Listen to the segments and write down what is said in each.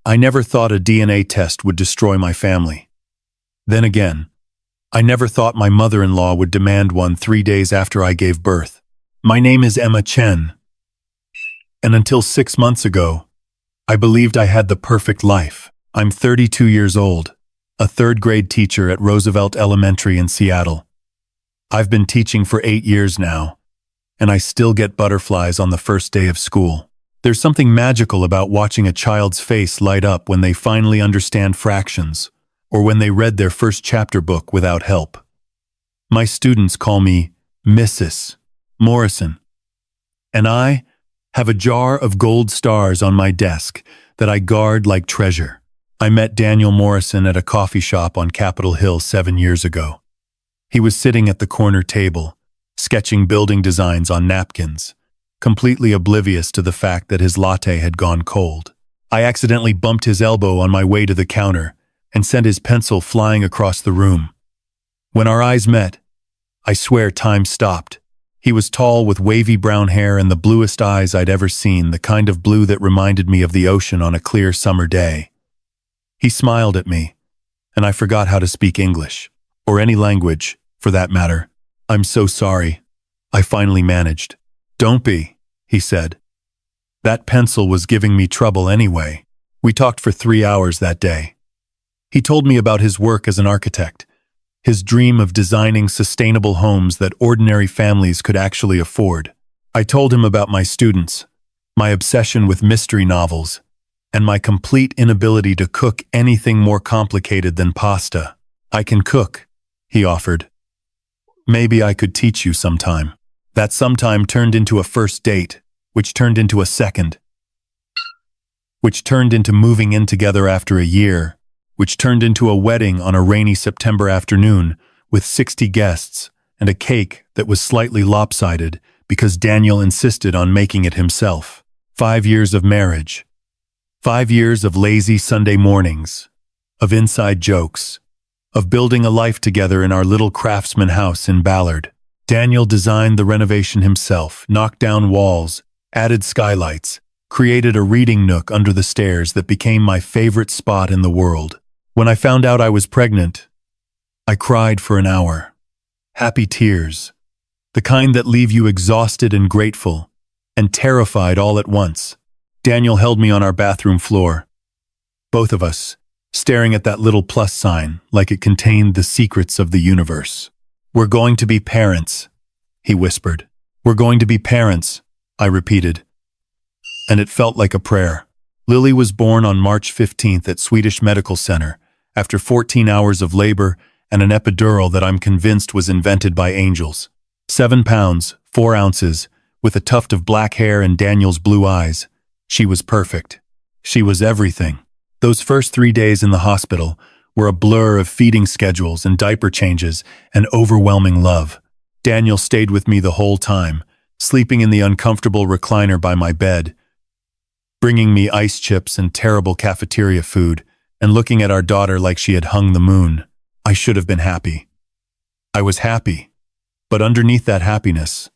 I never thought a DNA test would destroy my family. Then again, I never thought my mother-in-law would demand one 3 days after I gave birth. My name is Emma Chen, and until 6 months ago, I believed I had the perfect life. I'm 32 years old, a third-grade teacher at Roosevelt Elementary in Seattle. I've been teaching for 8 years now, and I still get butterflies on the first day of school. There's something magical about watching a child's face light up when they finally understand fractions, or when they read their first chapter book without help. My students call me Mrs. Morrison, and I have a jar of gold stars on my desk that I guard like treasure. I met Daniel Morrison at a coffee shop on Capitol Hill 7 years ago. He was sitting at the corner table, sketching building designs on napkins, completely oblivious to the fact that his latte had gone cold. I accidentally bumped his elbow on my way to the counter and sent his pencil flying across the room. When our eyes met, I swear time stopped. He was tall with wavy brown hair and the bluest eyes I'd ever seen, the kind of blue that reminded me of the ocean on a clear summer day. He smiled at me, and I forgot how to speak English, or any language, for that matter. "I'm so sorry," I finally managed. "Don't be," he said. That pencil was giving me trouble anyway. We talked for 3 hours that day. He told me about his work as an architect, his dream of designing sustainable homes that ordinary families could actually afford. I told him about my students, my obsession with mystery novels, and my complete inability to cook anything more complicated than pasta. "I can cook," he offered. "Maybe I could teach you sometime." That sometime turned into a first date, which turned into a second, which turned into moving in together after a year, which turned into a wedding on a rainy September afternoon with 60 guests and a cake that was slightly lopsided because Daniel insisted on making it himself. 5 years of marriage. 5 years of lazy Sunday mornings, of inside jokes, of building a life together in our little craftsman house in Ballard. Daniel designed the renovation himself, knocked down walls, added skylights, created a reading nook under the stairs that became my favorite spot in the world. When I found out I was pregnant, I cried for an hour. Happy tears, the kind that leave you exhausted and grateful, and terrified all at once. Daniel held me on our bathroom floor, both of us, staring at that little plus sign like it contained the secrets of the universe. "We're going to be parents," he whispered. "We're going to be parents," I repeated. And it felt like a prayer. Lily was born on March 15th at Swedish Medical Center, after 14 hours of labor and an epidural that I'm convinced was invented by angels. 7 pounds, 4 ounces, with a tuft of black hair and Daniel's blue eyes. She was perfect. She was everything. Those first 3 days in the hospital were a blur of feeding schedules and diaper changes and overwhelming love. Daniel stayed with me the whole time, sleeping in the uncomfortable recliner by my bed, bringing me ice chips and terrible cafeteria food, and looking at our daughter like she had hung the moon. I should have been happy. I was happy, but underneath that happiness,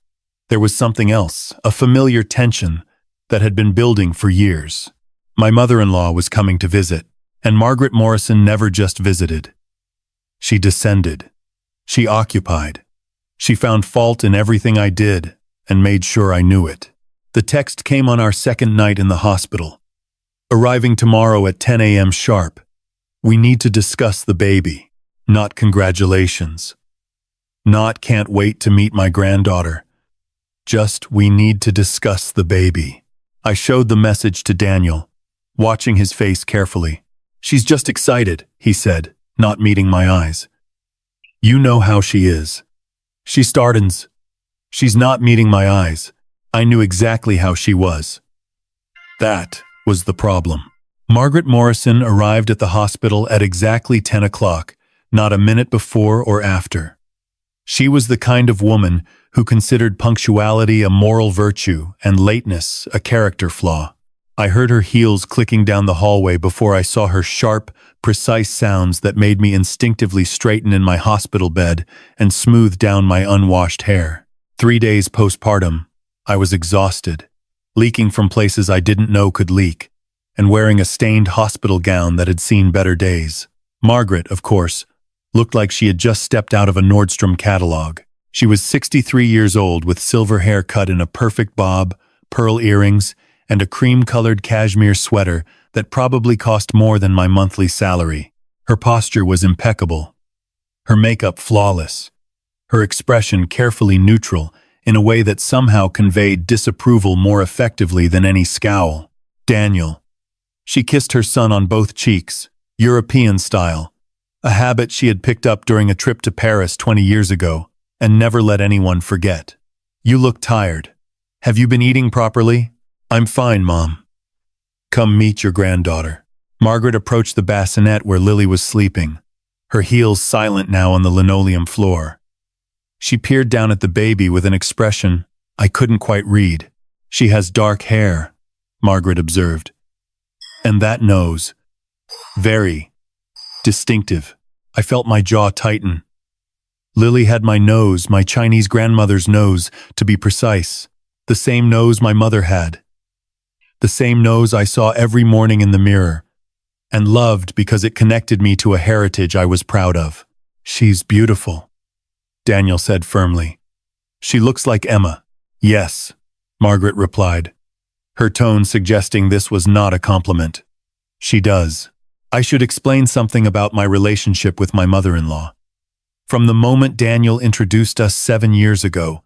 there was something else, a familiar tension that had been building for years. My mother-in-law was coming to visit, and Margaret Morrison never just visited. She descended. She occupied. She found fault in everything I did and made sure I knew it. The text came on our second night in the hospital. "Arriving tomorrow at 10 a.m. sharp. We need to discuss the baby. Not congratulations. Not can't wait to meet my granddaughter. Just we need to discuss the baby." I showed the message to Daniel, watching his face carefully. "She's just excited," he said, not meeting my eyes. "You know how she is. She startens. She's not meeting my eyes. I knew exactly how she was. That was the problem. Margaret Morrison arrived at the hospital at exactly 10 o'clock, not a minute before or after. She was the kind of woman who considered punctuality a moral virtue and lateness a character flaw. I heard her heels clicking down the hallway before I saw her sharp, precise sounds that made me instinctively straighten in my hospital bed and smooth down my unwashed hair. 3 days postpartum, I was exhausted, leaking from places I didn't know could leak, and wearing a stained hospital gown that had seen better days. Margaret, of course, looked like she had just stepped out of a Nordstrom catalog. She was 63 years old with silver hair cut in a perfect bob, pearl earrings, and a cream-colored cashmere sweater that probably cost more than my monthly salary. Her posture was impeccable, her makeup flawless, her expression carefully neutral in a way that somehow conveyed disapproval more effectively than any scowl. Daniel. She kissed her son on both cheeks, European style, a habit she had picked up during a trip to Paris 20 years ago and never let anyone forget. You look tired. Have you been eating properly? I'm fine, Mom. Come meet your granddaughter. Margaret approached the bassinet where Lily was sleeping, her heels silent now on the linoleum floor. She peered down at the baby with an expression I couldn't quite read. She has dark hair, Margaret observed. And that nose. Very distinctive. I felt my jaw tighten. Lily had my nose, my Chinese grandmother's nose, to be precise. The same nose my mother had. The same nose I saw every morning in the mirror, and loved because it connected me to a heritage I was proud of. She's beautiful, Daniel said firmly. She looks like Emma. Yes, Margaret replied, her tone suggesting this was not a compliment. She does. I should explain something about my relationship with my mother-in-law. From the moment Daniel introduced us 7 years ago,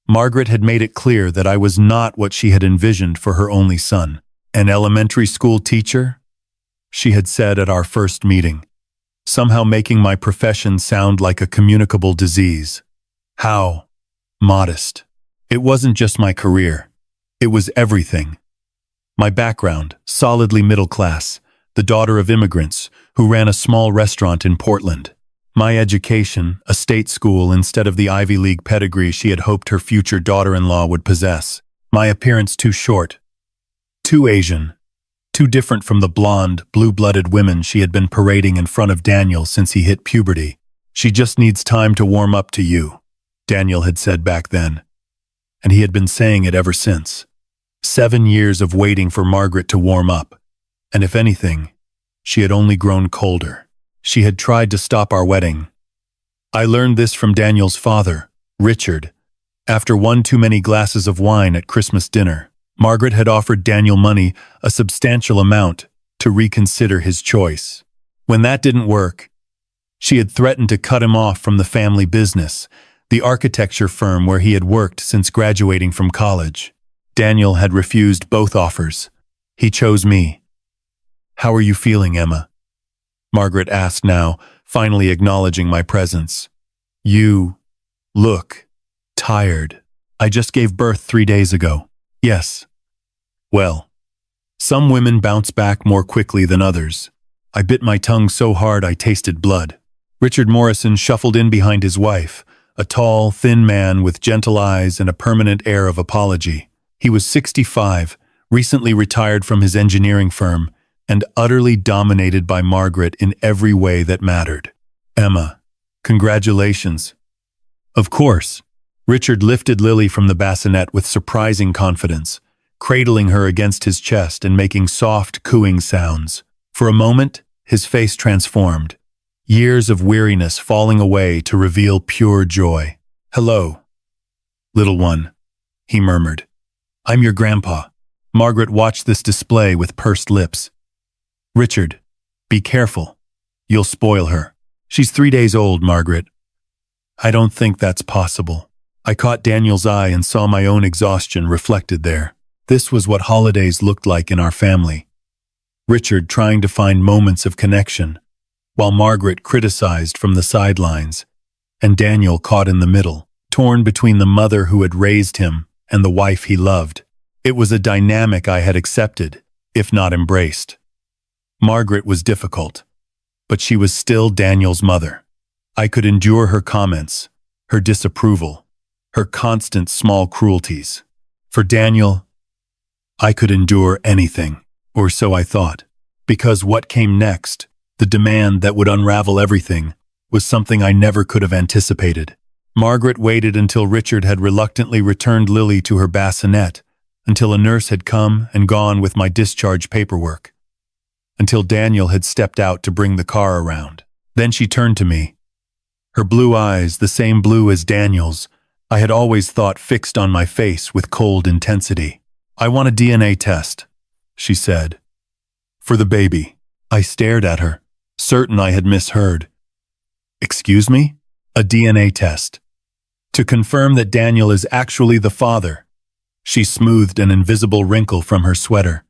Margaret had made it clear that I was not what she had envisioned for her only son. An elementary school teacher? She had said at our first meeting, somehow making my profession sound like a communicable disease. How modest. It wasn't just my career. It was everything. My background, solidly middle class, the daughter of immigrants who ran a small restaurant in Portland. My education, a state school instead of the Ivy League pedigree she had hoped her future daughter-in-law would possess. My appearance too short, too Asian, too different from the blonde, blue-blooded women she had been parading in front of Daniel since he hit puberty. She just needs time to warm up to you, Daniel had said back then. And he had been saying it ever since. 7 years of waiting for Margaret to warm up. And if anything, she had only grown colder. She had tried to stop our wedding. I learned this from Daniel's father, Richard, after one too many glasses of wine at Christmas dinner. Margaret had offered Daniel money, a substantial amount, to reconsider his choice. When that didn't work, she had threatened to cut him off from the family business, the architecture firm where he had worked since graduating from college. Daniel had refused both offers. He chose me. How are you feeling, Emma? Margaret asked now, finally acknowledging my presence. You look tired. I just gave birth 3 days ago. Yes. Well, some women bounce back more quickly than others. I bit my tongue so hard I tasted blood. Richard Morrison shuffled in behind his wife, a tall, thin man with gentle eyes and a permanent air of apology. He was 65, recently retired from his engineering firm, and utterly dominated by Margaret in every way that mattered. Emma, congratulations. Of course. Richard lifted Lily from the bassinet with surprising confidence, cradling her against his chest and making soft, cooing sounds. For a moment, his face transformed, years of weariness falling away to reveal pure joy. Hello, little one, he murmured. I'm your grandpa. Margaret watched this display with pursed lips. Richard, be careful. You'll spoil her. She's 3 days old, Margaret. I don't think that's possible. I caught Daniel's eye and saw my own exhaustion reflected there. This was what holidays looked like in our family. Richard trying to find moments of connection, while Margaret criticized from the sidelines, and Daniel caught in the middle, torn between the mother who had raised him and the wife he loved. It was a dynamic I had accepted, if not embraced. Margaret was difficult, but she was still Daniel's mother. I could endure her comments, her disapproval, her constant small cruelties. For Daniel, I could endure anything, or so I thought, because what came next, the demand that would unravel everything, was something I never could have anticipated. Margaret waited until Richard had reluctantly returned Lily to her bassinet, until a nurse had come and gone with my discharge paperwork. until Daniel had stepped out to bring the car around. Then she turned to me. Her blue eyes, the same blue as Daniel's, I had always thought fixed on my face with cold intensity. "I want a DNA test," she said. "For the baby." I stared at her, certain I had misheard. "Excuse me?" "A DNA test. To confirm that Daniel is actually the father." She smoothed an invisible wrinkle from her sweater.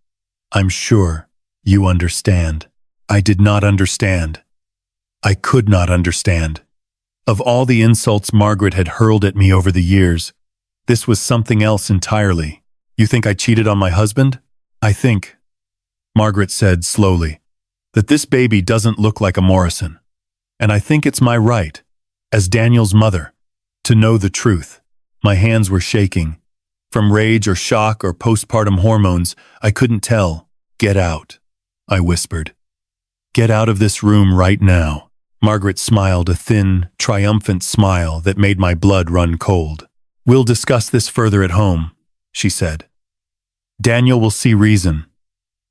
"I'm sure you understand." I did not understand. I could not understand. Of all the insults Margaret had hurled at me over the years, this was something else entirely. "You think I cheated on my husband?" "I think," Margaret said slowly, "that this baby doesn't look like a Morrison. And I think it's my right, as Daniel's mother, to know the truth." My hands were shaking. From rage or shock or postpartum hormones, I couldn't tell. "Get out," I whispered. "Get out of this room right now." Margaret smiled, a thin, triumphant smile that made my blood run cold. "We'll discuss this further at home," she said. "Daniel will see reason.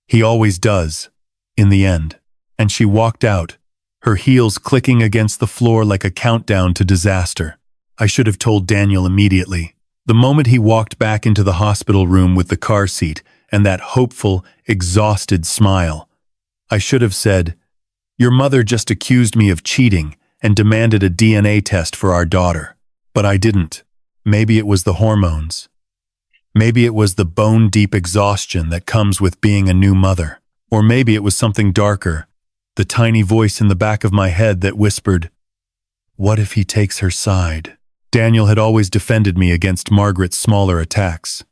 He always does, in the end." And she walked out, her heels clicking against the floor like a countdown to disaster. I should have told Daniel immediately. The moment he walked back into the hospital room with the car seat and that hopeful, exhausted smile, I should have said, "Your mother just accused me of cheating and demanded a DNA test for our daughter." But I didn't. Maybe it was the hormones. Maybe it was the bone-deep exhaustion that comes with being a new mother. Or maybe it was something darker, the tiny voice in the back of my head that whispered, "What if he takes her side?" Daniel had always defended me against Margaret's smaller attacks.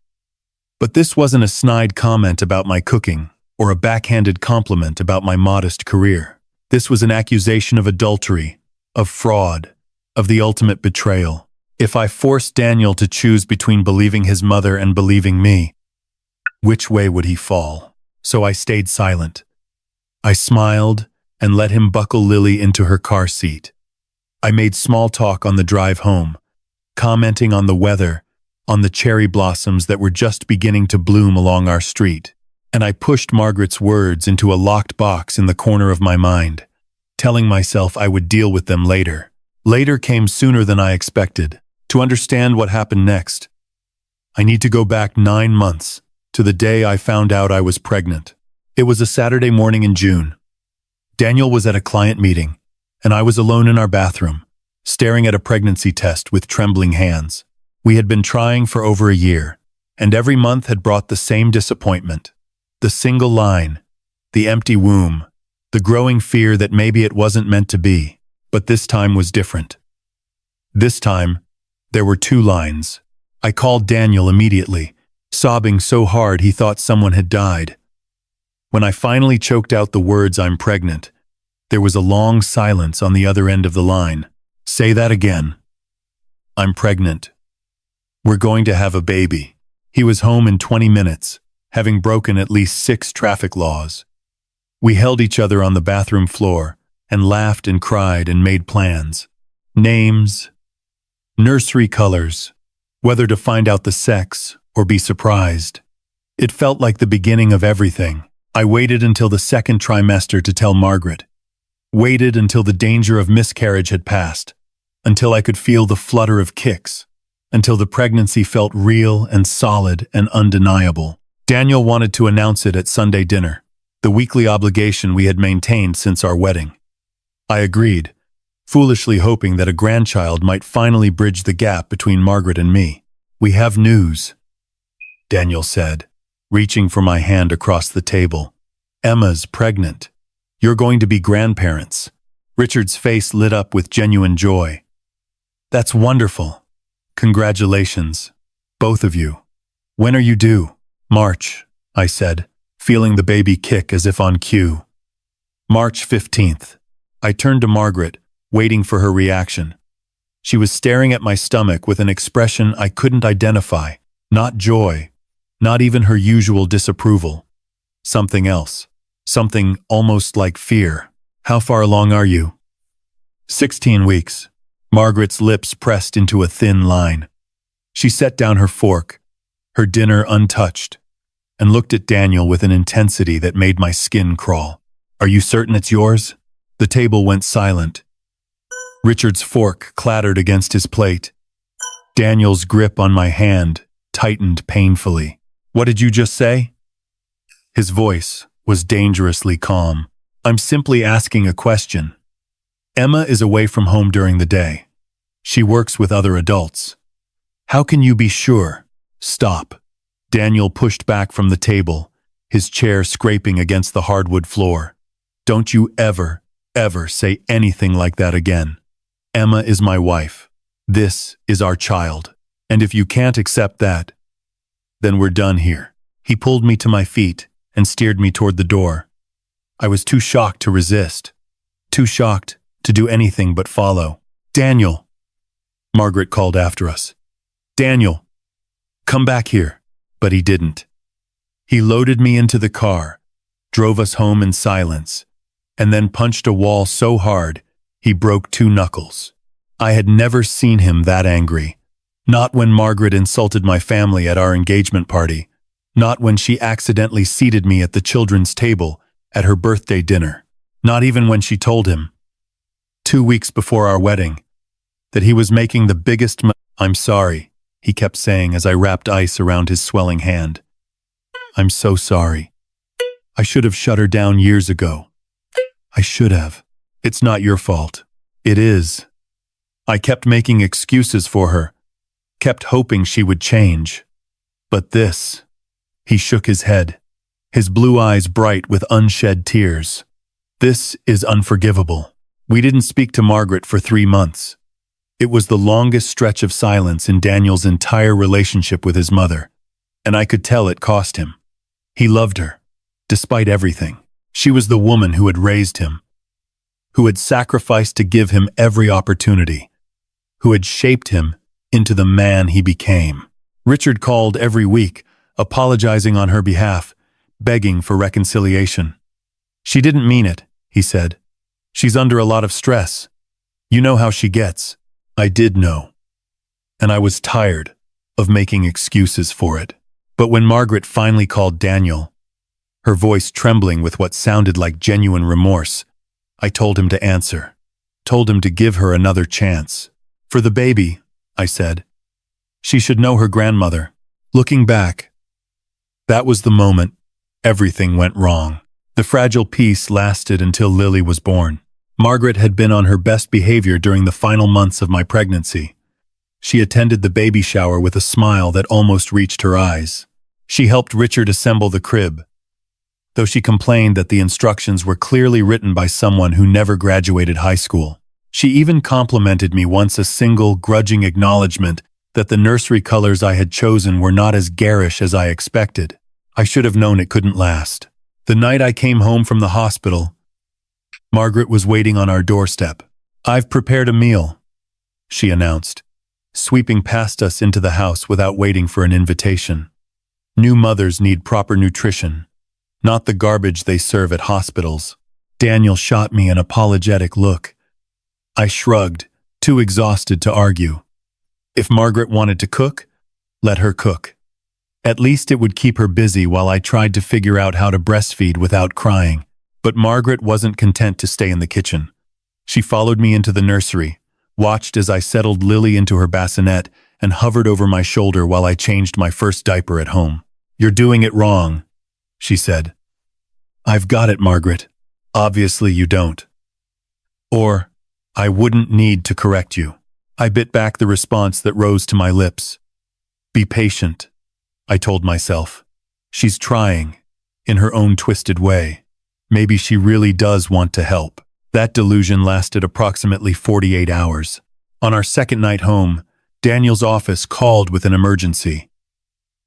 But this wasn't a snide comment about my cooking, or a backhanded compliment about my modest career. This was an accusation of adultery, of fraud, of the ultimate betrayal. If I forced Daniel to choose between believing his mother and believing me, which way would he fall? So I stayed silent. I smiled and let him buckle Lily into her car seat. I made small talk on the drive home, commenting on the weather, on the cherry blossoms that were just beginning to bloom along our street. And I pushed Margaret's words into a locked box in the corner of my mind, telling myself I would deal with them later. Later came sooner than I expected. To understand what happened next, I need to go back 9 months, to the day I found out I was pregnant. It was a Saturday morning in June. Daniel was at a client meeting, and I was alone in our bathroom, staring at a pregnancy test with trembling hands. We had been trying for over a year, and every month had brought the same disappointment. The single line, the empty womb, the growing fear that maybe it wasn't meant to be. But this time was different. This time, there were 2 lines. I called Daniel immediately, sobbing so hard he thought someone had died. When I finally choked out the words "I'm pregnant," there was a long silence on the other end of the line. "Say that again." "I'm pregnant. We're going to have a baby." He was home in 20 minutes, having broken at least 6 traffic laws. We held each other on the bathroom floor and laughed and cried and made plans. Names, nursery colors, whether to find out the sex or be surprised. It felt like the beginning of everything. I waited until the 2nd trimester to tell Margaret. Waited until the danger of miscarriage had passed, until I could feel the flutter of kicks, until the pregnancy felt real and solid and undeniable. Daniel wanted to announce it at Sunday dinner, the weekly obligation we had maintained since our wedding. I agreed, foolishly hoping that a grandchild might finally bridge the gap between Margaret and me. "We have news," Daniel said, reaching for my hand across the table. "Emma's pregnant. You're going to be grandparents." Richard's face lit up with genuine joy. "That's wonderful. Congratulations, both of you. When are you due?" "March," I said, feeling the baby kick as if on cue. "March 15th. I turned to Margaret, waiting for her reaction. She was staring at my stomach with an expression I couldn't identify. Not joy, not even her usual disapproval. Something else. Something almost like fear. "How far along are you?" 16 weeks. Margaret's lips pressed into a thin line. She set down her fork, her dinner untouched, and looked at Daniel with an intensity that made my skin crawl. Are you certain it's yours? The table went silent. Richard's fork clattered against his plate. Daniel's grip on my hand tightened painfully. What did you just say? His voice was dangerously calm. I'm simply asking a question. Emma is away from home during the day. She works with other adults. How can you be sure? Stop. Daniel pushed back from the table, his chair scraping against the hardwood floor. Don't you ever say anything like that again. Emma is my wife. This is our child. And if you can't accept that, then we're done here. He pulled me to my feet and steered me toward the door. I was too shocked to resist, too shocked to do anything but follow. Daniel! Margaret called after us. Daniel! Come back here. But he didn't. He loaded me into the car, drove us home in silence, and then punched a wall so hard he broke 2 knuckles. I had never seen him that angry. Not when Margaret insulted my family at our engagement party. Not when she accidentally seated me at the children's table at her birthday dinner. Not even when she told him, 2 weeks before our wedding, that he was making the biggest I'm sorry, he kept saying as I wrapped ice around his swelling hand. I'm so sorry. I should have shut her down years ago. I should have. It's not your fault. It is. I kept making excuses for her, kept hoping she would change. But this... He shook his head, his blue eyes bright with unshed tears. This is unforgivable. We didn't speak to Margaret for 3 months. It was the longest stretch of silence in Daniel's entire relationship with his mother, and I could tell it cost him. He loved her, despite everything. She was the woman who had raised him, who had sacrificed to give him every opportunity, who had shaped him into the man he became. Richard called every week, apologizing on her behalf, begging for reconciliation. She didn't mean it, he said. She's under a lot of stress. You know how she gets. I did know. And I was tired of making excuses for it. But when Margaret finally called Daniel, her voice trembling with what sounded like genuine remorse, I told him to answer, told him to give her another chance. For the baby, I said. She should know her grandmother. Looking back, that was the moment everything went wrong. The fragile peace lasted until Lily was born. Margaret had been on her best behavior during the final months of my pregnancy. She attended the baby shower with a smile that almost reached her eyes. She helped Richard assemble the crib, though she complained that the instructions were clearly written by someone who never graduated high school. She even complimented me once, a single, grudging acknowledgement that the nursery colors I had chosen were not as garish as I expected. I should have known it couldn't last. The night I came home from the hospital, Margaret was waiting on our doorstep. I've prepared a meal, she announced, sweeping past us into the house without waiting for an invitation. New mothers need proper nutrition, not the garbage they serve at hospitals. Daniel shot me an apologetic look. I shrugged, too exhausted to argue. If Margaret wanted to cook, let her cook. At least it would keep her busy while I tried to figure out how to breastfeed without crying. But Margaret wasn't content to stay in the kitchen. She followed me into the nursery, watched as I settled Lily into her bassinet, and hovered over my shoulder while I changed my first diaper at home. You're doing it wrong, she said. I've got it, Margaret. Obviously you don't. Or, I wouldn't need to correct you. I bit back the response that rose to my lips. Be patient, I told myself. She's trying, in her own twisted way. Maybe she really does want to help. That delusion lasted approximately 48 hours. On our second night home, Daniel's office called with an emergency.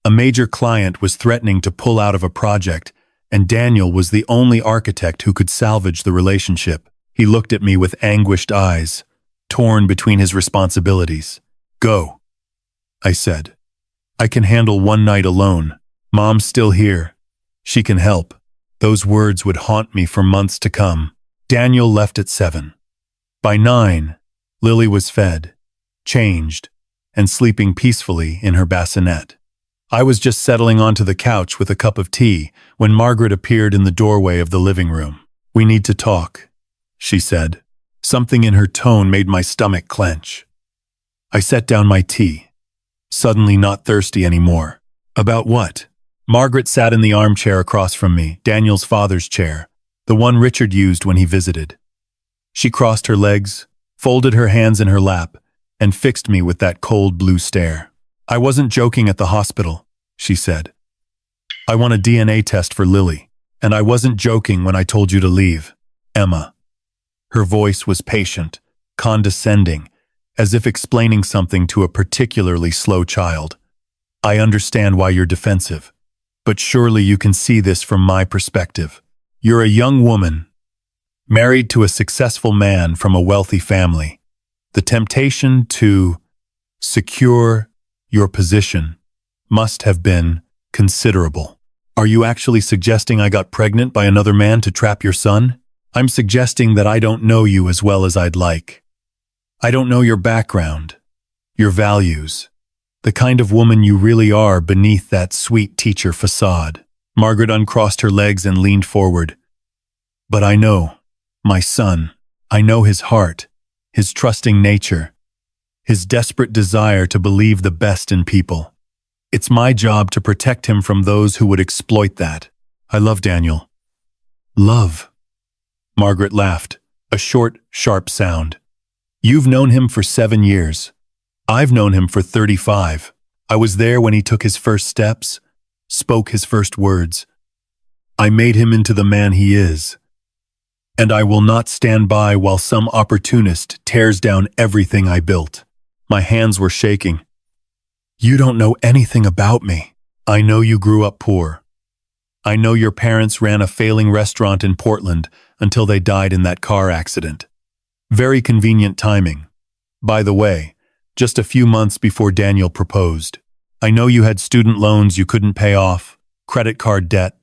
A major client was threatening to pull out of a project, and Daniel was the only architect who could salvage the relationship. He looked at me with anguished eyes, torn between his responsibilities. Go, I said. I can handle one night alone. Mom's still here. She can help. Those words would haunt me for months to come. Daniel left at 7. By 9, Lily was fed, changed, and sleeping peacefully in her bassinet. I was just settling onto the couch with a cup of tea when Margaret appeared in the doorway of the living room. We need to talk, she said. Something in her tone made my stomach clench. I set down my tea, suddenly not thirsty anymore. About what? Margaret sat in the armchair across from me, Daniel's father's chair, the one Richard used when he visited. She crossed her legs, folded her hands in her lap, and fixed me with that cold blue stare. I wasn't joking at the hospital, she said. I want a DNA test for Lily, and I wasn't joking when I told you to leave, Emma. Her voice was patient, condescending, as if explaining something to a particularly slow child. I understand why you're defensive, but surely you can see this from my perspective. You're a young woman, married to a successful man from a wealthy family. The temptation to secure your position must have been considerable. Are you actually suggesting I got pregnant by another man to trap your son? I'm suggesting that I don't know you as well as I'd like. I don't know your background, your values, the kind of woman you really are beneath that sweet teacher facade. Margaret uncrossed her legs and leaned forward. But I know, my son, I know his heart, his trusting nature, his desperate desire to believe the best in people. It's my job to protect him from those who would exploit that. I love Daniel. Love. Margaret laughed, a short, sharp sound. You've known him for 7 years. I've known him for 35. I was there when he took his first steps, spoke his first words. I made him into the man he is. And I will not stand by while some opportunist tears down everything I built. My hands were shaking. You don't know anything about me. I know you grew up poor. I know your parents ran a failing restaurant in Portland until they died in that car accident. Very convenient timing. By the way, just a few months before Daniel proposed. I know you had student loans you couldn't pay off, credit card debt,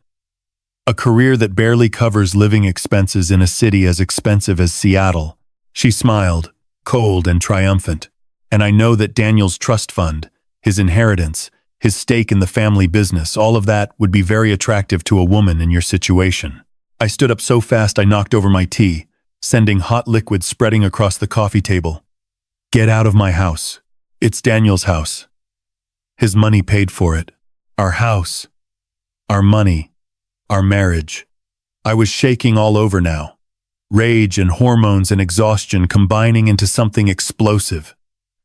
a career that barely covers living expenses in a city as expensive as Seattle. She smiled, cold and triumphant. And I know that Daniel's trust fund, his inheritance, his stake in the family business, all of that would be very attractive to a woman in your situation. I stood up so fast I knocked over my tea, sending hot liquid spreading across the coffee table. Get out of my house. It's Daniel's house. His money paid for it. Our house. Our money. Our marriage. I was shaking all over now. Rage and hormones and exhaustion combining into something explosive.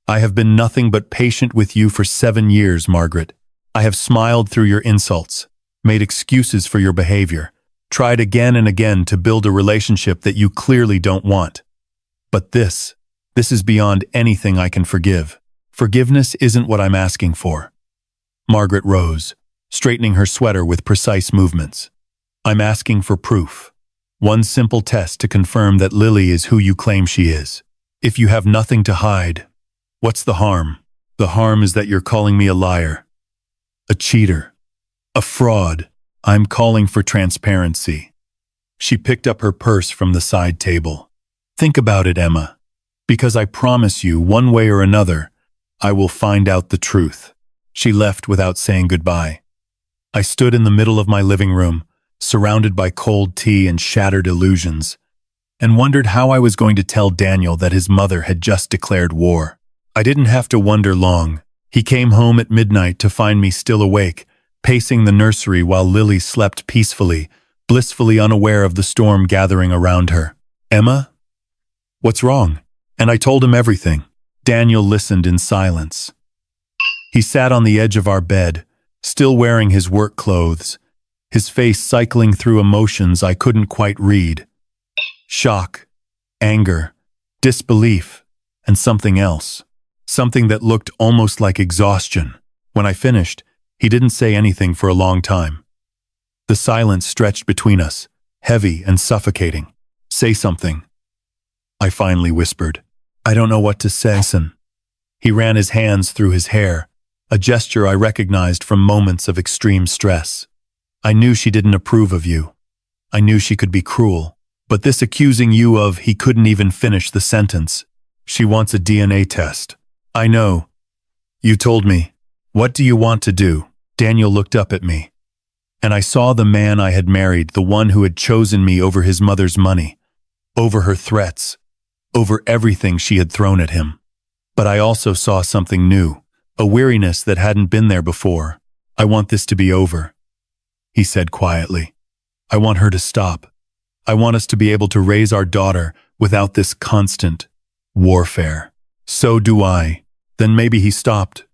I have been nothing but patient with you for 7 years, Margaret. I have smiled through your insults, made excuses for your behavior, tried again and again to build a relationship that you clearly don't want. But this is beyond anything I can forgive. Forgiveness isn't what I'm asking for. Margaret rose, straightening her sweater with precise movements. I'm asking for proof. One simple test to confirm that Lily is who you claim she is. If you have nothing to hide, what's the harm? The harm is that you're calling me a liar, a cheater, a fraud. I'm calling for transparency. She picked up her purse from the side table. Think about it, Emma, because I promise you, one way or another, I will find out the truth. She left without saying goodbye. I stood in the middle of my living room, surrounded by cold tea and shattered illusions, and wondered how I was going to tell Daniel that his mother had just declared war. I didn't have to wonder long. He came home at midnight to find me still awake, pacing the nursery while Lily slept peacefully, blissfully unaware of the storm gathering around her. Emma? What's wrong? And I told him everything. Daniel listened in silence. He sat on the edge of our bed, still wearing his work clothes, his face cycling through emotions I couldn't quite read. Shock, anger, disbelief, and something else. Something that looked almost like exhaustion. When I finished, he didn't say anything for a long time. The silence stretched between us, heavy and suffocating. Say something, I finally whispered. I don't know what to say. Listen. He ran his hands through his hair, a gesture I recognized from moments of extreme stress. I knew she didn't approve of you. I knew she could be cruel. But this accusing you of, he couldn't even finish the sentence. She wants a DNA test. I know. You told me. What do you want to do? Daniel looked up at me. And I saw the man I had married, the one who had chosen me over his mother's money, over her threats, over everything she had thrown at him. But I also saw something new, a weariness that hadn't been there before. I want this to be over, he said quietly. I want her to stop. I want us to be able to raise our daughter without this constant warfare. So do I. Then maybe he stopped.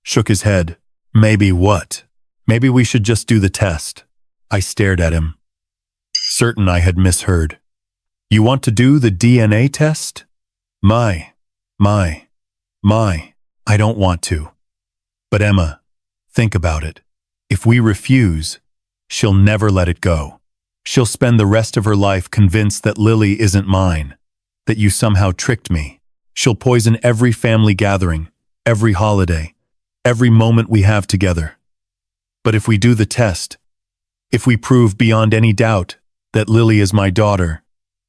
Shook his head. Maybe what? Maybe we should just do the test. I stared at him, certain I had misheard. You want to do the DNA test? My, I don't want to. But Emma, think about it. If we refuse, she'll never let it go. She'll spend the rest of her life convinced that Lily isn't mine, that you somehow tricked me. She'll poison every family gathering, every holiday, every moment we have together. But if we do the test, if we prove beyond any doubt that Lily is my daughter,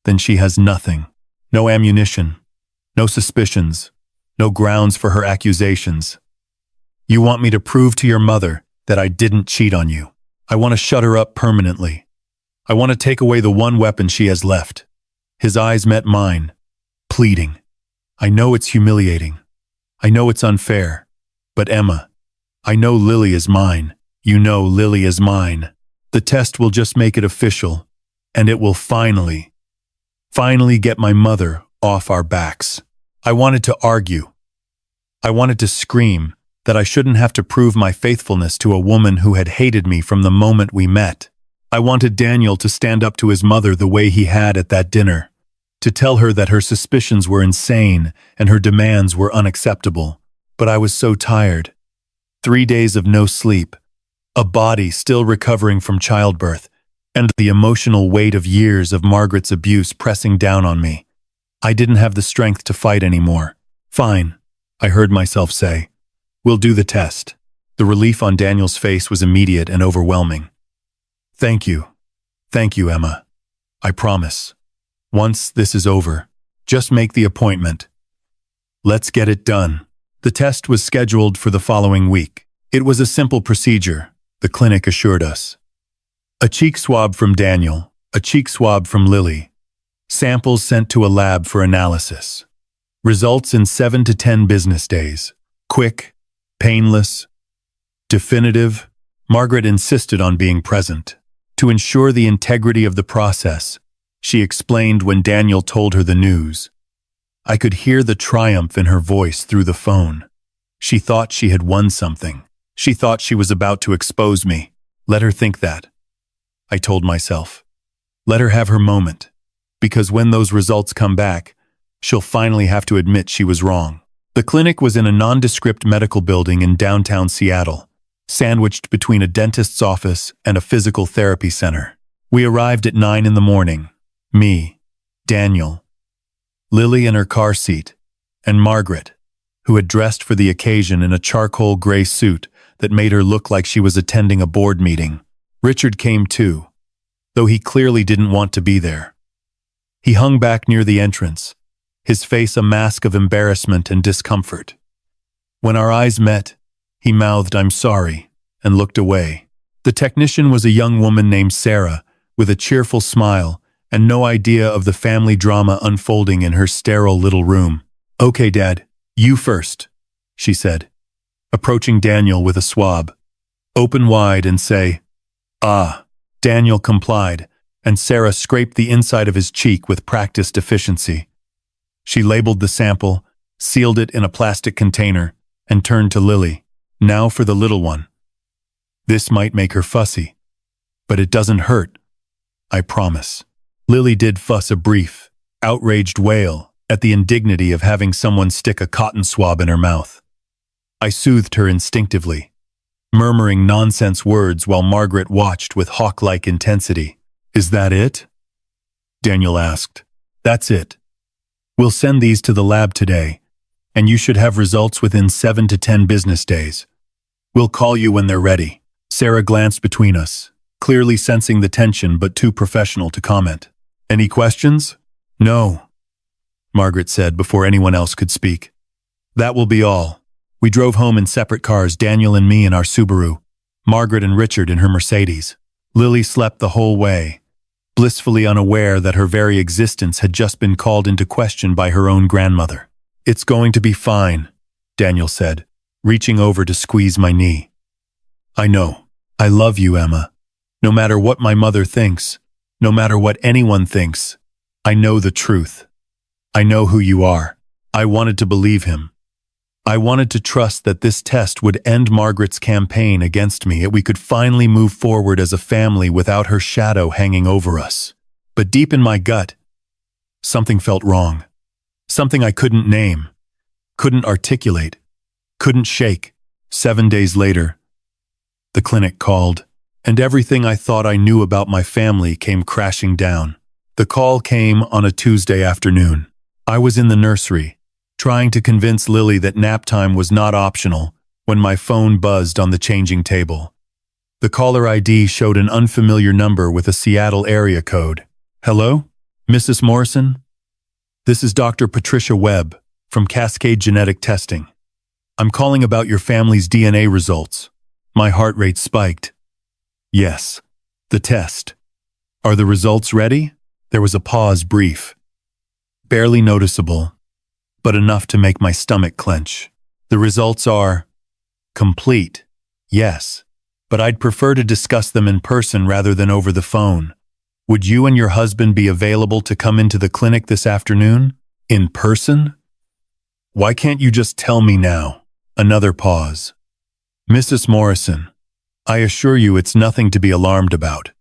then she has nothing, no ammunition, no suspicions, no grounds for her accusations. You want me to prove to your mother that I didn't cheat on you. I want to shut her up permanently. I want to take away the one weapon she has left. His eyes met mine, pleading. I know it's humiliating. I know it's unfair. But Emma, I know Lily is mine. You know Lily is mine. The test will just make it official, and it will finally get my mother off our backs. I wanted to argue. I wanted to scream that I shouldn't have to prove my faithfulness to a woman who had hated me from the moment we met. I wanted Daniel to stand up to his mother the way he had at that dinner, to tell her that her suspicions were insane and her demands were unacceptable. But I was so tired. 3 days of no sleep, a body still recovering from childbirth, and the emotional weight of years of Margaret's abuse pressing down on me. I didn't have the strength to fight anymore. Fine, I heard myself say. We'll do the test. The relief on Daniel's face was immediate and overwhelming. Thank you, Emma. I promise. Once this is over, just make the appointment. Let's get it done. The test was scheduled for the following week. It was a simple procedure, the clinic assured us. A cheek swab from Daniel, a cheek swab from Lily. Samples sent to a lab for analysis. Results in 7 to 10 business days. Quick, painless, definitive. Margaret insisted on being present. To ensure the integrity of the process, she explained when Daniel told her the news. I could hear the triumph in her voice through the phone. She thought she had won something. She thought she was about to expose me. Let her think that. I told myself. Let her have her moment. Because when those results come back, she'll finally have to admit she was wrong. The clinic was in a nondescript medical building in downtown Seattle, sandwiched between a dentist's office and a physical therapy center. We arrived at 9 in the morning. Me, Daniel, Lily in her car seat, and Margaret, who had dressed for the occasion in a charcoal gray suit that made her look like she was attending a board meeting. Richard came too, though he clearly didn't want to be there. He hung back near the entrance, his face a mask of embarrassment and discomfort. When our eyes met, he mouthed, "I'm sorry," and looked away. The technician was a young woman named Sarah, with a cheerful smile and no idea of the family drama unfolding in her sterile little room. "Okay, Dad, you first," she said, approaching Daniel with a swab. "Open wide and say, 'Ah.'" Daniel complied, and Sarah scraped the inside of his cheek with practiced efficiency. She labeled the sample, sealed it in a plastic container, and turned to Lily. "Now for the little one. This might make her fussy, but it doesn't hurt, I promise." Lily did fuss a brief, outraged wail at the indignity of having someone stick a cotton swab in her mouth. I soothed her instinctively, murmuring nonsense words while Margaret watched with hawk-like intensity. "Is that it?" Daniel asked. "That's it. We'll send these to the lab today, and you should have results within 7 to 10 business days. We'll call you when they're ready." Sarah glanced between us, clearly sensing the tension but too professional to comment. "Any questions?" "No," Margaret said before anyone else could speak. "That will be all." We drove home in separate cars, Daniel and me in our Subaru. Margaret and Richard in her Mercedes. Lily slept the whole way, blissfully unaware that her very existence had just been called into question by her own grandmother. "It's going to be fine," Daniel said, reaching over to squeeze my knee. "I know. I love you, Emma. No matter what my mother thinks, no matter what anyone thinks, I know the truth. I know who you are." I wanted to believe him. I wanted to trust that this test would end Margaret's campaign against me, that we could finally move forward as a family without her shadow hanging over us. But deep in my gut, something felt wrong. Something I couldn't name, couldn't articulate, couldn't shake. 7 days later, the clinic called, and everything I thought I knew about my family came crashing down. The call came on a Tuesday afternoon. I was in the nursery, trying to convince Lily that nap time was not optional, when my phone buzzed on the changing table. The caller ID showed an unfamiliar number with a Seattle area code. "Hello, Mrs. Morrison? This is Dr. Patricia Webb from Cascade Genetic Testing. I'm calling about your family's DNA results." My heart rate spiked. "Yes, the test. Are the results ready?" There was a pause, brief, barely noticeable, but enough to make my stomach clench. "The results are complete, yes, but I'd prefer to discuss them in person rather than over the phone. Would you and your husband be available to come into the clinic this afternoon? In person? Why can't you just tell me now?" Another pause. "Mrs. Morrison, I assure you it's nothing to be alarmed about,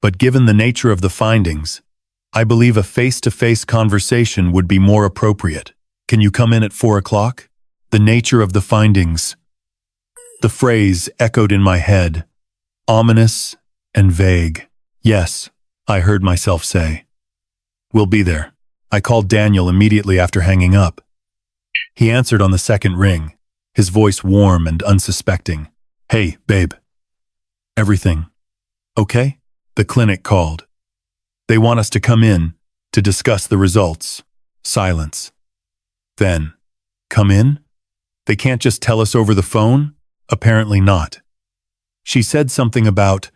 but given the nature of the findings, I believe a face-to-face conversation would be more appropriate. Can you come in at 4 o'clock? The nature of the findings." The phrase echoed in my head, ominous and vague. "Yes," I heard myself say. "We'll be there." I called Daniel immediately after hanging up. He answered on the second ring, his voice warm and unsuspecting. "Hey, babe. Everything okay?" The clinic called. "They want us to come in to discuss the results." Silence. Then, "Come in? They can't just tell us over the phone?" Apparently not. She said something about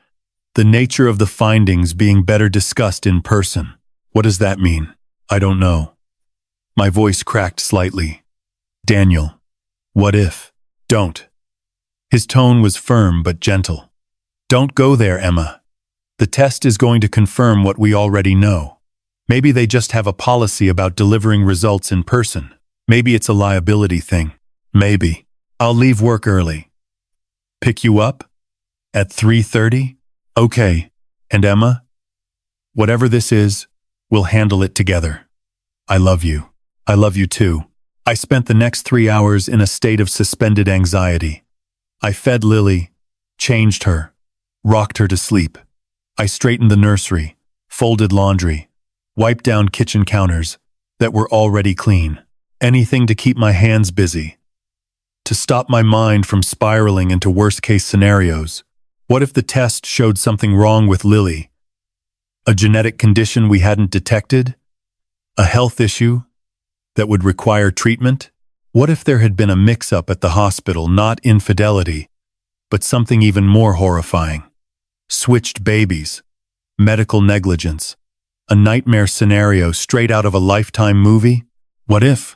the nature of the findings being better discussed in person. What does that mean? I don't know. My voice cracked slightly. "Daniel, what if?" "Don't." His tone was firm but gentle. "Don't go there, Emma. The test is going to confirm what we already know. Maybe they just have a policy about delivering results in person. Maybe it's a liability thing. Maybe. I'll leave work early. Pick you up? At 3:30? Okay. And Emma? Whatever this is, we'll handle it together. I love you. I love you too." I spent the next 3 hours in a state of suspended anxiety. I fed Lily, changed her, rocked her to sleep. I straightened the nursery, folded laundry, wiped down kitchen counters that were already clean. Anything to keep my hands busy, to stop my mind from spiraling into worst-case scenarios. What if the test showed something wrong with Lily? A genetic condition we hadn't detected? A health issue that would require treatment? What if there had been a mix-up at the hospital, not infidelity, but something even more horrifying? Switched babies, medical negligence, a nightmare scenario straight out of a Lifetime movie? What if?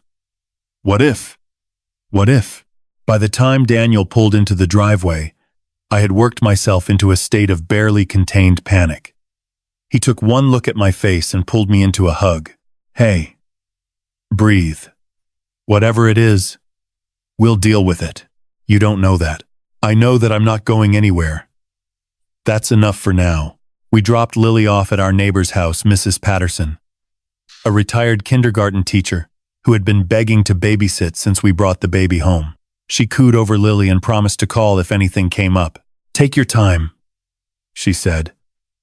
What if? What if? By the time Daniel pulled into the driveway, I had worked myself into a state of barely contained panic. He took one look at my face and pulled me into a hug. "Hey, breathe. Whatever it is, we'll deal with it. You don't know that. I know that I'm not going anywhere. That's enough for now." We dropped Lily off at our neighbor's house, Mrs. Patterson, a retired kindergarten teacher who had been begging to babysit since we brought the baby home. She cooed over Lily and promised to call if anything came up. "Take your time," she said,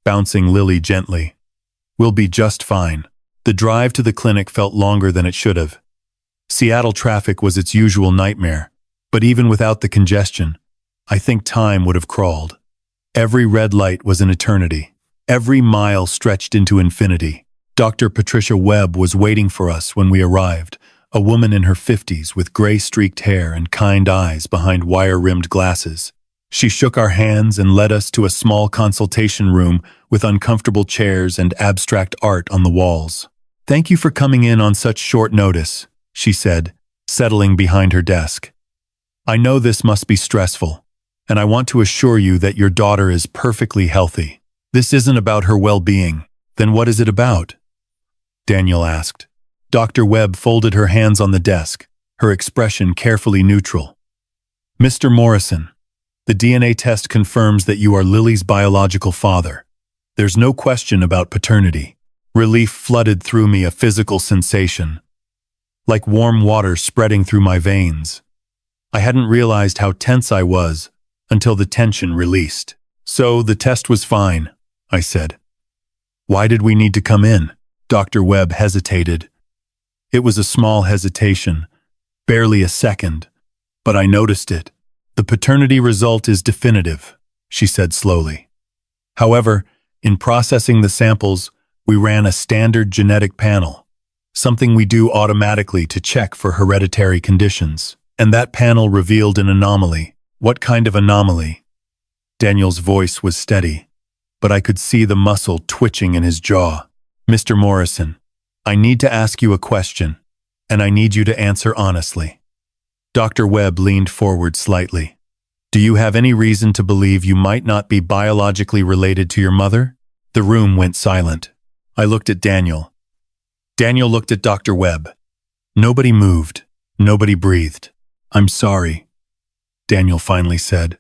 bouncing Lily gently. "We'll be just fine." The drive to the clinic felt longer than it should have. Seattle traffic was its usual nightmare, but even without the congestion, I think time would have crawled. Every red light was an eternity. Every mile stretched into infinity. Dr. Patricia Webb was waiting for us when we arrived, a woman in her 50s with gray-streaked hair and kind eyes behind wire-rimmed glasses. She shook our hands and led us to a small consultation room with uncomfortable chairs and abstract art on the walls. "Thank you for coming in on such short notice," she said, settling behind her desk. "I know this must be stressful, and I want to assure you that your daughter is perfectly healthy. This isn't about her well-being. Then what is it about?" Daniel asked. Dr. Webb folded her hands on the desk, her expression carefully neutral. "Mr. Morrison, the DNA test confirms that you are Lily's biological father. There's no question about paternity." Relief flooded through me, a physical sensation, like warm water spreading through my veins. I hadn't realized how tense I was until the tension released. "So the test was fine," I said. "Why did we need to come in?" Dr. Webb hesitated. It was a small hesitation, barely a second, but I noticed it. "The paternity result is definitive," she said slowly. "However, in processing the samples, we ran a standard genetic panel, something we do automatically to check for hereditary conditions. And that panel revealed an anomaly." "What kind of anomaly?" Daniel's voice was steady, but I could see the muscle twitching in his jaw. "Mr. Morrison, I need to ask you a question, and I need you to answer honestly." Dr. Webb leaned forward slightly. "Do you have any reason to believe you might not be biologically related to your mother?" The room went silent. I looked at Daniel. Daniel looked at Dr. Webb. Nobody moved. Nobody breathed. "I'm sorry," Daniel finally said.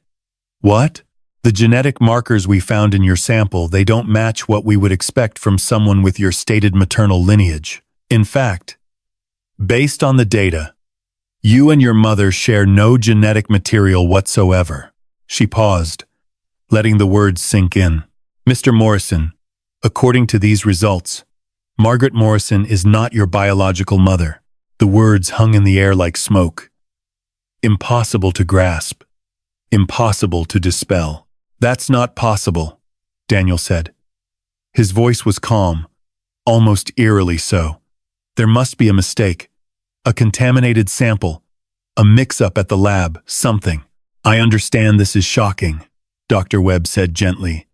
"What?" "The genetic markers we found in your sample, they don't match what we would expect from someone with your stated maternal lineage. In fact, based on the data, you and your mother share no genetic material whatsoever." She paused, letting the words sink in. "Mr. Morrison, according to these results, Margaret Morrison is not your biological mother." The words hung in the air like smoke. Impossible to grasp. Impossible to dispel. "That's not possible," Daniel said. His voice was calm, almost eerily so. "There must be a mistake. A contaminated sample. A mix-up at the lab, something." "I understand this is shocking," Dr. Webb said gently.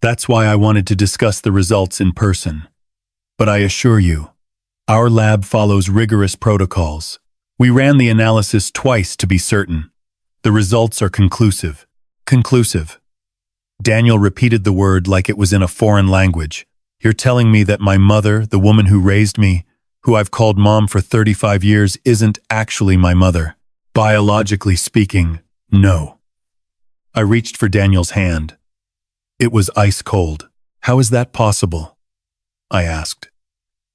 "That's why I wanted to discuss the results in person. But I assure you, our lab follows rigorous protocols. We ran the analysis twice to be certain. The results are conclusive." "Conclusive." Daniel repeated the word like it was in a foreign language. "You're telling me that my mother, the woman who raised me, who I've called Mom for 35 years, isn't actually my mother?" "Biologically speaking, no." I reached for Daniel's hand. It was ice cold. "How is that possible?" I asked.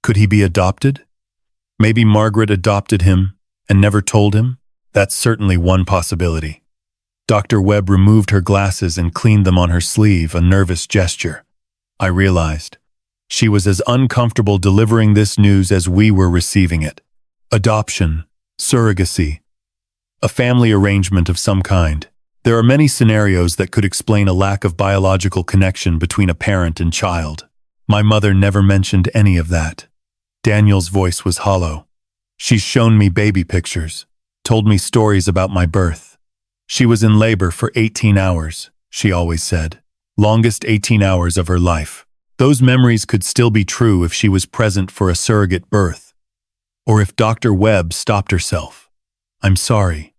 "Could he be adopted? Maybe Margaret adopted him and never told him? That's certainly one possibility." Dr. Webb removed her glasses and cleaned them on her sleeve, a nervous gesture. I realized she was as uncomfortable delivering this news as we were receiving it. Adoption, surrogacy, a family arrangement of some kind. There are many scenarios that could explain a lack of biological connection between a parent and child. My mother never mentioned any of that. Daniel's voice was hollow. "She's shown me baby pictures, told me stories about my birth. She was in labor for 18 hours, she always said. Longest 18 hours of her life. Those memories could still be true if she was present for a surrogate birth, or if Dr. Webb stopped herself. I'm sorry,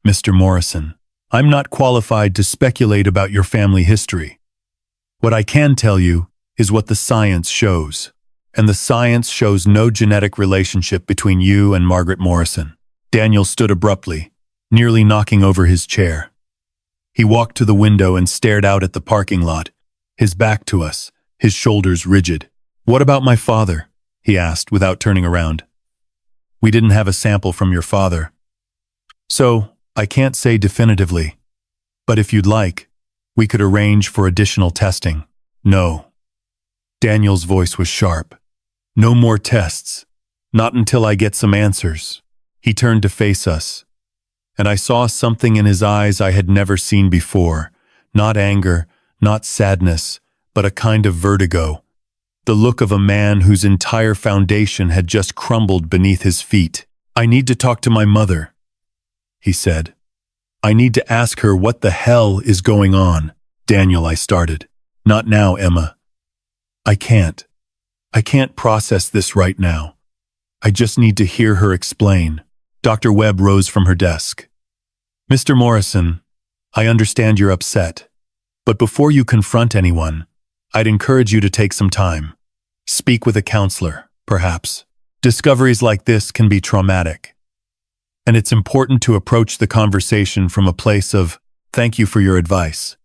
Mr. Morrison. I'm not qualified to speculate about your family history. What I can tell you is what the science shows, and the science shows no genetic relationship between you and Margaret Morrison." Daniel stood abruptly, nearly knocking over his chair. He walked to the window and stared out at the parking lot, his back to us, his shoulders rigid. "What about my father?" he asked without turning around. "We didn't have a sample from your father, so I can't say definitively. But if you'd like, we could arrange for additional testing." "No." Daniel's voice was sharp. "No more tests. Not until I get some answers." He turned to face us, and I saw something in his eyes I had never seen before. Not anger, not sadness, but a kind of vertigo. The look of a man whose entire foundation had just crumbled beneath his feet. "I need to talk to my mother," he said. I need to ask her what the hell is going on. Daniel, I started. Not now, Emma. I can't. I can't process this right now. I just need to hear her explain. Dr. Webb rose from her desk. Mr. Morrison, I understand you're upset, but before you confront anyone, I'd encourage you to take some time. Speak with a counselor, perhaps. Discoveries like this can be traumatic, and it's important to approach the conversation from a place of, thank you for your advice.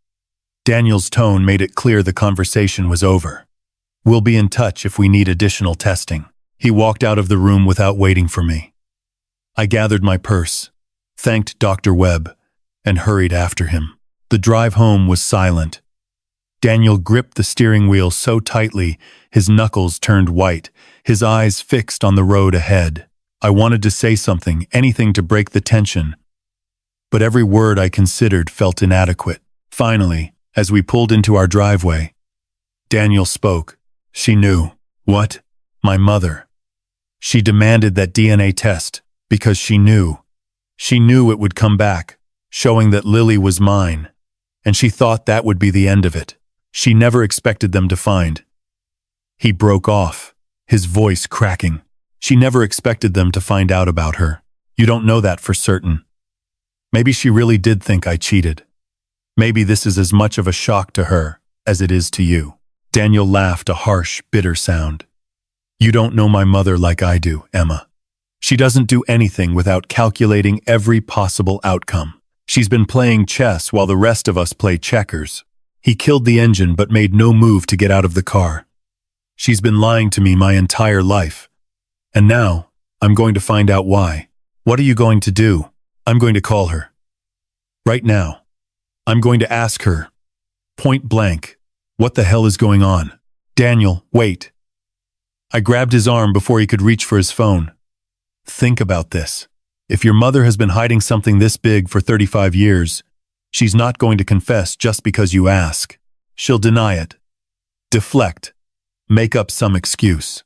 Daniel's tone made it clear the conversation was over. We'll be in touch if we need additional testing. He walked out of the room without waiting for me. I gathered my purse, thanked Dr. Webb, and hurried after him. The drive home was silent. Daniel gripped the steering wheel so tightly, his knuckles turned white, his eyes fixed on the road ahead. I wanted to say something, anything to break the tension, but every word I considered felt inadequate. Finally, as we pulled into our driveway, Daniel spoke. She knew. What? My mother. She demanded that DNA test because she knew. She knew it would come back, showing that Lily was mine, and she thought that would be the end of it. She never expected them to find. He broke off, his voice cracking. She never expected them to find out about her. You don't know that for certain. Maybe she really did think I cheated. Maybe this is as much of a shock to her as it is to you. Daniel laughed, a harsh, bitter sound. You don't know my mother like I do, Emma. She doesn't do anything without calculating every possible outcome. She's been playing chess while the rest of us play checkers. He killed the engine but made no move to get out of the car. She's been lying to me my entire life. And now, I'm going to find out why. What are you going to do? I'm going to call her. Right now. I'm going to ask her, point blank, what the hell is going on? Daniel, wait. I grabbed his arm before he could reach for his phone. Think about this. If your mother has been hiding something this big for 35 years, she's not going to confess just because you ask. She'll deny it. Deflect. Make up some excuse.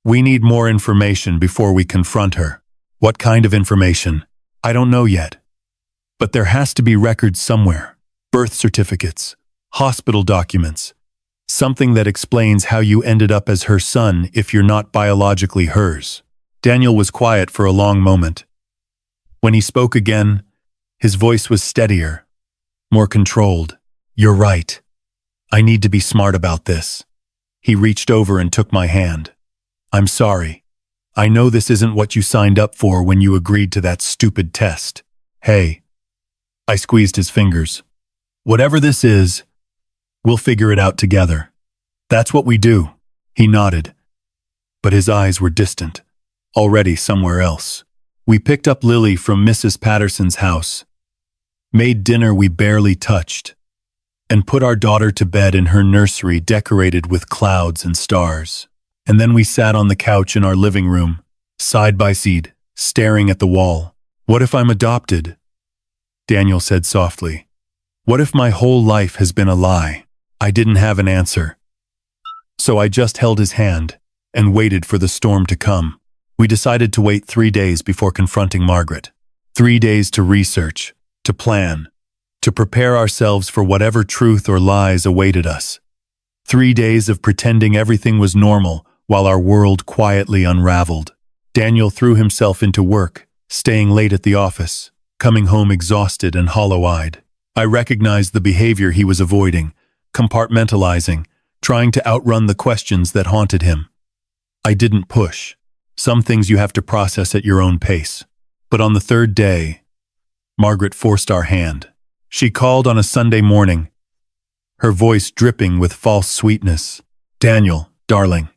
We need more information before we confront her. What kind of information? I don't know yet. But there has to be records somewhere. Birth certificates, hospital documents, something that explains how you ended up as her son if you're not biologically hers. Daniel was quiet for a long moment. When he spoke again, his voice was steadier, more controlled. You're right. I need to be smart about this. He reached over and took my hand. I'm sorry. I know this isn't what you signed up for when you agreed to that stupid test. Hey. I squeezed his fingers. Whatever this is, we'll figure it out together. That's what we do. He nodded. But his eyes were distant, already somewhere else. We picked up Lily from Mrs. Patterson's house, made dinner we barely touched, and put our daughter to bed in her nursery decorated with clouds and stars. And then we sat on the couch in our living room, side by side, staring at the wall. What if I'm adopted? Daniel said softly. What if my whole life has been a lie? I didn't have an answer. So I just held his hand and waited for the storm to come. We decided to wait 3 days before confronting Margaret. 3 days to research, to plan, to prepare ourselves for whatever truth or lies awaited us. 3 days of pretending everything was normal while our world quietly unraveled. Daniel threw himself into work, staying late at the office, coming home exhausted and hollow-eyed. I recognized the behavior he was avoiding, compartmentalizing, trying to outrun the questions that haunted him. I didn't push. Some things you have to process at your own pace. But on the 3rd day, Margaret forced our hand. She called on a Sunday morning, her voice dripping with false sweetness. Daniel, darling,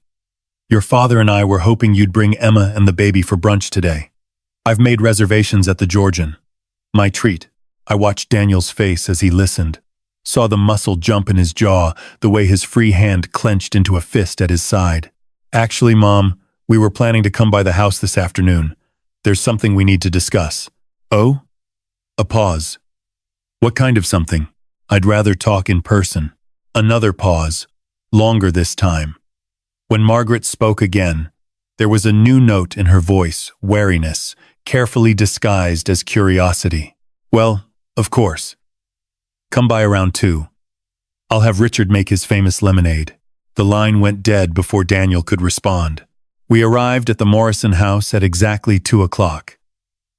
your father and I were hoping you'd bring Emma and the baby for brunch today. I've made reservations at the Georgian. My treat. I watched Daniel's face as he listened, saw the muscle jump in his jaw, the way his free hand clenched into a fist at his side. Actually, Mom, we were planning to come by the house this afternoon. There's something we need to discuss. Oh? A pause. What kind of something? I'd rather talk in person. Another pause, longer this time. When Margaret spoke again, there was a new note in her voice, wariness, carefully disguised as curiosity. Well, Of course. Come by around 2. I'll have Richard make his famous lemonade. The line went dead before Daniel could respond. We arrived at the Morrison house at exactly 2 o'clock.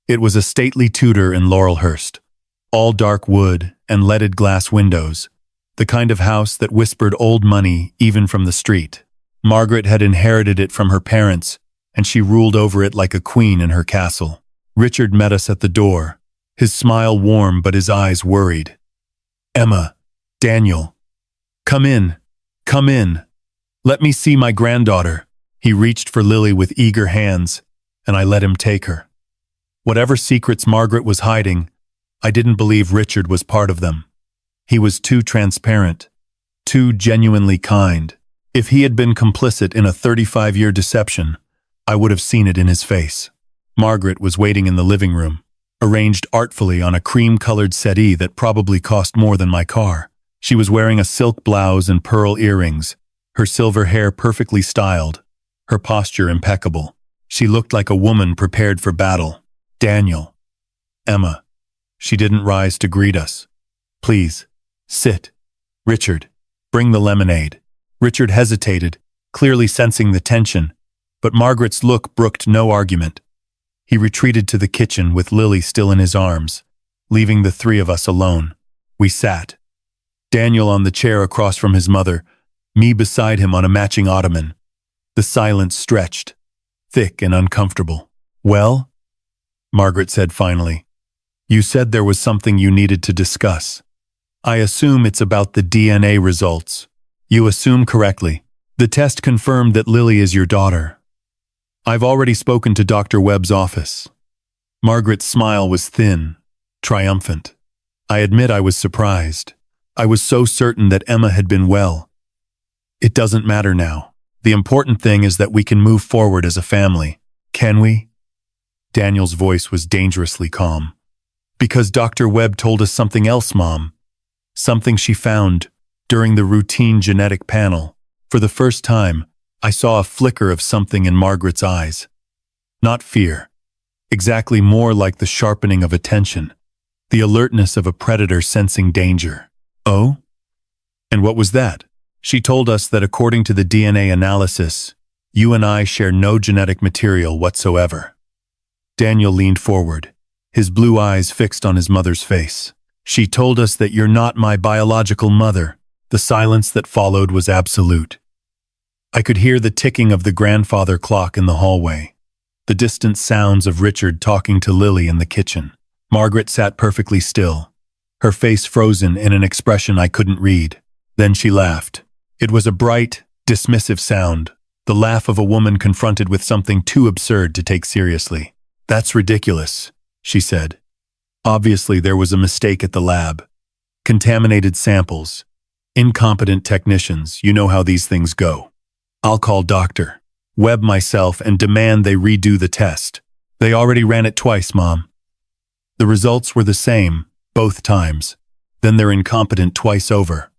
It was a stately Tudor in Laurelhurst, all dark wood and leaded glass windows, the kind of house that whispered old money even from the street. Margaret had inherited it from her parents, and she ruled over it like a queen in her castle. Richard met us at the door, his smile warm but his eyes worried. Emma, Daniel, come in, come in. Let me see my granddaughter. He reached for Lily with eager hands, and I let him take her. Whatever secrets Margaret was hiding, I didn't believe Richard was part of them. He was too transparent, too genuinely kind. If he had been complicit in a 35-year deception, I would have seen it in his face. Margaret was waiting in the living room, arranged artfully on a cream-colored settee that probably cost more than my car. She was wearing a silk blouse and pearl earrings, her silver hair perfectly styled, her posture impeccable. She looked like a woman prepared for battle. Daniel. Emma. She didn't rise to greet us. Please, sit. Richard, bring the lemonade. Richard hesitated, clearly sensing the tension, but Margaret's look brooked no argument. He retreated to the kitchen with Lily still in his arms, leaving the 3 of us alone. We sat. Daniel on the chair across from his mother, me beside him on a matching ottoman. The silence stretched, thick and uncomfortable. Well? Margaret said finally. You said there was something you needed to discuss. I assume it's about the DNA results. You assume correctly. The test confirmed that Lily is your daughter. I've already spoken to Dr. Webb's office. Margaret's smile was thin, triumphant. I admit I was surprised. I was so certain that Emma had been well. It doesn't matter now. The important thing is that we can move forward as a family. Can we? Daniel's voice was dangerously calm. Because Dr. Webb told us something else, Mom. Something she found during the routine genetic panel. For the first time, I saw a flicker of something in Margaret's eyes. Not fear. Exactly more like the sharpening of attention. The alertness of a predator sensing danger. Oh? And what was that? She told us that according to the DNA analysis, you and I share no genetic material whatsoever. Daniel leaned forward, his blue eyes fixed on his mother's face. She told us that you're not my biological mother. The silence that followed was absolute. I could hear the ticking of the grandfather clock in the hallway, the distant sounds of Richard talking to Lily in the kitchen. Margaret sat perfectly still, her face frozen in an expression I couldn't read. Then she laughed. It was a bright, dismissive sound, the laugh of a woman confronted with something too absurd to take seriously. That's ridiculous, she said. Obviously, there was a mistake at the lab. Contaminated samples. Incompetent technicians, you know how these things go. I'll call Dr. Webb myself and demand they redo the test. They already ran it twice, Mom. The results were the same, both times. Then they're incompetent twice over.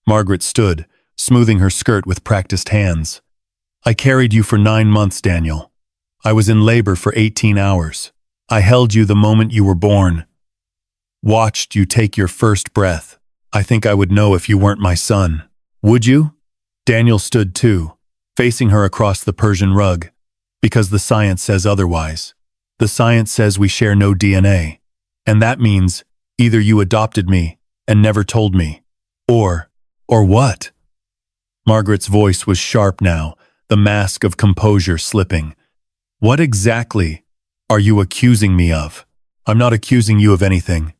Margaret stood, smoothing her skirt with practiced hands. I carried you for 9 months, Daniel. I was in labor for 18 hours. I held you the moment you were born. Watched you take your first breath. I think I would know if you weren't my son. Would you? Daniel stood too, facing her across the Persian rug. Because the science says otherwise. The science says we share no DNA. And that means either you adopted me and never told me. Or what? Margaret's voice was sharp now, the mask of composure slipping. What exactly are you accusing me of? I'm not accusing you of anything.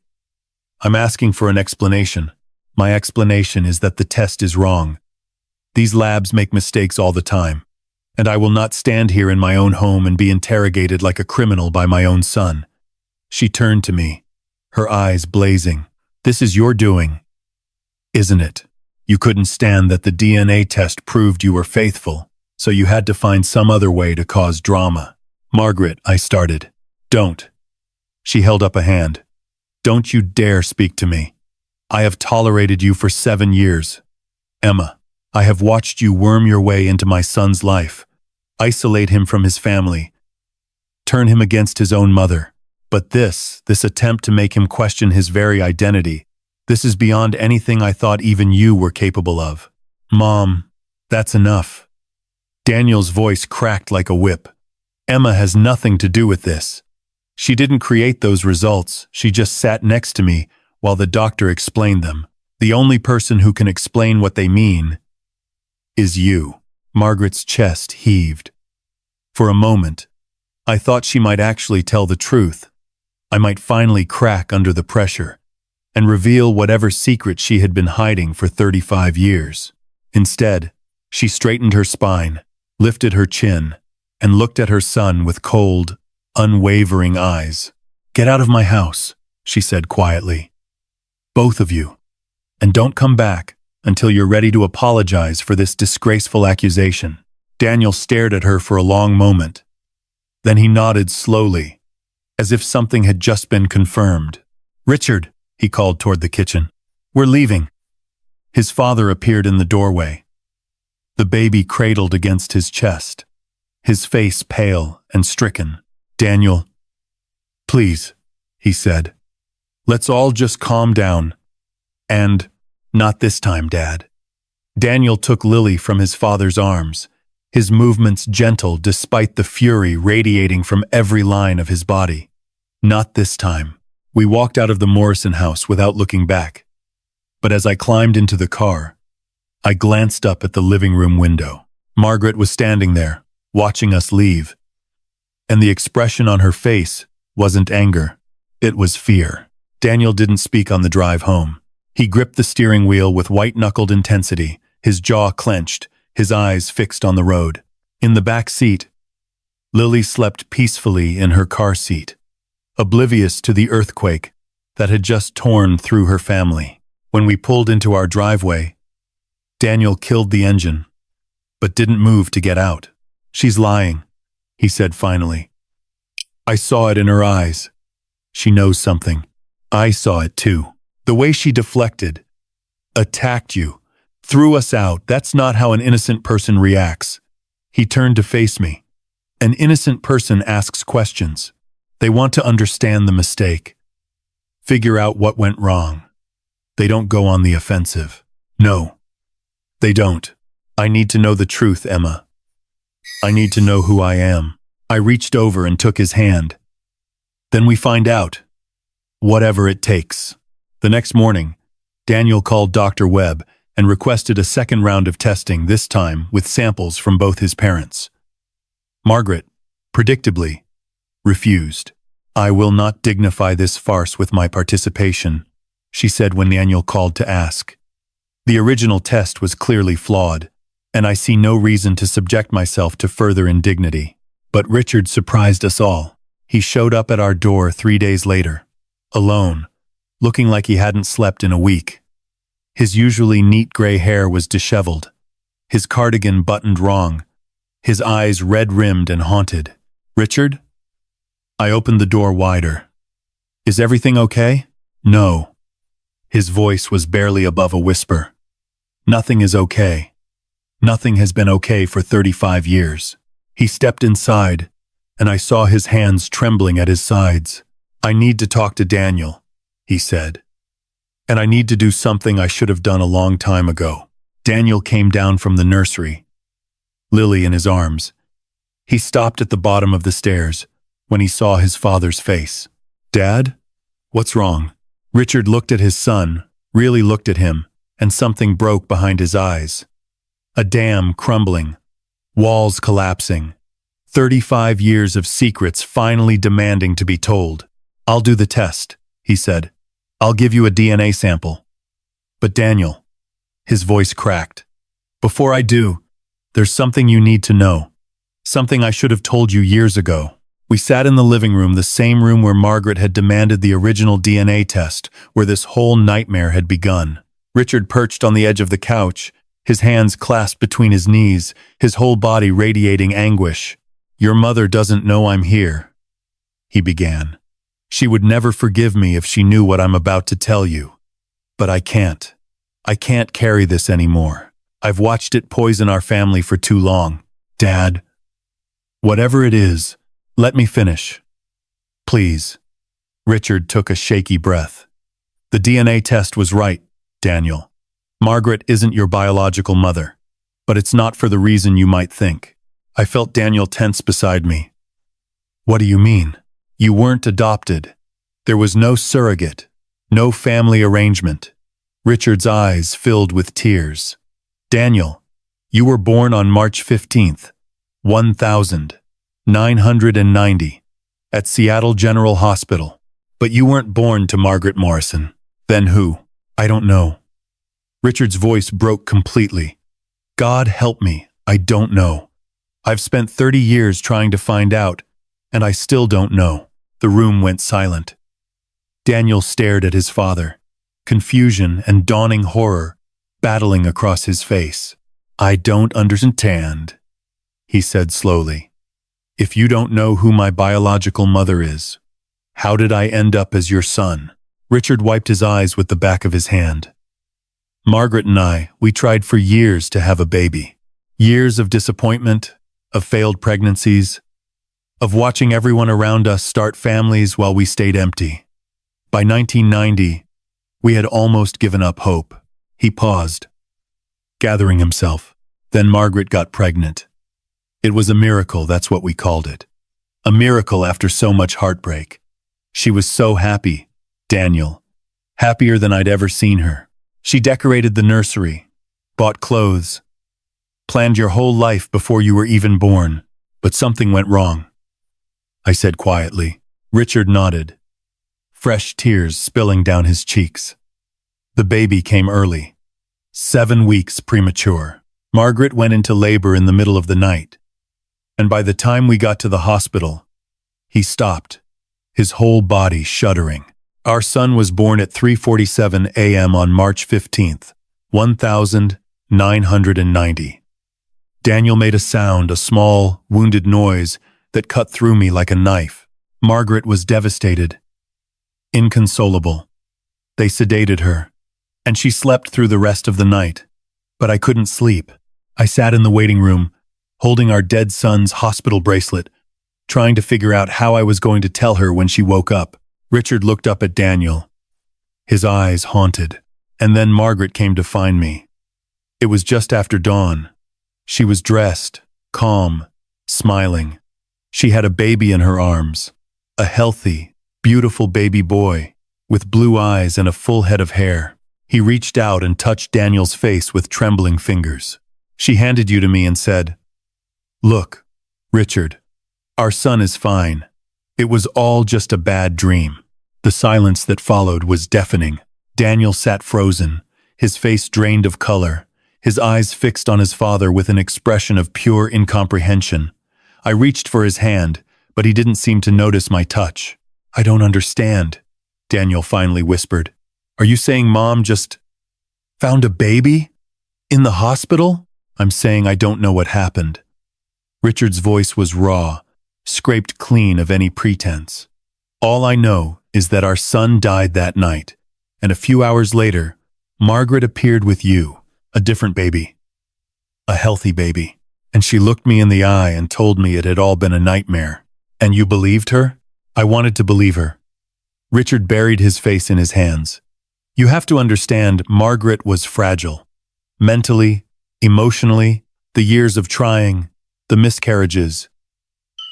I'm asking for an explanation. My explanation is that the test is wrong. These labs make mistakes all the time, and I will not stand here in my own home and be interrogated like a criminal by my own son. She turned to me, her eyes blazing. This is your doing, isn't it? You couldn't stand that the DNA test proved you were faithful, so you had to find some other way to cause drama. Margaret, I started. Don't. She held up a hand. Don't you dare speak to me. I have tolerated you for 7 years. Emma, I have watched you worm your way into my son's life, isolate him from his family, turn him against his own mother. But this attempt to make him question his very identity, this is beyond anything I thought even you were capable of. Mom, that's enough. Daniel's voice cracked like a whip. Emma has nothing to do with this. She didn't create those results, she just sat next to me while the doctor explained them. The only person who can explain what they mean is you. Margaret's chest heaved. For a moment, I thought she might actually tell the truth. I might finally crack under the pressure and reveal whatever secret she had been hiding for 35 years. Instead, she straightened her spine, lifted her chin, and looked at her son with cold, unwavering eyes. "Get out of my house," she said quietly. "Both of you. And don't come back until you're ready to apologize for this disgraceful accusation." Daniel stared at her for a long moment. Then he nodded slowly, as if something had just been confirmed. "Richard," he called toward the kitchen. "We're leaving." His father appeared in the doorway, the baby cradled against his chest, his face pale and stricken. "Daniel, please," he said. "Let's all just calm down. And not this time, Dad." Daniel took Lily from his father's arms, his movements gentle despite the fury radiating from every line of his body. "Not this time." We walked out of the Morrison house without looking back. But as I climbed into the car, I glanced up at the living room window. Margaret was standing there, watching us leave. And the expression on her face wasn't anger, it was fear. Daniel didn't speak on the drive home. He gripped the steering wheel with white-knuckled intensity, his jaw clenched, his eyes fixed on the road. In the back seat, Lily slept peacefully in her car seat, oblivious to the earthquake that had just torn through her family. When we pulled into our driveway, Daniel killed the engine, but didn't move to get out. "She's lying," he said finally. "I saw it in her eyes. She knows something. I saw it too. The way she deflected, attacked you, threw us out, that's not how an innocent person reacts." He turned to face me. "An innocent person asks questions. They want to understand the mistake, figure out what went wrong. They don't go on the offensive." "No, they don't. I need to know the truth, Emma. I need to know who I am." I reached over and took his hand. "Then we find out. Whatever it takes." The next morning, Daniel called Dr. Webb and requested a second round of testing, this time with samples from both his parents. Margaret, predictably, refused. "I will not dignify this farce with my participation," she said when Daniel called to ask. "The original test was clearly flawed, and I see no reason to subject myself to further indignity." But Richard surprised us all. He showed up at our door 3 days later, alone, looking like he hadn't slept in a week. His usually neat gray hair was disheveled, his cardigan buttoned wrong, his eyes red-rimmed and haunted. "Richard?" I opened the door wider. "Is everything okay?" "No." His voice was barely above a whisper. "Nothing is okay. Nothing has been okay for 35 years. He stepped inside, and I saw his hands trembling at his sides. "I need to talk to Daniel," he said. "And I need to do something I should have done a long time ago." Daniel came down from the nursery, Lily in his arms. He stopped at the bottom of the stairs when he saw his father's face. "Dad? What's wrong?" Richard looked at his son, really looked at him, and something broke behind his eyes. A dam crumbling, walls collapsing, 35 years of secrets finally demanding to be told. "I'll do the test," he said. "I'll give you a DNA sample." "But Daniel," his voice cracked, "before I do, there's something you need to know. Something I should have told you years ago." We sat in the living room, the same room where Margaret had demanded the original DNA test, where this whole nightmare had begun. Richard perched on the edge of the couch, his hands clasped between his knees, his whole body radiating anguish. "Your mother doesn't know I'm here," he began. "She would never forgive me if she knew what I'm about to tell you. But I can't. I can't carry this anymore. I've watched it poison our family for too long. Dad, whatever it is, let me finish. Please." Richard took a shaky breath. The DNA test was right, Daniel. Margaret isn't your biological mother, but it's not for the reason you might think. I felt Daniel tense beside me. What do you mean? You weren't adopted. There was no surrogate, no family arrangement. Richard's eyes filled with tears. Daniel, you were born on March 15th, 1990, at Seattle General Hospital. But you weren't born to Margaret Morrison. Then who? I don't know. Richard's voice broke completely. God help me, I don't know. I've spent 30 years trying to find out, and I still don't know. The room went silent. Daniel stared at his father, confusion and dawning horror battling across his face. I don't understand, he said slowly. If you don't know who my biological mother is, how did I end up as your son? Richard wiped his eyes with the back of his hand. Margaret and I, we tried for years to have a baby. Years of disappointment, of failed pregnancies, of watching everyone around us start families while we stayed empty. By 1990, we had almost given up hope. He paused, gathering himself. Then Margaret got pregnant. It was a miracle, that's what we called it. A miracle after so much heartbreak. She was so happy, Daniel, happier than I'd ever seen her. She decorated the nursery, bought clothes, planned your whole life before you were even born, but something went wrong. I said quietly. Richard nodded, fresh tears spilling down his cheeks. The baby came early, 7 weeks premature. Margaret went into labor in the middle of the night, and by the time we got to the hospital, he stopped, his whole body shuddering. Our son was born at 3:47 a.m. on March 15th, 1990. Daniel made a sound, a small, wounded noise that cut through me like a knife. Margaret was devastated, inconsolable. They sedated her, and she slept through the rest of the night. But I couldn't sleep. I sat in the waiting room, holding our dead son's hospital bracelet, trying to figure out how I was going to tell her when she woke up. Richard looked up at Daniel, his eyes haunted. And then Margaret came to find me. It was just after dawn. She was dressed, calm, smiling. She had a baby in her arms, a healthy, beautiful baby boy, with blue eyes and a full head of hair. He reached out and touched Daniel's face with trembling fingers. She handed you to me and said, "Look, Richard, our son is fine. It was all just a bad dream." The silence that followed was deafening. Daniel sat frozen, his face drained of color, his eyes fixed on his father with an expression of pure incomprehension. I reached for his hand, but he didn't seem to notice my touch. "I don't understand," Daniel finally whispered. "Are you saying Mom just found a baby? In the hospital?" "I'm saying I don't know what happened." Richard's voice was raw, scraped clean of any pretense. "All I know is that our son died that night, and a few hours later, Margaret appeared with you, a different baby, a healthy baby. And she looked me in the eye and told me it had all been a nightmare." "And you believed her?" "I wanted to believe her." Richard buried his face in his hands. "You have to understand, Margaret was fragile. Mentally, emotionally, the years of trying, the miscarriages,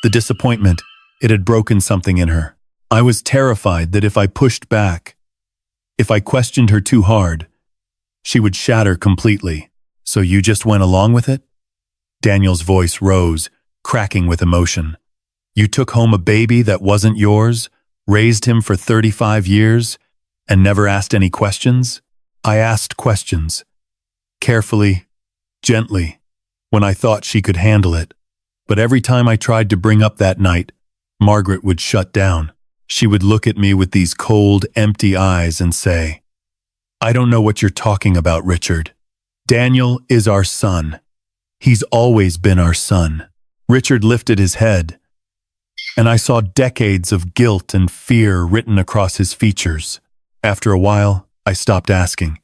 the disappointment, it had broken something in her. I was terrified that if I pushed back, if I questioned her too hard, she would shatter completely. So you just went along with it?" Daniel's voice rose, cracking with emotion. "You took home a baby that wasn't yours, raised him for 35 years, and never asked any questions?" "I asked questions. Carefully, gently, when I thought she could handle it. But every time I tried to bring up that night, Margaret would shut down. She would look at me with these cold, empty eyes and say, 'I don't know what you're talking about, Richard. Daniel is our son. He's always been our son.'" Richard lifted his head, and I saw decades of guilt and fear written across his features. After a while, I stopped asking.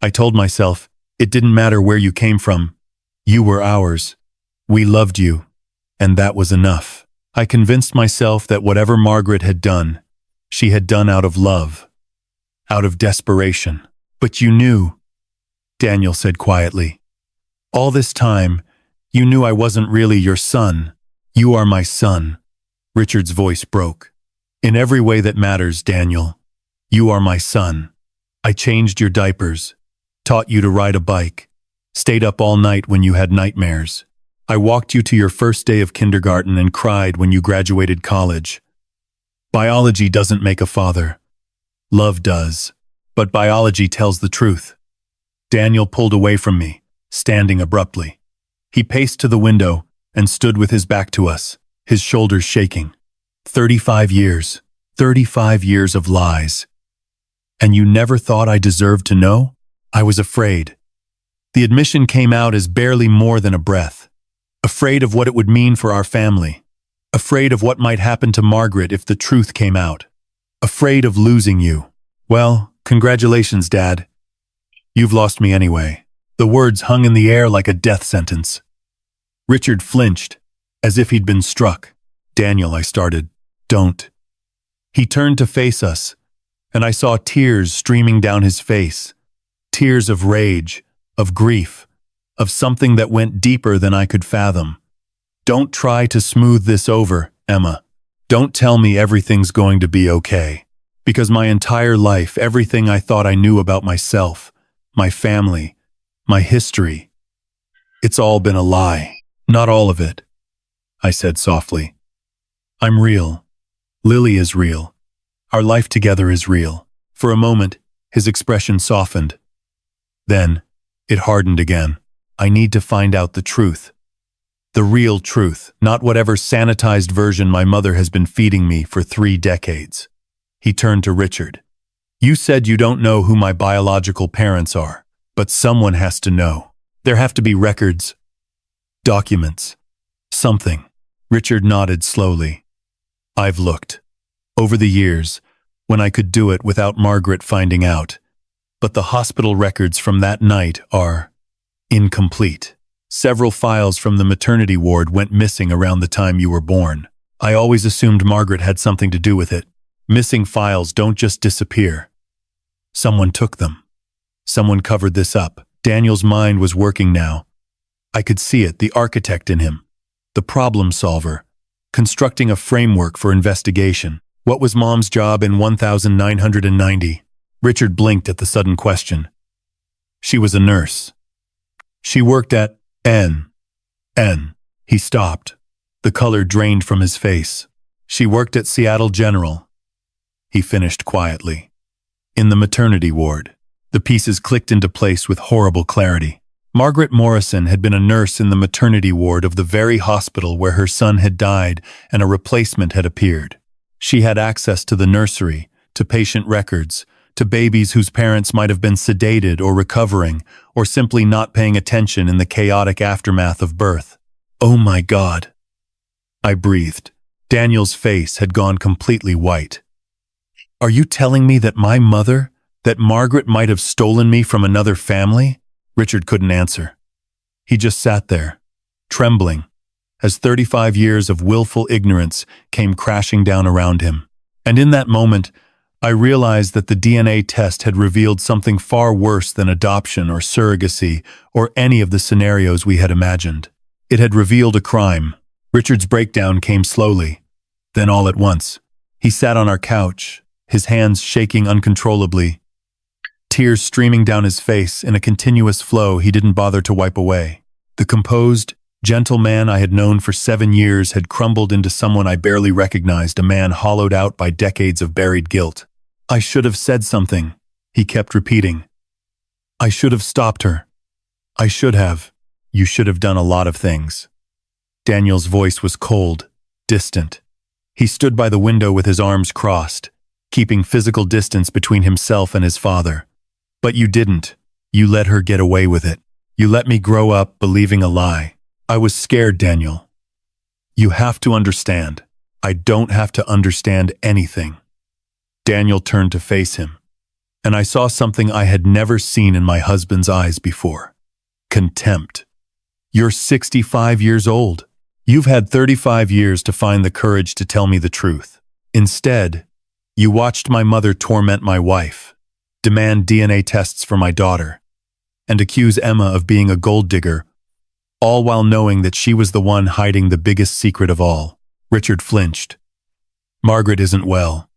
I told myself, it didn't matter where you came from. You were ours. We loved you, and that was enough. I convinced myself that whatever Margaret had done, She had done out of love, out of desperation. But you knew, Daniel said quietly. All this time, you knew I wasn't really your son. You are my son. Richard's voice broke. In every way that matters, Daniel. You are my son. I changed your diapers, taught you to ride a bike, stayed up all night when you had nightmares. I walked you to your first day of kindergarten and cried when you graduated college. Biology doesn't make a father. Love does. But biology tells the truth. Daniel pulled away from me, standing abruptly. He paced to the window and stood with his back to us, his shoulders shaking. 35 years. 35 years of lies. And you never thought I deserved to know? I was afraid. The admission came out as barely more than a breath. Afraid of what it would mean for our family. Afraid of what might happen to Margaret if the truth came out. Afraid of losing you. Well, congratulations, Dad. You've lost me anyway. The words hung in the air like a death sentence. Richard flinched, as if he'd been struck. Daniel, I started. Don't. He turned to face us, and I saw tears streaming down his face. Tears of rage, of grief, of something that went deeper than I could fathom. Don't try to smooth this over, Emma. Don't tell me everything's going to be okay. Because my entire life, everything I thought I knew about myself, my family, my history, it's all been a lie. Not all of it, I said softly. I'm real. Lily is real. Our life together is real. For a moment, his expression softened. Then, it hardened again. I need to find out the truth. The real truth, not whatever sanitized version my mother has been feeding me for 3 decades. He turned to Richard. You said you don't know who my biological parents are, but someone has to know. There have to be records, documents, something. Richard nodded slowly. I've looked. Over the years, when I could do it without Margaret finding out. But the hospital records from that night are incomplete. Several files from the maternity ward went missing around the time you were born. I always assumed Margaret had something to do with it. Missing files don't just disappear. Someone took them. Someone covered this up. Daniel's mind was working now. I could see it, the architect in him, the problem solver, constructing a framework for investigation. What was Mom's job in 1990? Richard blinked at the sudden question. She was a nurse. She worked at N. He stopped. The color drained from his face. She worked at Seattle General. He finished quietly. In the maternity ward. The pieces clicked into place with horrible clarity. Margaret Morrison had been a nurse in the maternity ward of the very hospital where her son had died and a replacement had appeared. She had access to the nursery, to patient records, to babies whose parents might have been sedated or recovering, or simply not paying attention in the chaotic aftermath of birth. Oh my God! I breathed. Daniel's face had gone completely white. Are you telling me that my mother, that Margaret might have stolen me from another family? Richard couldn't answer. He just sat there, trembling, as 35 years of willful ignorance came crashing down around him. And in that moment, I realized that the DNA test had revealed something far worse than adoption or surrogacy or any of the scenarios we had imagined. It had revealed a crime. Richard's breakdown came slowly, then all at once. He sat on our couch, his hands shaking uncontrollably, tears streaming down his face in a continuous flow he didn't bother to wipe away. The composed, gentle man I had known for 7 years had crumbled into someone I barely recognized, a man hollowed out by decades of buried guilt. I should have said something, he kept repeating. I should have stopped her. I should have. You should have done a lot of things. Daniel's voice was cold, distant. He stood by the window with his arms crossed, keeping physical distance between himself and his father. But you didn't. You let her get away with it. You let me grow up believing a lie. I was scared, Daniel. You have to understand. I don't have to understand anything. Daniel turned to face him, and I saw something I had never seen in my husband's eyes before. Contempt. You're 65 years old. You've had 35 years to find the courage to tell me the truth. Instead, You watched my mother torment my wife, demand DNA tests for my daughter, and accuse Emma of being a gold digger, all while knowing that she was the one hiding the biggest secret of all. Richard flinched. Margaret isn't well.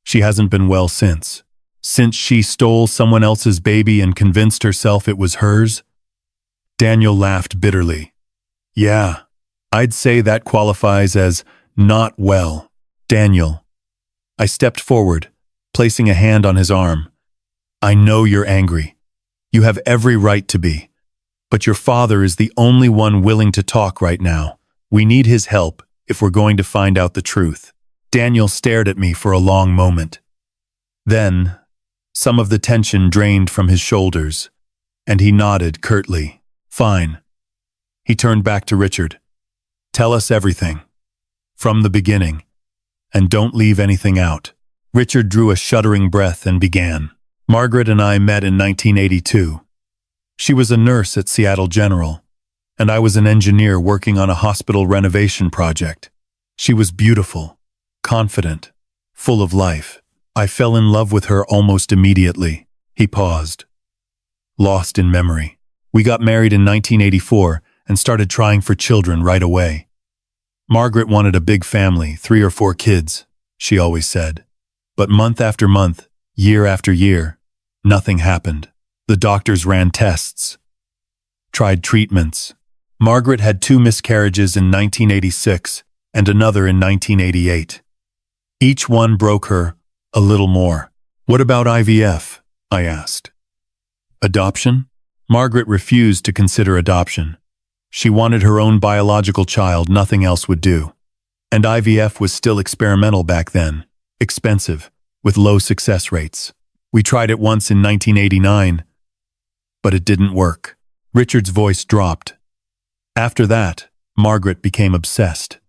She hasn't been well since. Since she stole someone else's baby and convinced herself it was hers? Daniel laughed bitterly. Yeah, I'd say that qualifies as not well. Daniel. I stepped forward, placing a hand on his arm. I know you're angry. You have every right to be. But your father is the only one willing to talk right now. We need his help if we're going to find out the truth. Daniel stared at me for a long moment. Then, some of the tension drained from his shoulders, and he nodded curtly. Fine. He turned back to Richard. Tell us everything. From the beginning. And don't leave anything out. Richard drew a shuddering breath and began. Margaret and I met in 1982. She was a nurse at Seattle General, and I was an engineer working on a hospital renovation project. She was beautiful, confident, full of life. I fell in love with her almost immediately. He paused, lost in memory. We got married in 1984 and started trying for children right away. Margaret wanted a big family, 3 or 4 kids, she always said. But month after month, year after year, nothing happened. The doctors ran tests, tried treatments. Margaret had 2 miscarriages in 1986 and another in 1988. Each one broke her a little more. What about IVF? I asked. Adoption? Margaret refused to consider adoption. She wanted her own biological child, nothing else would do. And IVF was still experimental back then, expensive, with low success rates. We tried it once in 1989, but it didn't work. Richard's voice dropped. After that, Margaret became obsessed.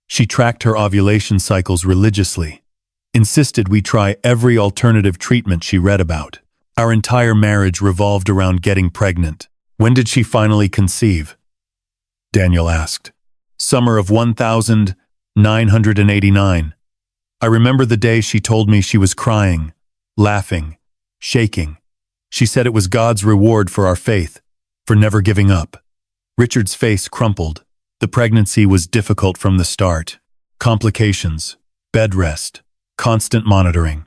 She tracked her ovulation cycles religiously, insisted we try every alternative treatment she read about. Our entire marriage revolved around getting pregnant. When did she finally conceive? Daniel asked. Summer of 1989. I remember the day she told me she was crying, laughing, shaking. She said it was God's reward for our faith, for never giving up. Richard's face crumpled. The pregnancy was difficult from the start. Complications, bed rest, constant monitoring.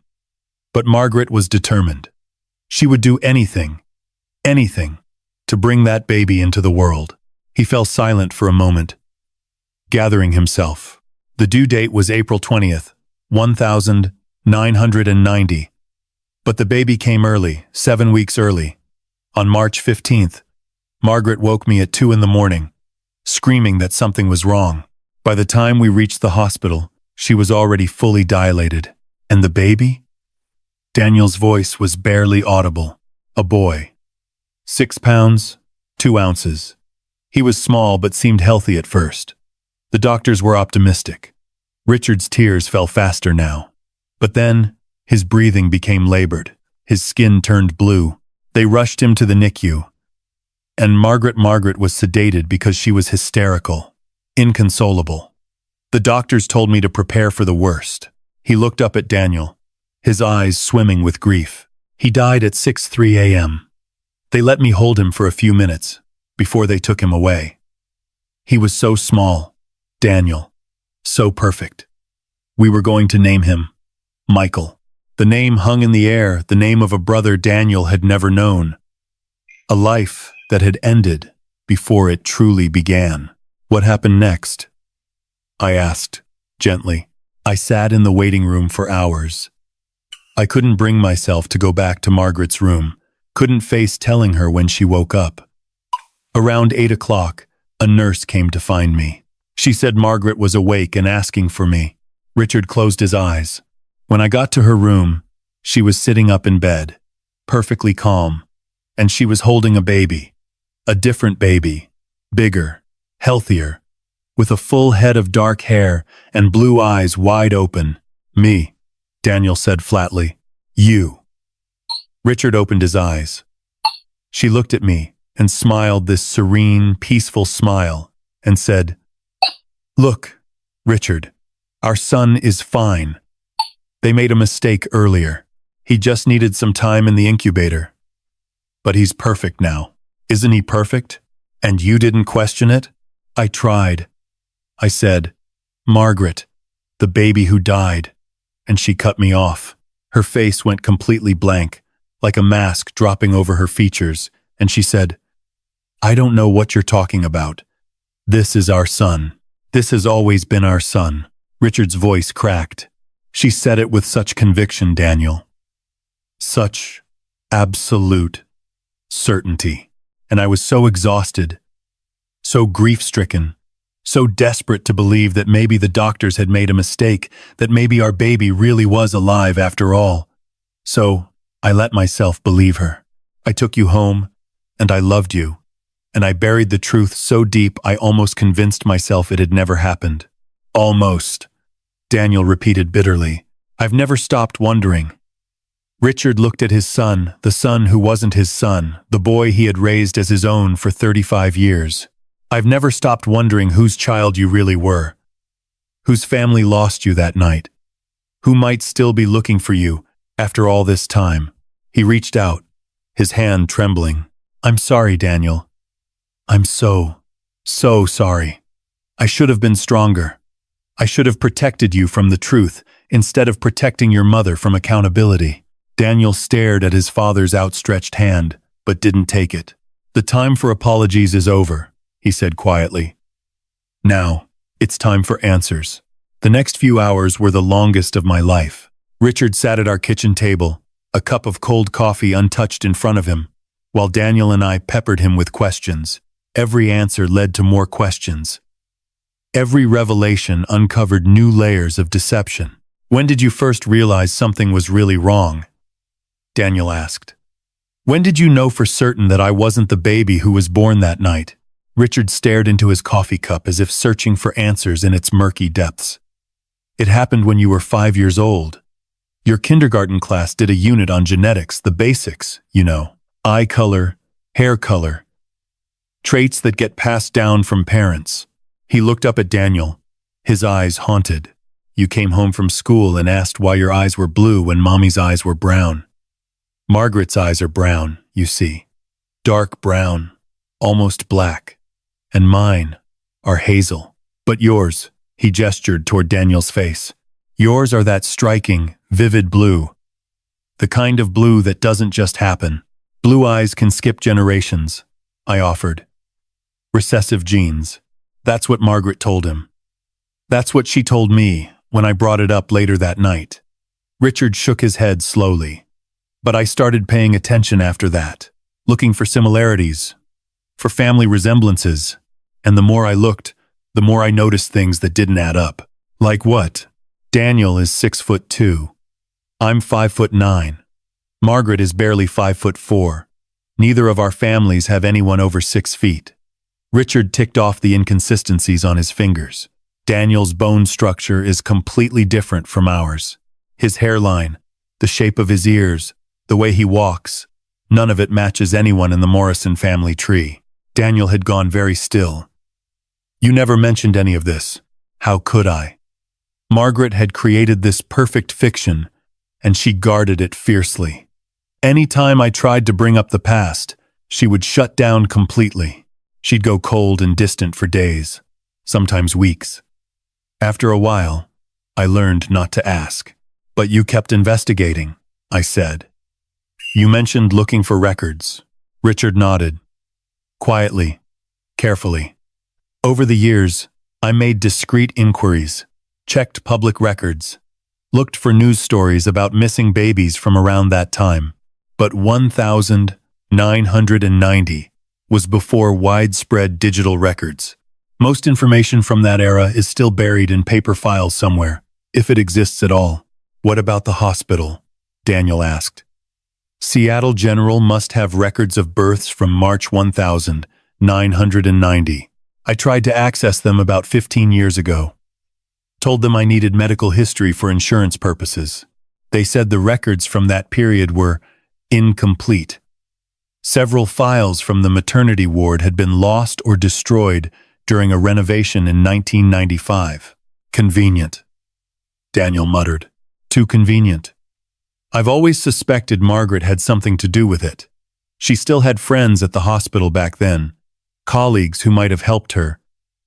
But Margaret was determined. She would do anything, to bring that baby into the world. He fell silent for a moment, gathering himself. The due date was April 20th, 1990. But the baby came early, 7 weeks early. On March 15th, Margaret woke me at 2 in the morning, screaming that something was wrong. By the time we reached the hospital, she was already fully dilated. And the baby? Daniel's voice was barely audible. A boy. 6 pounds, 2 ounces. He was small but seemed healthy at first. The doctors were optimistic. Richard's tears fell faster now. But then, his breathing became labored. His skin turned blue. They rushed him to the NICU. And Margaret was sedated because she was hysterical, inconsolable. The doctors told me to prepare for the worst. He looked up at Daniel, his eyes swimming with grief. He died at 6:03 a.m. They let me hold him for a few minutes before they took him away. He was so small, Daniel, so perfect. We were going to name him Michael. The name hung in the air, the name of a brother Daniel had never known. A life that had ended before it truly began. What happened next? I asked, gently. I sat in the waiting room for hours. I couldn't bring myself to go back to Margaret's room, couldn't face telling her when she woke up. Around 8 o'clock, a nurse came to find me. She said Margaret was awake and asking for me. Richard closed his eyes. When I got to her room, she was sitting up in bed, perfectly calm, and she was holding a baby. A different baby, bigger, healthier, with a full head of dark hair and blue eyes wide open. Me, Daniel said flatly. You. Richard opened his eyes. She looked at me and smiled this serene, peaceful smile and said, Look, Richard, our son is fine. They made a mistake earlier. He just needed some time in the incubator. But he's perfect now. Isn't he perfect? And you didn't question it? I tried. I said, Margaret, the baby who died. And she cut me off. Her face went completely blank, like a mask dropping over her features, and she said, I don't know what you're talking about. This is our son. This has always been our son. Richard's voice cracked. She said it with such conviction, Daniel. Such absolute certainty. And I was so exhausted, so grief-stricken, so desperate to believe that maybe the doctors had made a mistake, that maybe our baby really was alive after all. So I let myself believe her. I took you home, and I loved you, and I buried the truth so deep I almost convinced myself it had never happened. Almost, Daniel repeated bitterly. I've never stopped wondering. Richard looked at his son, the son who wasn't his son, the boy he had raised as his own for 35 years. I've never stopped wondering whose child you really were, whose family lost you that night, who might still be looking for you after all this time. He reached out, his hand trembling. I'm sorry, Daniel. I'm so sorry. I should have been stronger. I should have protected you from the truth instead of protecting your mother from accountability. Daniel stared at his father's outstretched hand, but didn't take it. The time for apologies is over, he said quietly. Now, it's time for answers. The next few hours were the longest of my life. Richard sat at our kitchen table, a cup of cold coffee untouched in front of him, while Daniel and I peppered him with questions. Every answer led to more questions. Every revelation uncovered new layers of deception. When did you first realize something was really wrong? Daniel asked. When did you know for certain that I wasn't the baby who was born that night? Richard stared into his coffee cup as if searching for answers in its murky depths. It happened when you were 5 years old. Your kindergarten class did a unit on genetics, the basics, you know. Eye color, hair color. Traits that get passed down from parents. He looked up at Daniel, his eyes haunted. You came home from school and asked why your eyes were blue when Mommy's eyes were brown. Margaret's eyes are brown, you see. Dark brown, almost black. And mine are hazel. But yours, he gestured toward Daniel's face. Yours are that striking, vivid blue. The kind of blue that doesn't just happen. Blue eyes can skip generations, I offered. Recessive genes. That's what Margaret told him. That's what she told me when I brought it up later that night. Richard shook his head slowly. But I started paying attention after that, looking for similarities, for family resemblances, and the more I looked, the more I noticed things that didn't add up. Like what? Daniel is 6'2". I'm 5'9". Margaret is barely 5'4". Neither of our families have anyone over 6 feet. Richard ticked off the inconsistencies on his fingers. Daniel's bone structure is completely different from ours. His hairline, the shape of his ears, the way he walks, none of it matches anyone in the Morrison family tree. Daniel had gone very still. You never mentioned any of this. How could I? Margaret had created this perfect fiction, and she guarded it fiercely. Any time I tried to bring up the past, she would shut down completely. She'd go cold and distant for days, sometimes weeks. After a while, I learned not to ask. But you kept investigating, I said. You mentioned looking for records. Richard nodded. Quietly, carefully. Over the years, I made discreet inquiries, checked public records, looked for news stories about missing babies from around that time. But 1990 was before widespread digital records. Most information from that era is still buried in paper files somewhere, if it exists at all. What about the hospital? Daniel asked. Seattle General must have records of births from March 1990. I tried to access them about 15 years ago. Told them I needed medical history for insurance purposes. They said the records from that period were incomplete. Several files from the maternity ward had been lost or destroyed during a renovation in 1995. Convenient, Daniel muttered. Too convenient. I've always suspected Margaret had something to do with it. She still had friends at the hospital back then, colleagues who might have helped her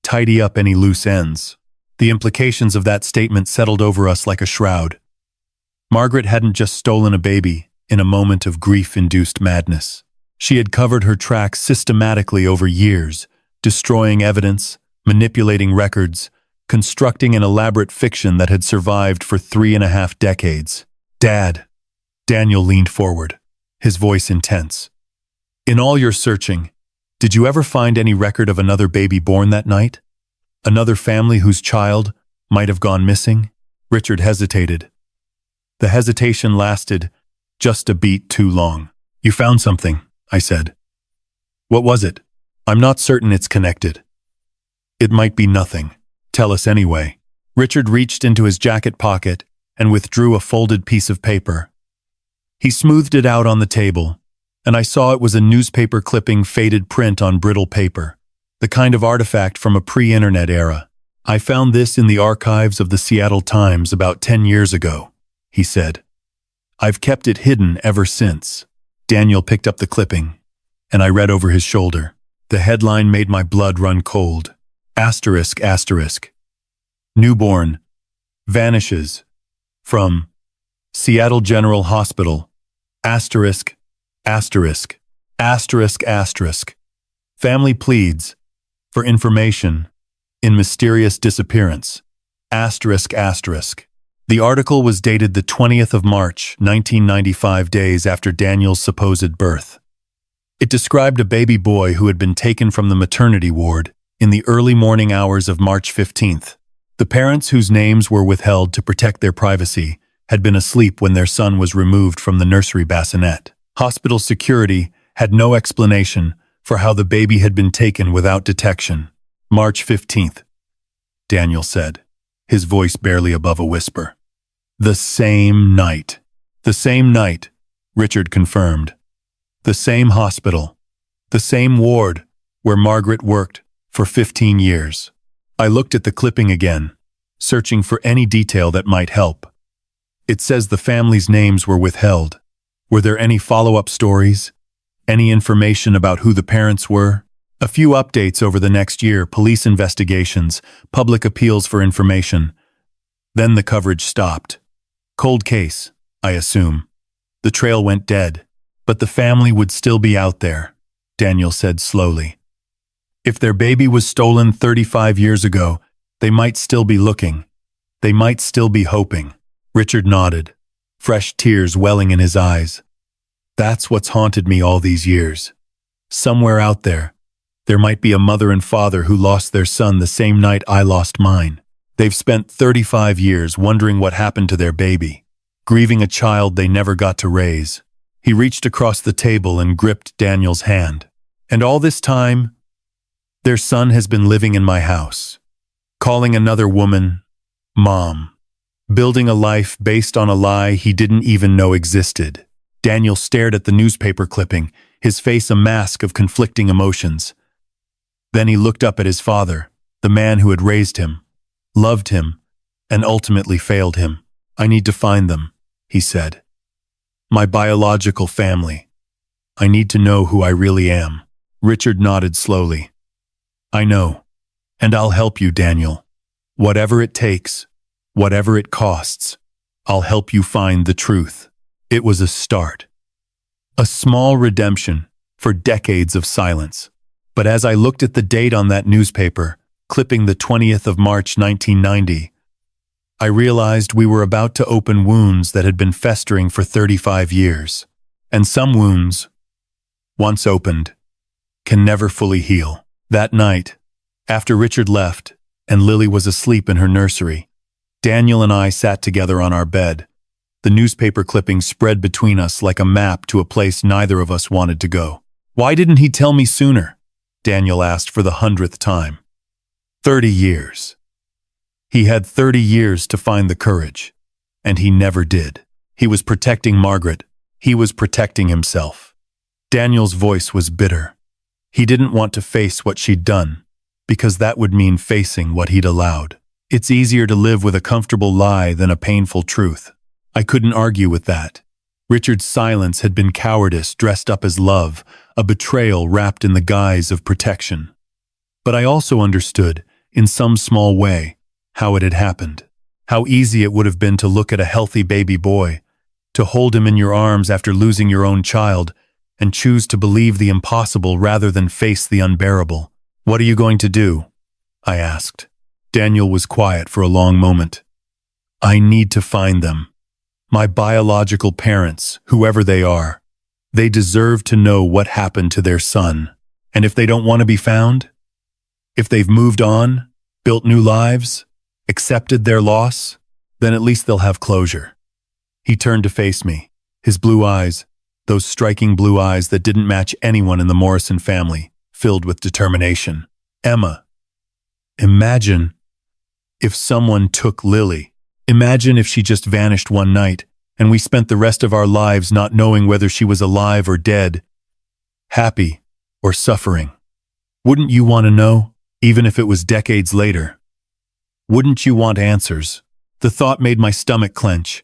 tidy up any loose ends. The implications of that statement settled over us like a shroud. Margaret hadn't just stolen a baby in a moment of grief-induced madness. She had covered her tracks systematically over years, destroying evidence, manipulating records, constructing an elaborate fiction that had survived for 3.5 decades. Dad. Daniel leaned forward, his voice intense. In all your searching, did you ever find any record of another baby born that night? Another family whose child might have gone missing? Richard hesitated. The hesitation lasted just a beat too long. You found something, I said. What was it? I'm not certain it's connected. It might be nothing. Tell us anyway. Richard reached into his jacket pocket and withdrew a folded piece of paper. He smoothed it out on the table, and I saw it was a newspaper clipping faded print on brittle paper, the kind of artifact from a pre-internet era. I found this in the archives of the Seattle Times about 10 years ago, he said. I've kept it hidden ever since. Daniel picked up the clipping, and I read over his shoulder. The headline made my blood run cold. Asterisk, asterisk. Newborn. Vanishes. From Seattle General Hospital. Asterisk, asterisk, asterisk, asterisk. Family pleads for information in mysterious disappearance. Asterisk, asterisk. The article was dated the 20th of March, 1995, days after Daniel's supposed birth. It described a baby boy who had been taken from the maternity ward in the early morning hours of March 15th. The parents, whose names were withheld to protect their privacy, had been asleep when their son was removed from the nursery bassinet. Hospital security had no explanation for how the baby had been taken without detection. March 15th, Daniel said, his voice barely above a whisper. The same night. The same night, Richard confirmed. The same hospital. The same ward where Margaret worked for 15 years. I looked at the clipping again, searching for any detail that might help. It says the family's names were withheld. Were there any follow-up stories? Any information about who the parents were? A few updates over the next year, police investigations, public appeals for information. Then the coverage stopped. Cold case, I assume. The trail went dead, but the family would still be out there, Daniel said slowly. If their baby was stolen 35 years ago, they might still be looking. They might still be hoping. Richard nodded, fresh tears welling in his eyes. That's what's haunted me all these years. Somewhere out there might be a mother and father who lost their son the same night I lost mine. They've spent 35 years wondering what happened to their baby, grieving a child they never got to raise. He reached across the table and gripped Daniel's hand. And all this time, their son has been living in my house, calling another woman Mom, building a life based on a lie he didn't even know existed. Daniel stared at the newspaper clipping, his face a mask of conflicting emotions. Then he looked up at his father, the man who had raised him, loved him, and ultimately failed him. I need to find them, he said. My biological family. I need to know who I really am. Richard nodded slowly. I know, and I'll help you, Daniel. Whatever it takes, whatever it costs, I'll help you find the truth. It was a start. A small redemption for decades of silence. But as I looked at the date on that newspaper, clipping the 20th of March 1990, I realized we were about to open wounds that had been festering for 35 years. And some wounds, once opened, can never fully heal. That night, after Richard left and Lily was asleep in her nursery, Daniel and I sat together on our bed. The newspaper clipping spread between us like a map to a place neither of us wanted to go. Why didn't he tell me sooner? Daniel asked for the 100th time. 30 years. He had 30 years to find the courage, and he never did. He was protecting Margaret. He was protecting himself. Daniel's voice was bitter. He didn't want to face what she'd done, because that would mean facing what he'd allowed. It's easier to live with a comfortable lie than a painful truth, I couldn't argue with that. Richard's silence had been cowardice dressed up as love, a betrayal wrapped in the guise of protection. But I also understood, in some small way, how it had happened. How easy it would have been to look at a healthy baby boy, to hold him in your arms after losing your own child, and choose to believe the impossible rather than face the unbearable. "What are you going to do?" I asked. Daniel was quiet for a long moment. "I need to find them. My biological parents, whoever they are. They deserve to know what happened to their son. And if they don't want to be found? If they've moved on, built new lives, accepted their loss, then at least they'll have closure." He turned to face me, his blue eyes, those striking blue eyes that didn't match anyone in the Morrison family, filled with determination. "Emma, imagine if someone took Lily. Imagine if she just vanished one night, and we spent the rest of our lives not knowing whether she was alive or dead, happy or suffering. Wouldn't you want to know, even if it was decades later? Wouldn't you want answers?" The thought made my stomach clench.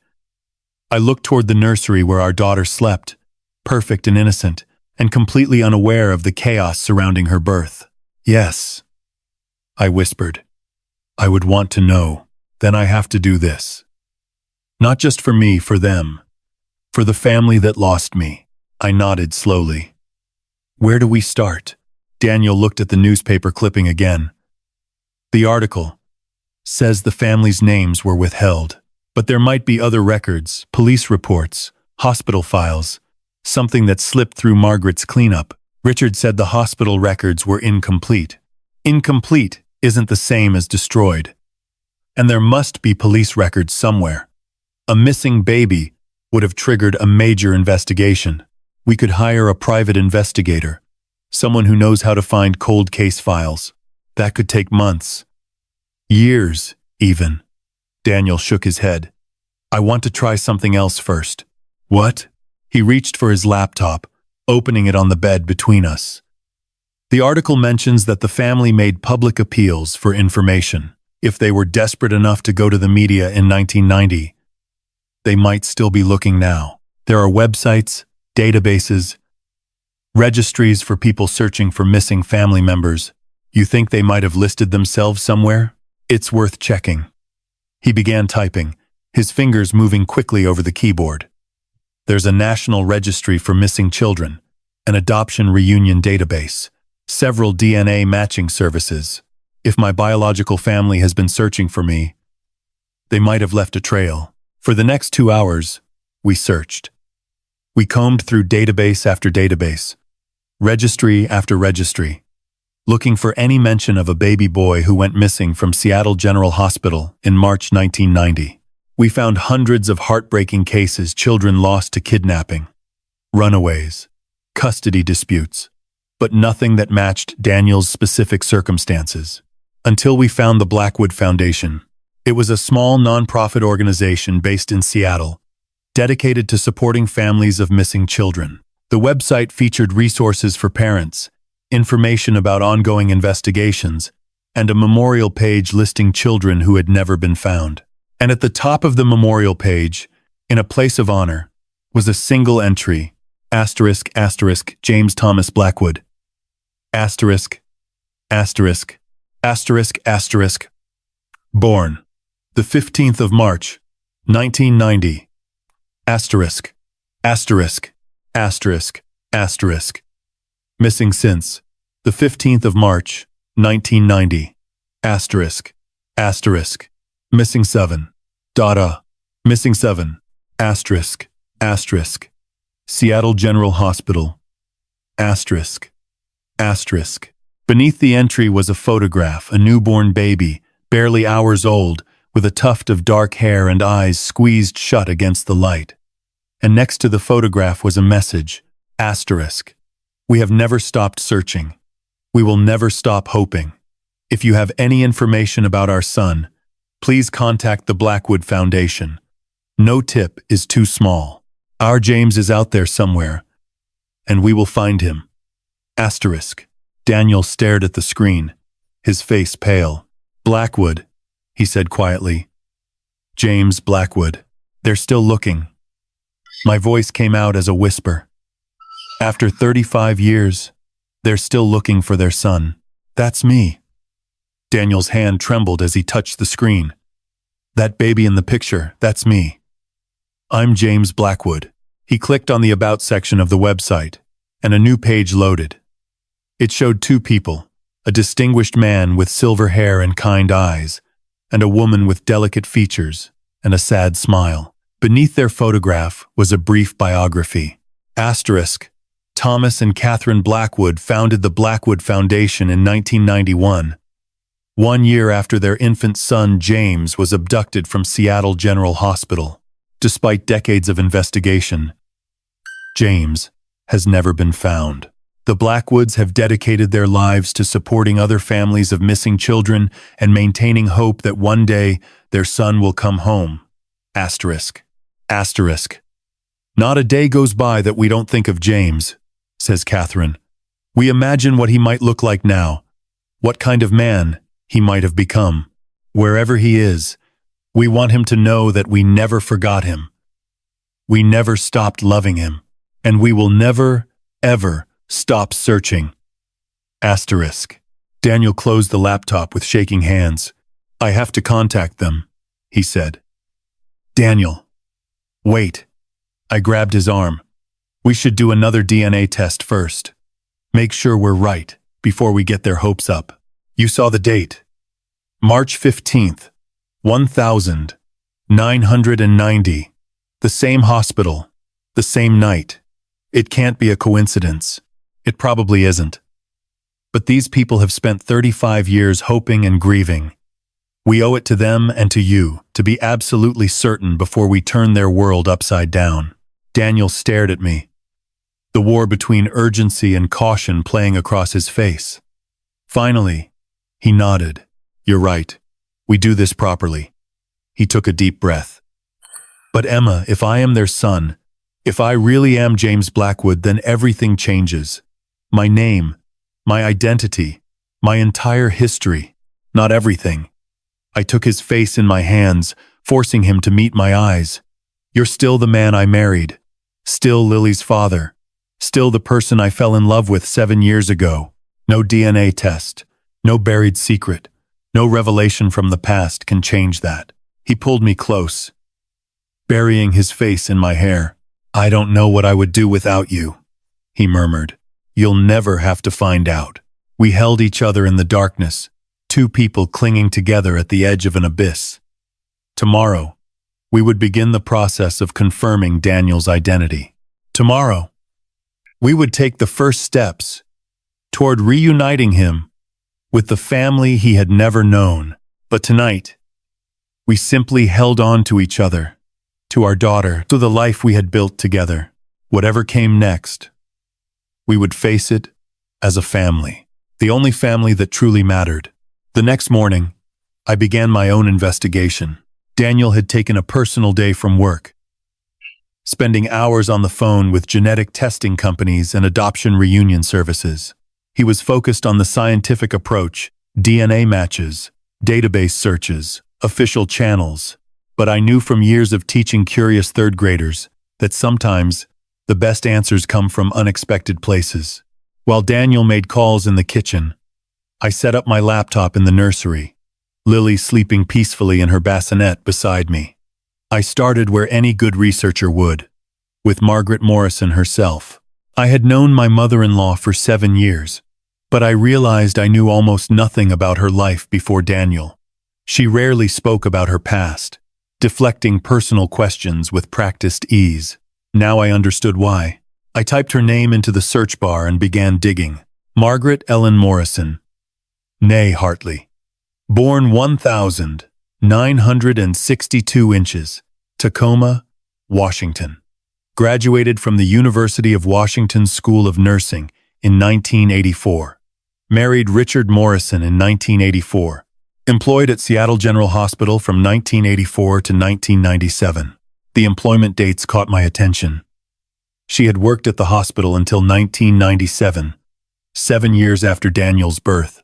I looked toward the nursery where our daughter slept, perfect and innocent, and completely unaware of the chaos surrounding her birth. "Yes," I whispered. "I would want to know. Then I have to do this. Not just for me, for them. For the family that lost me." I nodded slowly. "Where do we start?" Daniel looked at the newspaper clipping again. "The article says the family's names were withheld, but there might be other records, police reports, hospital files, something that slipped through Margaret's cleanup." Richard said the hospital records were incomplete. Incomplete isn't the same as destroyed. And there must be police records somewhere. A missing baby would have triggered a major investigation. We could hire a private investigator, someone who knows how to find cold case files. That could take months. Years, even. Daniel shook his head. "I want to try something else first." "What?" He reached for his laptop, opening it on the bed between us. The article mentions that the family made public appeals for information. If they were desperate enough to go to the media in 1990, they might still be looking now. There are websites, databases, registries for people searching for missing family members. You think they might have listed themselves somewhere? It's worth checking. He began typing, his fingers moving quickly over the keyboard. There's a national registry for missing children, an adoption reunion database, several DNA matching services. If my biological family has been searching for me, they might have left a trail. For the next 2 hours, we searched. We combed through database after database, registry after registry, looking for any mention of a baby boy who went missing from Seattle General Hospital in March 1990. We found hundreds of heartbreaking cases, children lost to kidnapping, runaways, custody disputes, but nothing that matched Daniel's specific circumstances. Until we found the Blackwood Foundation. It was a small nonprofit organization based in Seattle, dedicated to supporting families of missing children. The website featured resources for parents, information about ongoing investigations, and a memorial page listing children who had never been found. And at the top of the memorial page, in a place of honor, was a single entry, asterisk, asterisk, James Thomas Blackwood, asterisk, asterisk, asterisk, asterisk, born the 15th of March, 1990, asterisk, asterisk, asterisk, asterisk, missing since the 15th of March, 1990, asterisk, asterisk, missing 7, missing 7, asterisk, asterisk, Seattle General Hospital, asterisk, asterisk. Beneath the entry was a photograph, a newborn baby, barely hours old, with a tuft of dark hair and eyes squeezed shut against the light. And next to the photograph was a message, asterisk. We have never stopped searching. We will never stop hoping. If you have any information about our son, please contact the Blackwood Foundation. No tip is too small. Our James is out there somewhere, and we will find him. Asterisk. Daniel stared at the screen, his face pale. "Blackwood," he said quietly. "James Blackwood." They're still looking. My voice came out as a whisper. After 35 years, they're still looking for their son. That's me. Daniel's hand trembled as he touched the screen. That baby in the picture, that's me. I'm James Blackwood. He clicked on the About section of the website, and a new page loaded. It showed two people, a distinguished man with silver hair and kind eyes, and a woman with delicate features and a sad smile. Beneath their photograph was a brief biography. Asterisk, Thomas and Catherine Blackwood founded the Blackwood Foundation in 1991, 1 year after their infant son James was abducted from Seattle General Hospital. Despite decades of investigation, James has never been found. The Blackwoods have dedicated their lives to supporting other families of missing children and maintaining hope that one day their son will come home. Asterisk. Asterisk. Not a day goes by that we don't think of James, says Catherine. We imagine what he might look like now, what kind of man he might have become. Wherever he is, we want him to know that we never forgot him. We never stopped loving him, and we will never, ever stop searching. Asterisk. Daniel closed the laptop with shaking hands. I have to contact them, he said. Daniel. Wait. I grabbed his arm. We should do another DNA test first. Make sure we're right before we get their hopes up. You saw the date. March 15th, 1990. The same hospital, the same night. It can't be a coincidence. It probably isn't. But these people have spent 35 years hoping and grieving. We owe it to them and to you to be absolutely certain before we turn their world upside down. Daniel stared at me, the war between urgency and caution playing across his face. Finally, he nodded. You're right. We do this properly. He took a deep breath. But Emma, if I am their son, if I really am James Blackwood, then everything changes. My name, my identity, my entire history, not everything. I took his face in my hands, forcing him to meet my eyes. You're still the man I married, still Lily's father, still the person I fell in love with 7 years ago. No DNA test, no buried secret, no revelation from the past can change that. He pulled me close, burying his face in my hair. I don't know what I would do without you, he murmured. You'll never have to find out. We held each other in the darkness, two people clinging together at the edge of an abyss. Tomorrow, we would begin the process of confirming Daniel's identity. Tomorrow, we would take the first steps toward reuniting him with the family he had never known. But tonight, we simply held on to each other, to our daughter, to the life we had built together. Whatever came next, we would face it as a family, the only family that truly mattered. The next morning, I began my own investigation. Daniel had taken a personal day from work, spending hours on the phone with genetic testing companies and adoption reunion services. He was focused on the scientific approach, DNA matches, database searches, official channels. But I knew from years of teaching curious third graders that sometimes the best answers come from unexpected places. While Daniel made calls in the kitchen, I set up my laptop in the nursery, Lily sleeping peacefully in her bassinet beside me. I started where any good researcher would, with Margaret Morrison herself. I had known my mother-in-law for 7 years, but I realized I knew almost nothing about her life before Daniel. She rarely spoke about her past, deflecting personal questions with practiced ease. Now I understood why. I typed her name into the search bar and began digging. Margaret Ellen Morrison, née Hartley. Born 1,962 inches, Tacoma, Washington. Graduated from the University of Washington School of Nursing in 1984. Married Richard Morrison in 1984. Employed at Seattle General Hospital from 1984 to 1997. The employment dates caught my attention. She had worked at the hospital until 1997, 7 years after Daniel's birth,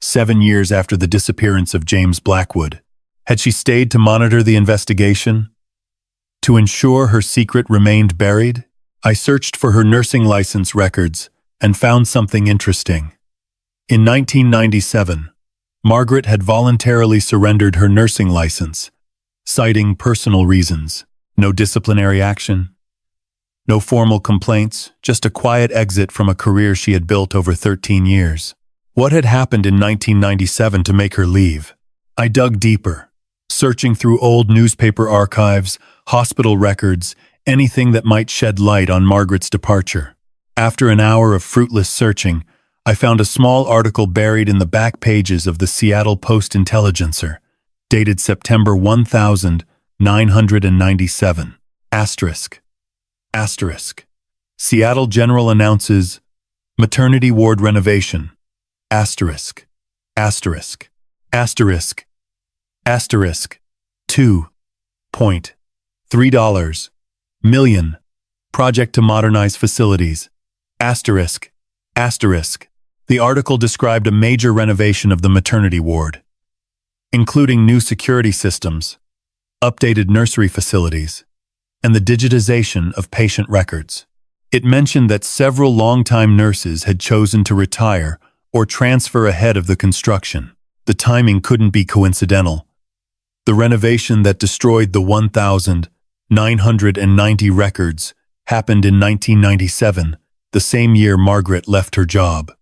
7 years after the disappearance of James Blackwood. Had she stayed to monitor the investigation? To ensure her secret remained buried, I searched for her nursing license records and found something interesting. In 1997, Margaret had voluntarily surrendered her nursing license, citing personal reasons. No disciplinary action, no formal complaints, just a quiet exit from a career she had built over 13 years. What had happened in 1997 to make her leave? I dug deeper, searching through old newspaper archives, hospital records, anything that might shed light on Margaret's departure. After an hour of fruitless searching, I found a small article buried in the back pages of the Seattle Post-Intelligencer, dated September 1997. Asterisk. Seattle General announces maternity ward renovation. Asterisk. $2.3 million. Project to modernize facilities. Asterisk. The article described a major renovation of the maternity ward, including new security systems, updated nursery facilities, and the digitization of patient records. It mentioned that several longtime nurses had chosen to retire or transfer ahead of the construction. The timing couldn't be coincidental. The renovation that destroyed the 1,990 records happened in 1997, the same year Margaret left her job.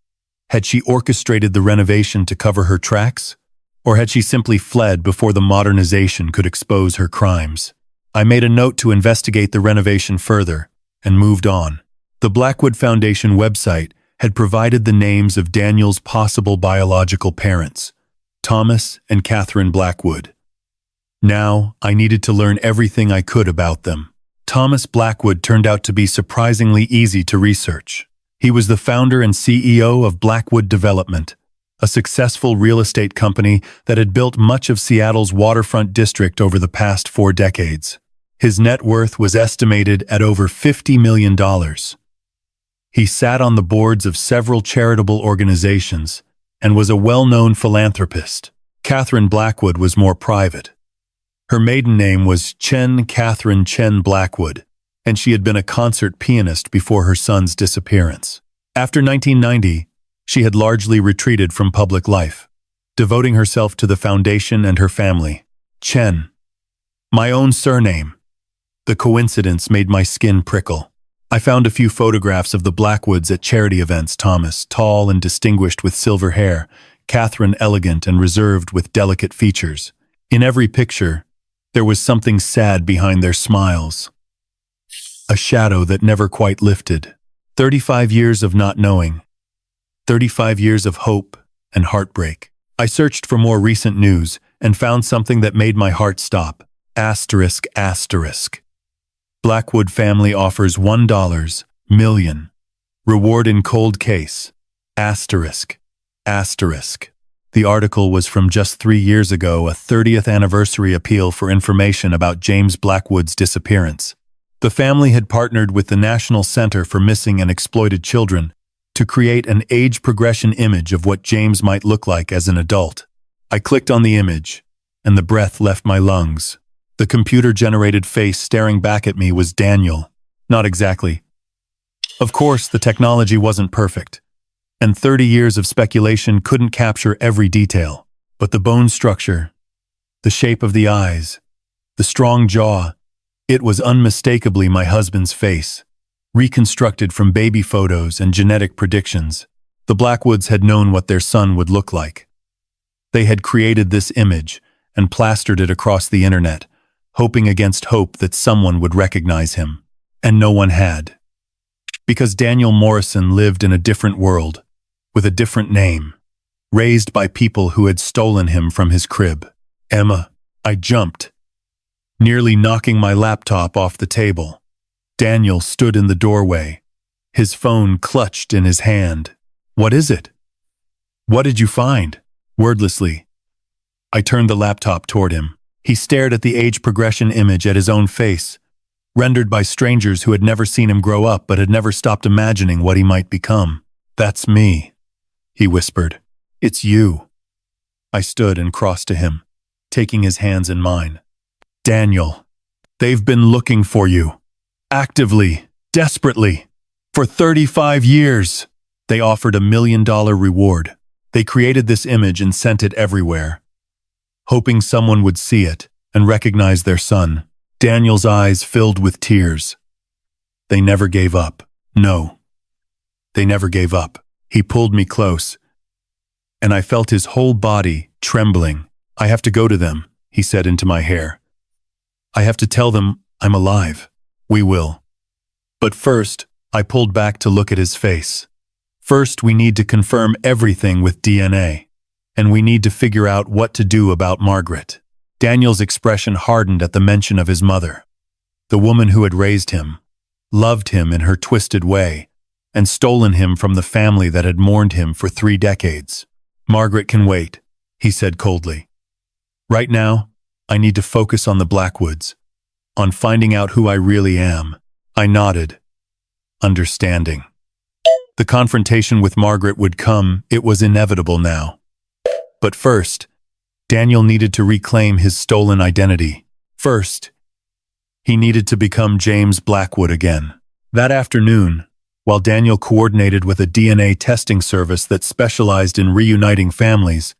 Had she orchestrated the renovation to cover her tracks? Or had she simply fled before the modernization could expose her crimes? I made a note to investigate the renovation further and moved on. The Blackwood Foundation website had provided the names of Daniel's possible biological parents, Thomas and Catherine Blackwood. Now, I needed to learn everything I could about them. Thomas Blackwood turned out to be surprisingly easy to research. He was the founder and CEO of Blackwood Development, a successful real estate company that had built much of Seattle's waterfront district over the past 4 decades. His net worth was estimated at over $50 million. He sat on the boards of several charitable organizations and was a well-known philanthropist. Catherine Blackwood was more private. Her maiden name was Catherine Chen Blackwood, and she had been a concert pianist before her son's disappearance. After 1990, she had largely retreated from public life, devoting herself to the foundation and her family. Chen. My own surname. The coincidence made my skin prickle. I found a few photographs of the Blackwoods at charity events. Thomas, tall and distinguished with silver hair, Catherine elegant and reserved with delicate features. In every picture, there was something sad behind their smiles. A shadow that never quite lifted. 35 years of not knowing. 35 years of hope and heartbreak. I searched for more recent news and found something that made my heart stop. Asterisk. Blackwood family offers $1 million. Reward in cold case. Asterisk. The article was from just 3 years ago, a 30th anniversary appeal for information about James Blackwood's disappearance. The family had partnered with the National Center for Missing and Exploited Children to create an age progression image of what James might look like as an adult. I clicked on the image, and the breath left my lungs. The computer-generated face staring back at me was Daniel. Not exactly. Of course, the technology wasn't perfect, and 30 years of speculation couldn't capture every detail. But the bone structure, the shape of the eyes, the strong jaw, it was unmistakably my husband's face, reconstructed from baby photos and genetic predictions. The Blackwoods had known what their son would look like. They had created this image and plastered it across the internet, hoping against hope that someone would recognize him. And no one had. Because Daniel Morrison lived in a different world, with a different name, raised by people who had stolen him from his crib. Emma, I jumped, nearly knocking my laptop off the table. Daniel stood in the doorway, his phone clutched in his hand. What is it? What did you find? Wordlessly, I turned the laptop toward him. He stared at the age progression image at his own face, rendered by strangers who had never seen him grow up but had never stopped imagining what he might become. That's me, he whispered. It's you. I stood and crossed to him, taking his hands in mine. Daniel, They've been looking for you. Actively, desperately. For 35 years. They offered $1 million reward. They created this image and sent it everywhere, hoping someone would see it and recognize their son. Daniel's eyes filled with tears. They never gave up. No. They never gave up. He pulled me close, and I felt his whole body trembling. I have to go to them, he said into my hair. I have to tell them I'm alive. We will. But first, I pulled back to look at his face. First, we need to confirm everything with DNA, and we need to figure out what to do about Margaret. Daniel's expression hardened at the mention of his mother, the woman who had raised him, loved him in her twisted way, and stolen him from the family that had mourned him for 3 decades. Margaret can wait, he said coldly. Right now, I need to focus on the Blackwoods, on finding out who I really am. I nodded, understanding. The confrontation with Margaret would come. It was inevitable now. But first, Daniel needed to reclaim his stolen identity. First, he needed to become James Blackwood again. That afternoon, while Daniel coordinated with a DNA testing service that specialized in reuniting families,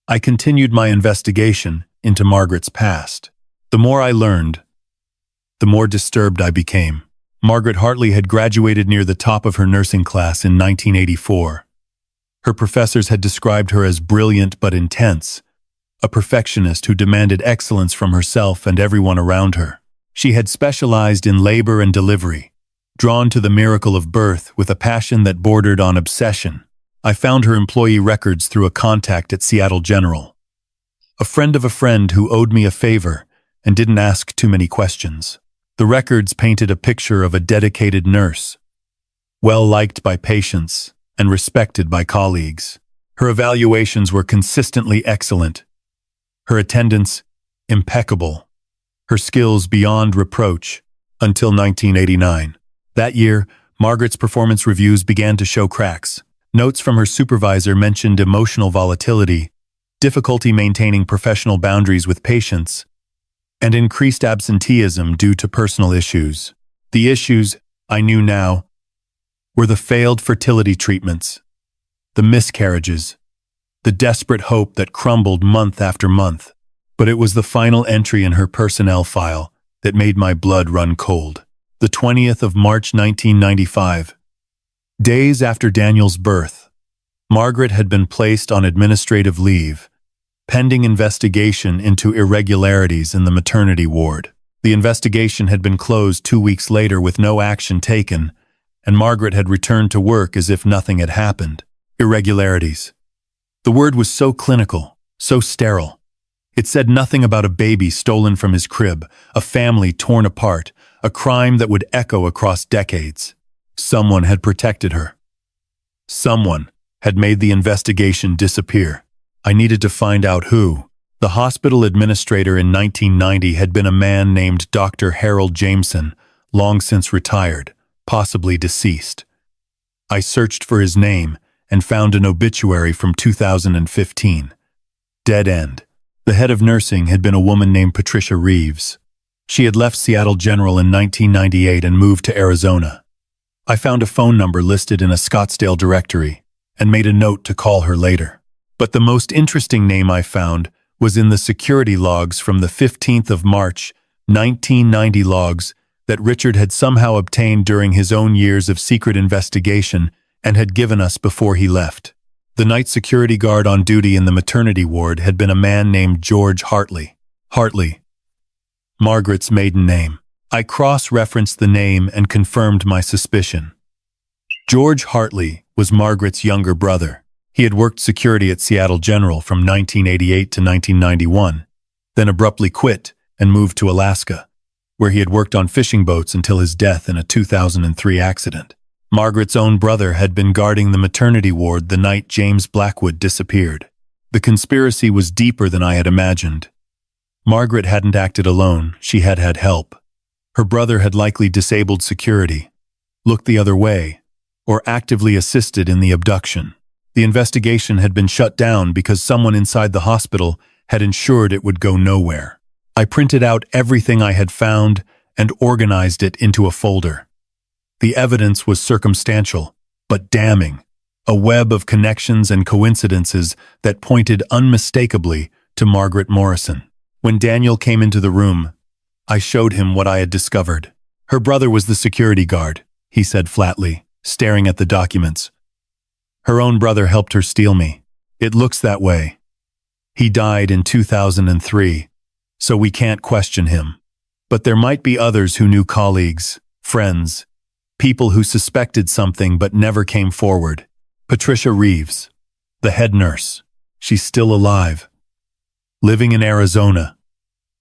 I continued my investigation into Margaret's past. The more I learned, the more disturbed I became. Margaret Hartley had graduated near the top of her nursing class in 1984. Her professors had described her as brilliant but intense, a perfectionist who demanded excellence from herself and everyone around her. She had specialized in labor and delivery, drawn to the miracle of birth with a passion that bordered on obsession. I found her employee records through a contact at Seattle General, a friend of a friend who owed me a favor and didn't ask too many questions. The records painted a picture of a dedicated nurse, well-liked by patients and respected by colleagues. Her evaluations were consistently excellent, her attendance impeccable, her skills beyond reproach, until 1989. That year, Margaret's performance reviews began to show cracks. Notes from her supervisor mentioned emotional volatility, difficulty maintaining professional boundaries with patients, and increased absenteeism due to personal issues. The issues, I knew now, were the failed fertility treatments, the miscarriages, the desperate hope that crumbled month after month. But it was the final entry in her personnel file that made my blood run cold. The 20th of March 1995. Days after Daniel's birth, Margaret had been placed on administrative leave, pending investigation into irregularities in the maternity ward. The investigation had been closed 2 weeks later with no action taken, and Margaret had returned to work as if nothing had happened. Irregularities. The word was so clinical, so sterile. It said nothing about a baby stolen from his crib, a family torn apart, a crime that would echo across decades. Someone had protected her. Someone had made the investigation disappear. I needed to find out who. The hospital administrator in 1990 had been a man named Dr. Harold Jameson, long since retired, possibly deceased. I searched for his name and found an obituary from 2015. Dead end. The head of nursing had been a woman named Patricia Reeves. She had left Seattle General in 1998 and moved to Arizona. I found a phone number listed in a Scottsdale directory and made a note to call her later. But the most interesting name I found was in the security logs from the 15th of March, 1990 logs that Richard had somehow obtained during his own years of secret investigation and had given us before he left. The night security guard on duty in the maternity ward had been a man named George Hartley. Hartley, Margaret's maiden name. I cross-referenced the name and confirmed my suspicion. George Hartley was Margaret's younger brother. He had worked security at Seattle General from 1988 to 1991, then abruptly quit and moved to Alaska, where he had worked on fishing boats until his death in a 2003 accident. Margaret's own brother had been guarding the maternity ward the night James Blackwood disappeared. The conspiracy was deeper than I had imagined. Margaret hadn't acted alone, she had had help. Her brother had likely disabled security, looked the other way, or actively assisted in the abduction. The investigation had been shut down because someone inside the hospital had ensured it would go nowhere. I printed out everything I had found and organized it into a folder. The evidence was circumstantial, but damning, a web of connections and coincidences that pointed unmistakably to Margaret Morrison. When Daniel came into the room, I showed him what I had discovered. Her brother was the security guard, he said flatly, staring at the documents. Her own brother helped her steal me. It looks that way. He died in 2003, so we can't question him. But there might be others who knew colleagues, friends, people who suspected something but never came forward. Patricia Reeves, the head nurse. She's still alive. Living in Arizona.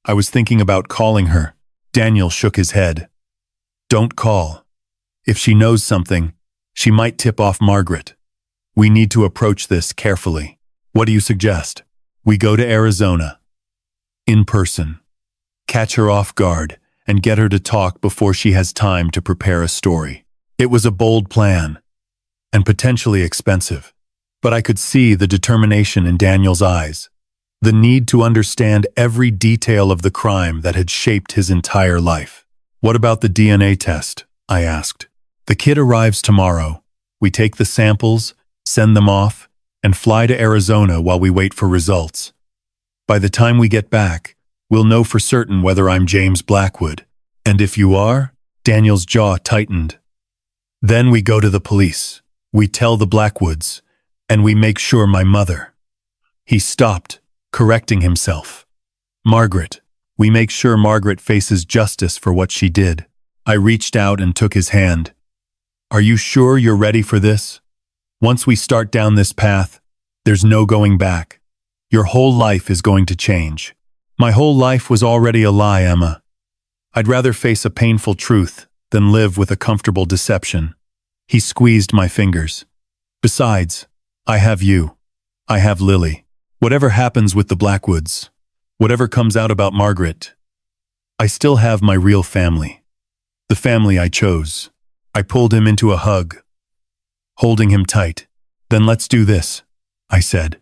I was thinking about calling her. Daniel shook his head. Don't call. If she knows something, she might tip off Margaret. We need to approach this carefully. What do you suggest? We go to Arizona. In person. Catch her off guard and get her to talk before she has time to prepare a story. It was a bold plan and potentially expensive, but I could see the determination in Daniel's eyes, the need to understand every detail of the crime that had shaped his entire life. What about the DNA test? I asked. The kit arrives tomorrow. We take the samples, send them off, and fly to Arizona while we wait for results. By the time we get back, we'll know for certain whether I'm James Blackwood. And if you are, Daniel's jaw tightened. Then we go to the police. We tell the Blackwoods, and we make sure my mother. He stopped, correcting himself. Margaret. We make sure Margaret faces justice for what she did. I reached out and took his hand. Are you sure you're ready for this? Once we start down this path, there's no going back. Your whole life is going to change. My whole life was already a lie, Emma. I'd rather face a painful truth than live with a comfortable deception. He squeezed my fingers. Besides, I have you. I have Lily. Whatever happens with the Blackwoods, whatever comes out about Margaret, I still have my real family. The family I chose. I pulled him into a hug, holding him tight. Then let's do this, I said.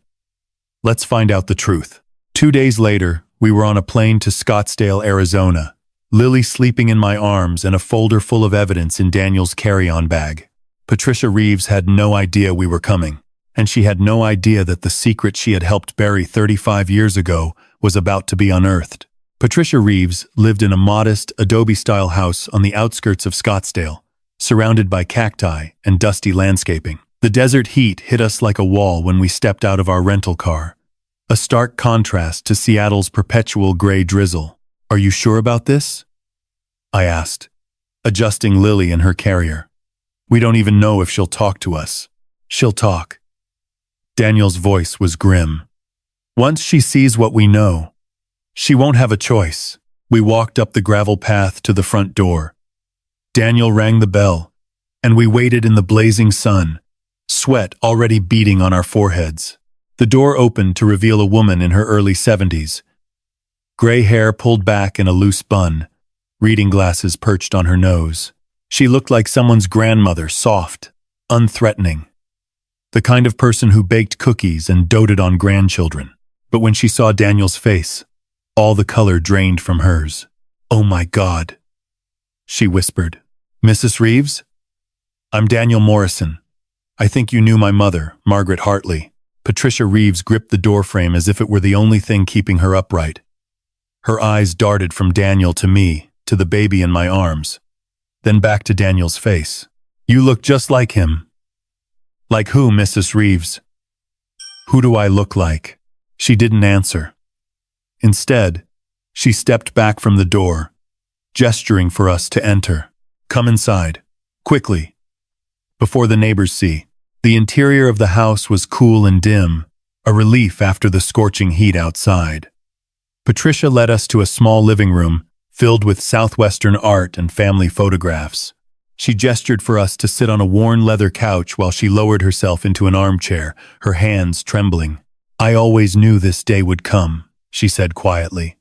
Let's find out the truth. 2 days later, we were on a plane to Scottsdale, Arizona, Lily sleeping in my arms and a folder full of evidence in Daniel's carry-on bag. Patricia Reeves had no idea we were coming, and she had no idea that the secret she had helped bury 35 years ago was about to be unearthed. Patricia Reeves lived in a modest, adobe-style house on the outskirts of Scottsdale, surrounded by cacti and dusty landscaping. The desert heat hit us like a wall when we stepped out of our rental car, a stark contrast to Seattle's perpetual gray drizzle. Are you sure about this? I asked, adjusting Lily in her carrier. We don't even know if she'll talk to us. She'll talk. Daniel's voice was grim. Once she sees what we know, she won't have a choice. We walked up the gravel path to the front door. Daniel rang the bell, and we waited in the blazing sun, sweat already beading on our foreheads. The door opened to reveal a woman in her early 70s. Gray hair pulled back in a loose bun, reading glasses perched on her nose. She looked like someone's grandmother, soft, unthreatening. The kind of person who baked cookies and doted on grandchildren. But when she saw Daniel's face, all the color drained from hers. Oh my God, she whispered. Mrs. Reeves? I'm Daniel Morrison. I think you knew my mother, Margaret Hartley. Patricia Reeves gripped the doorframe as if it were the only thing keeping her upright. Her eyes darted from Daniel to me, to the baby in my arms, then back to Daniel's face. You look just like him. Like who, Mrs. Reeves? Who do I look like? She didn't answer. Instead, she stepped back from the door, gesturing for us to enter. Come inside, quickly, before the neighbors see. The interior of the house was cool and dim, a relief after the scorching heat outside. Patricia led us to a small living room filled with southwestern art and family photographs. She gestured for us to sit on a worn leather couch while she lowered herself into an armchair, her hands trembling. I always knew this day would come, she said quietly.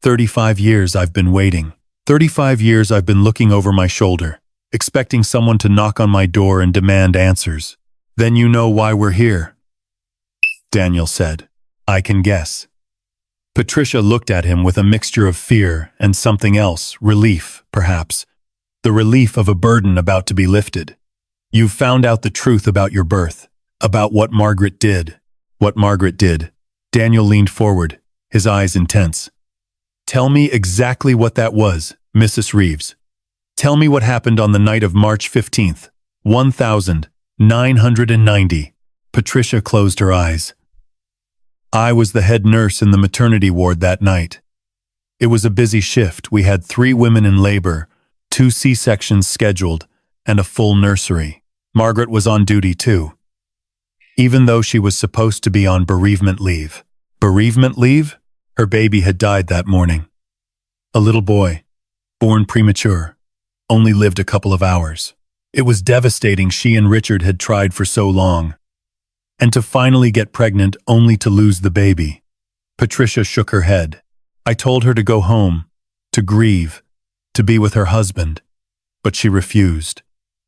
35 years I've been waiting. 35 years I've been looking over my shoulder, expecting someone to knock on my door and demand answers. Then you know why we're here, Daniel said. I can guess. Patricia looked at him with a mixture of fear and something else, relief, perhaps. The relief of a burden about to be lifted. You've found out the truth about your birth, about what Margaret did. What Margaret did. Daniel leaned forward, his eyes intense. Tell me exactly what that was, Mrs. Reeves. Tell me what happened on the night of March 15th, 1990. Patricia closed her eyes. I was the head nurse in the maternity ward that night. It was a busy shift. We had 3 women in labor, 2 C-sections scheduled, and a full nursery. Margaret was on duty too, even though she was supposed to be on bereavement leave. Bereavement leave? Her baby had died that morning. A little boy, born premature, only lived a couple of hours. It was devastating. She and Richard had tried for so long. And to finally get pregnant only to lose the baby. Patricia shook her head. I told her to go home, to grieve, to be with her husband. But she refused.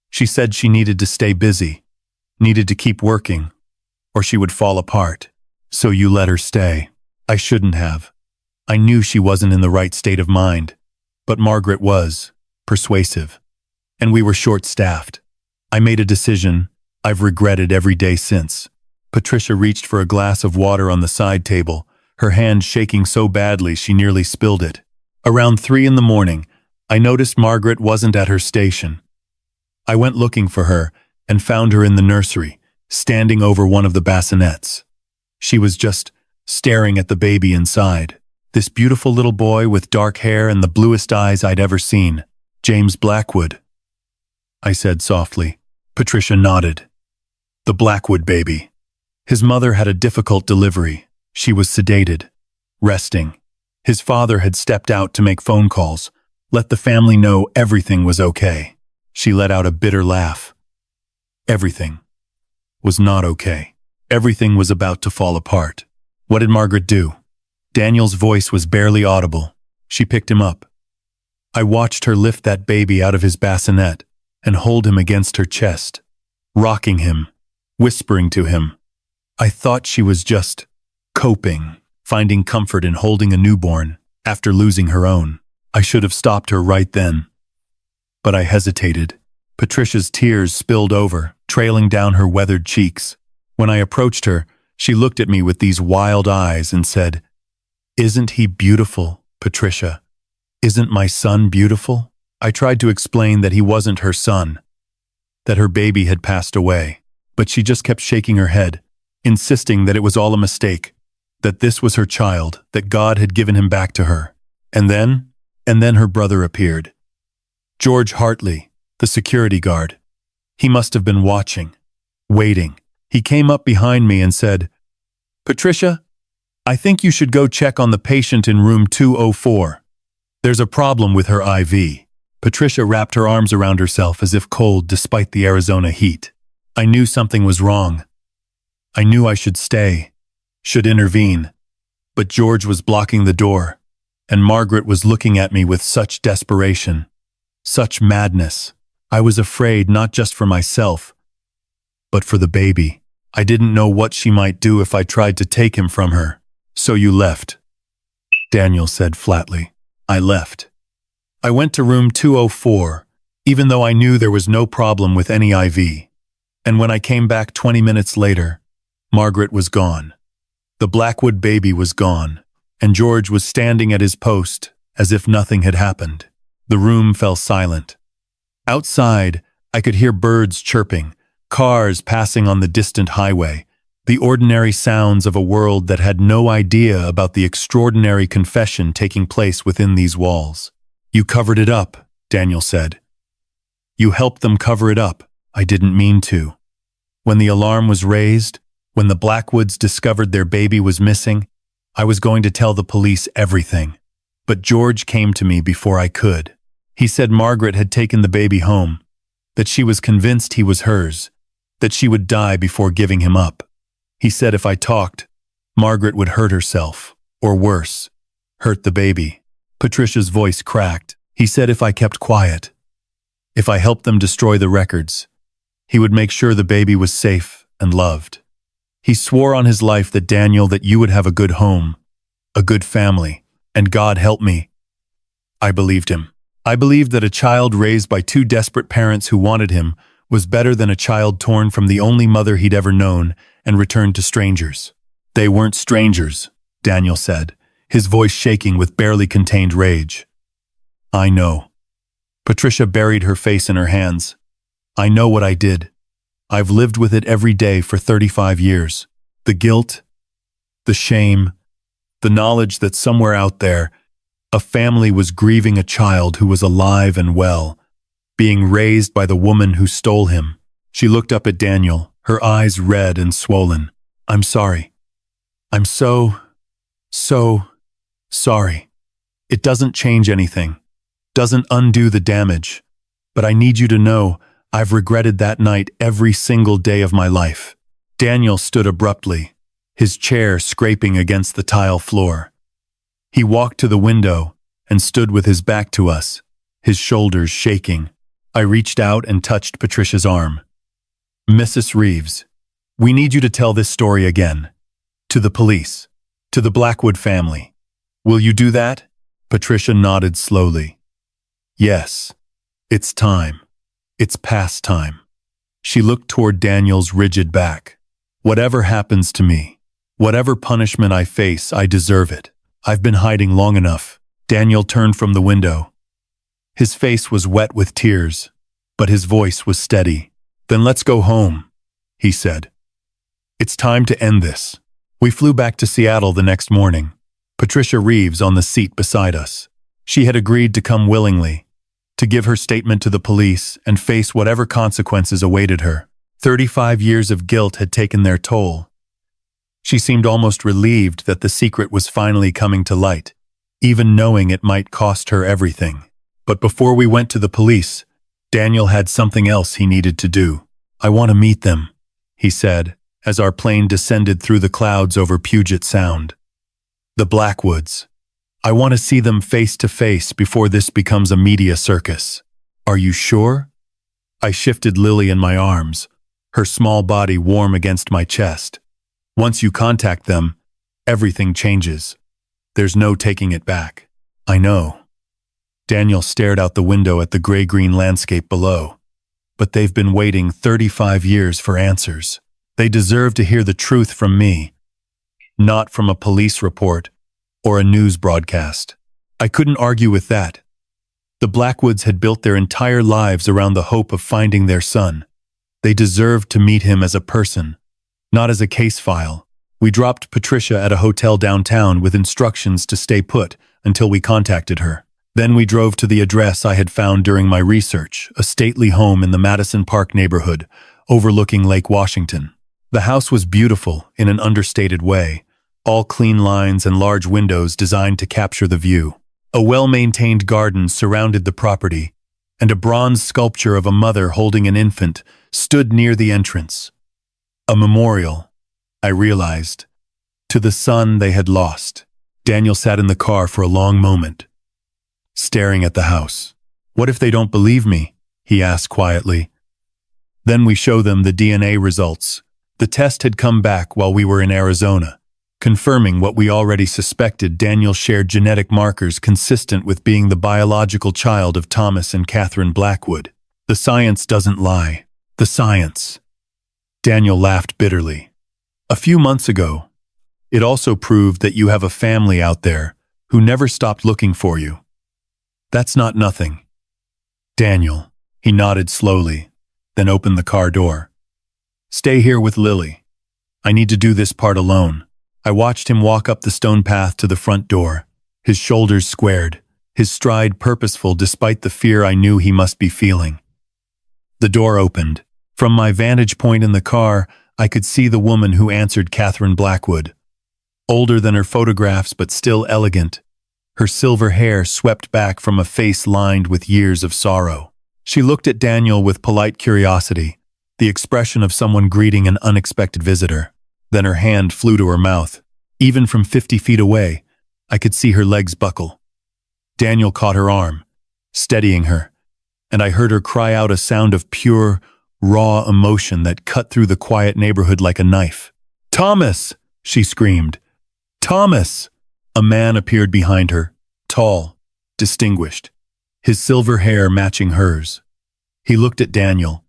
She said she needed to stay busy, needed to keep working, or she would fall apart. So you let her stay. I shouldn't have. I knew she wasn't in the right state of mind. But Margaret was, persuasive. And we were short-staffed. I made a decision I've regretted every day since. Patricia reached for a glass of water on the side table, her hand shaking so badly she nearly spilled it. Around 3 in the morning, I noticed Margaret wasn't at her station. I went looking for her and found her in the nursery, standing over one of the bassinets. She was just staring at the baby inside. This beautiful little boy with dark hair and the bluest eyes I'd ever seen. James Blackwood, I said softly. Patricia nodded. The Blackwood baby. His mother had a difficult delivery. She was sedated, resting. His father had stepped out to make phone calls, let the family know everything was okay. She let out a bitter laugh. Everything was not okay. Everything was about to fall apart. What did Margaret do? Daniel's voice was barely audible. She picked him up. I watched her lift that baby out of his bassinet and hold him against her chest, rocking him, whispering to him. I thought she was just coping, finding comfort in holding a newborn after losing her own. I should have stopped her right then. But I hesitated. Patricia's tears spilled over, trailing down her weathered cheeks. When I approached her, she looked at me with these wild eyes and said, "Isn't he beautiful, Patricia? Isn't my son beautiful?" I tried to explain that he wasn't her son, that her baby had passed away, but she just kept shaking her head, insisting that it was all a mistake, that this was her child, that God had given him back to her. And then her brother appeared. George Hartley, the security guard. He must have been watching, waiting. He came up behind me and said, "Patricia, I think you should go check on the patient in room 204. There's a problem with her IV." Patricia wrapped her arms around herself as if cold despite the Arizona heat. I knew something was wrong. I knew I should stay, should intervene. But George was blocking the door, and Margaret was looking at me with such desperation, such madness. I was afraid not just for myself, but for the baby. I didn't know what she might do if I tried to take him from her. "So you left," Daniel said flatly. I left. I went to room 204, even though I knew there was no problem with any IV. And when I came back 20 minutes later, Margaret was gone. The Blackwood baby was gone, and George was standing at his post as if nothing had happened. The room fell silent. Outside, I could hear birds chirping, cars passing on the distant highway, the ordinary sounds of a world that had no idea about the extraordinary confession taking place within these walls. "You covered it up," Daniel said. "You helped them cover it up." I didn't mean to. When the alarm was raised, when the Blackwoods discovered their baby was missing, I was going to tell the police everything. But George came to me before I could. He said Margaret had taken the baby home, that she was convinced he was hers, that she would die before giving him up. He said if I talked, Margaret would hurt herself, or worse, hurt the baby. Patricia's voice cracked. He said if I kept quiet, if I helped them destroy the records, he would make sure the baby was safe and loved. He swore on his life that Daniel, that you would have a good home, a good family, and God help me. I believed him. I believed that a child raised by two desperate parents who wanted him was better than a child torn from the only mother he'd ever known and returned to strangers. They weren't strangers, Daniel said, his voice shaking with barely contained rage. I know. Patricia buried her face in her hands. I know what I did. I've lived with it every day for 35 years. The guilt, the shame, the knowledge that somewhere out there, a family was grieving a child who was alive and well, being raised by the woman who stole him. She looked up at Daniel, her eyes red and swollen. I'm sorry. I'm so sorry. It doesn't change anything, doesn't undo the damage, but I need you to know I've regretted that night every single day of my life. Daniel stood abruptly, his chair scraping against the tile floor. He walked to the window and stood with his back to us, his shoulders shaking. I reached out and touched Patricia's arm. Mrs. Reeves, we need you to tell this story again. To the police, to the Blackwood family. Will you do that? Patricia nodded slowly. Yes, it's time. It's past time. She looked toward Daniel's rigid back. Whatever happens to me, whatever punishment I face, I deserve it. I've been hiding long enough. Daniel turned from the window. His face was wet with tears, but his voice was steady. Then let's go home, he said. It's time to end this. We flew back to Seattle the next morning, Patricia Reeves on the seat beside us. She had agreed to come willingly, to give her statement to the police and face whatever consequences awaited her. 35 years of guilt had taken their toll. She seemed almost relieved that the secret was finally coming to light, even knowing it might cost her everything. But before we went to the police, Daniel had something else he needed to do. I want to meet them, he said, as our plane descended through the clouds over Puget Sound. The Blackwoods. I want to see them face to face before this becomes a media circus. Are you sure? I shifted Lily in my arms, her small body warm against my chest. Once you contact them, everything changes. There's no taking it back. I know. Daniel stared out the window at the gray-green landscape below. But they've been waiting 35 years for answers. They deserve to hear the truth from me, not from a police report or a news broadcast. I couldn't argue with that. The Blackwoods had built their entire lives around the hope of finding their son. They deserved to meet him as a person, not as a case file. We dropped Patricia at a hotel downtown with instructions to stay put until we contacted her. Then we drove to the address I had found during my research, a stately home in the Madison Park neighborhood, overlooking Lake Washington. The house was beautiful in an understated way, all clean lines and large windows designed to capture the view. A well-maintained garden surrounded the property, and a bronze sculpture of a mother holding an infant stood near the entrance. A memorial, I realized, to the son they had lost. Daniel sat in the car for a long moment, staring at the house. What if they don't believe me? He asked quietly. Then we show them the DNA results. The test had come back while we were in Arizona, confirming what we already suspected. Daniel shared genetic markers consistent with being the biological child of Thomas and Catherine Blackwood. The science doesn't lie. The science. Daniel laughed bitterly. A few months ago, it also proved that you have a family out there who never stopped looking for you. That's not nothing. Daniel, he nodded slowly, then opened the car door. Stay here with Lily. I need to do this part alone. I watched him walk up the stone path to the front door, his shoulders squared, his stride purposeful despite the fear I knew he must be feeling. The door opened. From my vantage point in the car, I could see the woman who answered Catherine Blackwood. Older than her photographs but still elegant, her silver hair swept back from a face lined with years of sorrow. She looked at Daniel with polite curiosity, the expression of someone greeting an unexpected visitor. Then her hand flew to her mouth. Even from 50 feet away, I could see her legs buckle. Daniel caught her arm, steadying her, and I heard her cry out a sound of pure, raw emotion that cut through the quiet neighborhood like a knife. "Thomas!" she screamed. "Thomas!" A man appeared behind her, tall, distinguished, his silver hair matching hers. He looked at Daniel,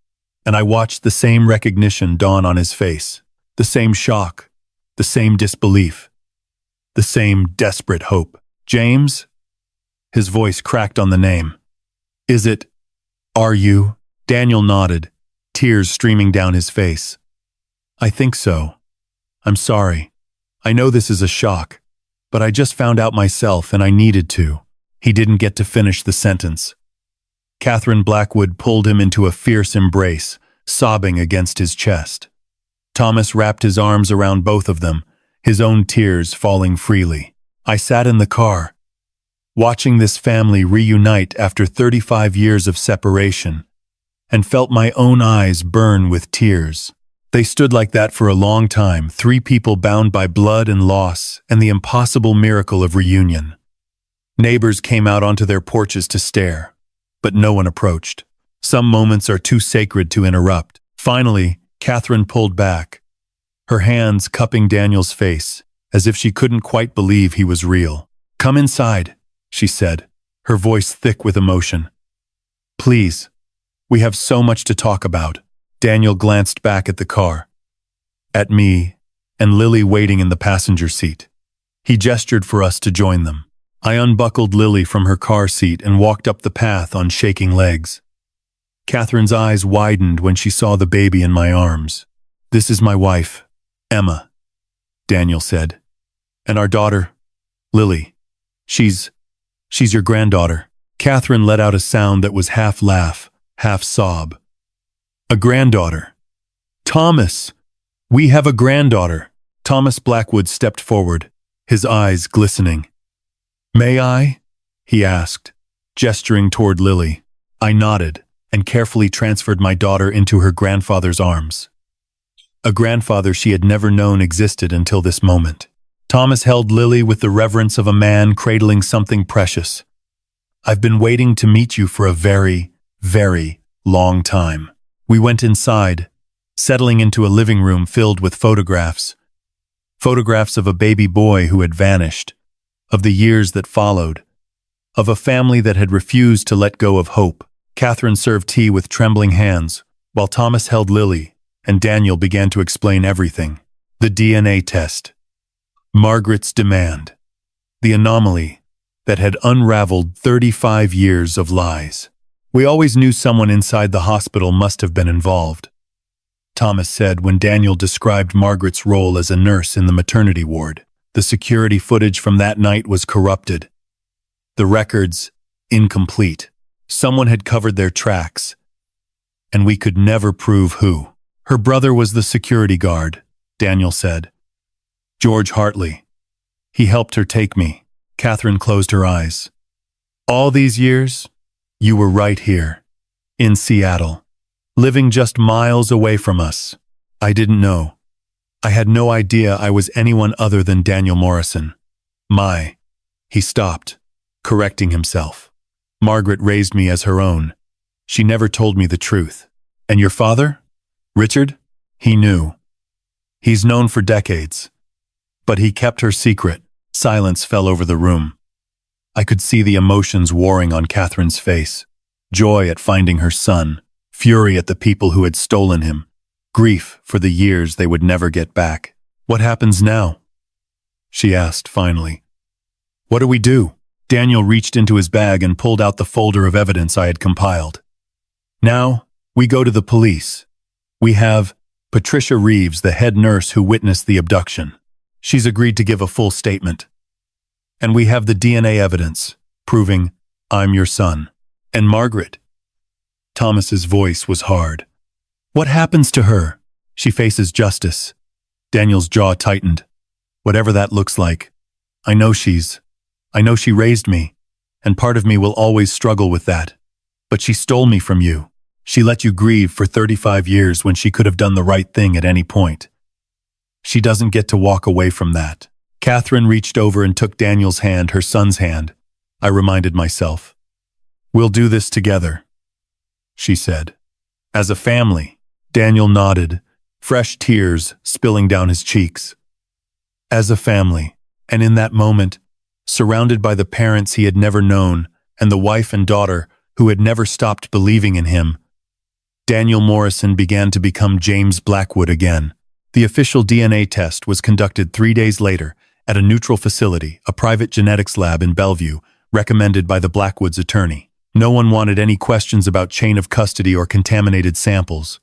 and I watched the same recognition dawn on his face, the same shock, the same disbelief, the same desperate hope. "James?" His voice cracked on the name. "Is it? Are you?" Daniel nodded, tears streaming down his face. "I think so. I'm sorry. I know this is a shock, but I just found out myself and I needed to." He didn't get to finish the sentence. Catherine Blackwood pulled him into a fierce embrace, sobbing against his chest. Thomas wrapped his arms around both of them, his own tears falling freely. I sat in the car, watching this family reunite after 35 years of separation, and felt my own eyes burn with tears. They stood like that for a long time, three people bound by blood and loss and the impossible miracle of reunion. Neighbors came out onto their porches to stare, but no one approached. Some moments are too sacred to interrupt. Finally, Catherine pulled back, her hands cupping Daniel's face, as if she couldn't quite believe he was real. "Come inside," she said, her voice thick with emotion. "Please, we have so much to talk about." Daniel glanced back at the car, at me, and Lily waiting in the passenger seat. He gestured for us to join them. I unbuckled Lily from her car seat and walked up the path on shaking legs. Catherine's eyes widened when she saw the baby in my arms. "This is my wife, Emma," Daniel said. "And our daughter, Lily. She's your granddaughter." Catherine let out a sound that was half laugh, half sob. "A granddaughter. Thomas! We have a granddaughter." Thomas Blackwood stepped forward, his eyes glistening. "May I?" he asked, gesturing toward Lily. I nodded and carefully transferred my daughter into her grandfather's arms. A grandfather she had never known existed until this moment. Thomas held Lily with the reverence of a man cradling something precious. "I've been waiting to meet you for a very, very long time." We went inside, settling into a living room filled with photographs. Photographs of a baby boy who had vanished, of the years that followed, of a family that had refused to let go of hope. Catherine served tea with trembling hands, while Thomas held Lily, and Daniel began to explain everything. The DNA test, Margaret's demand, the anomaly that had unraveled 35 years of lies. "We always knew someone inside the hospital must have been involved," Thomas said when Daniel described Margaret's role as a nurse in the maternity ward. The security footage from that night was corrupted. The records, incomplete. Someone had covered their tracks, and we could never prove who. "Her brother was the security guard," Daniel said. "George Hartley. He helped her take me." Catherine closed her eyes. "All these years, you were right here, in Seattle, living just miles away from us. I didn't know. I had no idea I was anyone other than Daniel Morrison. He stopped, correcting himself. "Margaret raised me as her own. She never told me the truth." "And your father? Richard?" "He knew. He's known for decades. But he kept her secret." Silence fell over the room. I could see the emotions warring on Catherine's face. Joy at finding her son, fury at the people who had stolen him, grief for the years they would never get back. "What happens now?" she asked finally. "What do we do?" Daniel reached into his bag and pulled out the folder of evidence I had compiled. "Now, we go to the police. We have Patricia Reeves, the head nurse who witnessed the abduction. She's agreed to give a full statement. And we have the DNA evidence, proving I'm your son. And Margaret." Thomas's voice was hard. "What happens to her?" "She faces justice." Daniel's jaw tightened. "Whatever that looks like. I know she raised me, and part of me will always struggle with that. But she stole me from you. She let you grieve for 35 years when she could have done the right thing at any point. She doesn't get to walk away from that." Catherine reached over and took Daniel's hand, her son's hand. I reminded myself. "We'll do this together," she said. "As a family." Daniel nodded, fresh tears spilling down his cheeks. "As a family." And in that moment, surrounded by the parents he had never known and the wife and daughter who had never stopped believing in him, Daniel Morrison began to become James Blackwood again. The official DNA test was conducted 3 days later at a neutral facility, a private genetics lab in Bellevue, recommended by the Blackwood's attorney. No one wanted any questions about chain of custody or contaminated samples.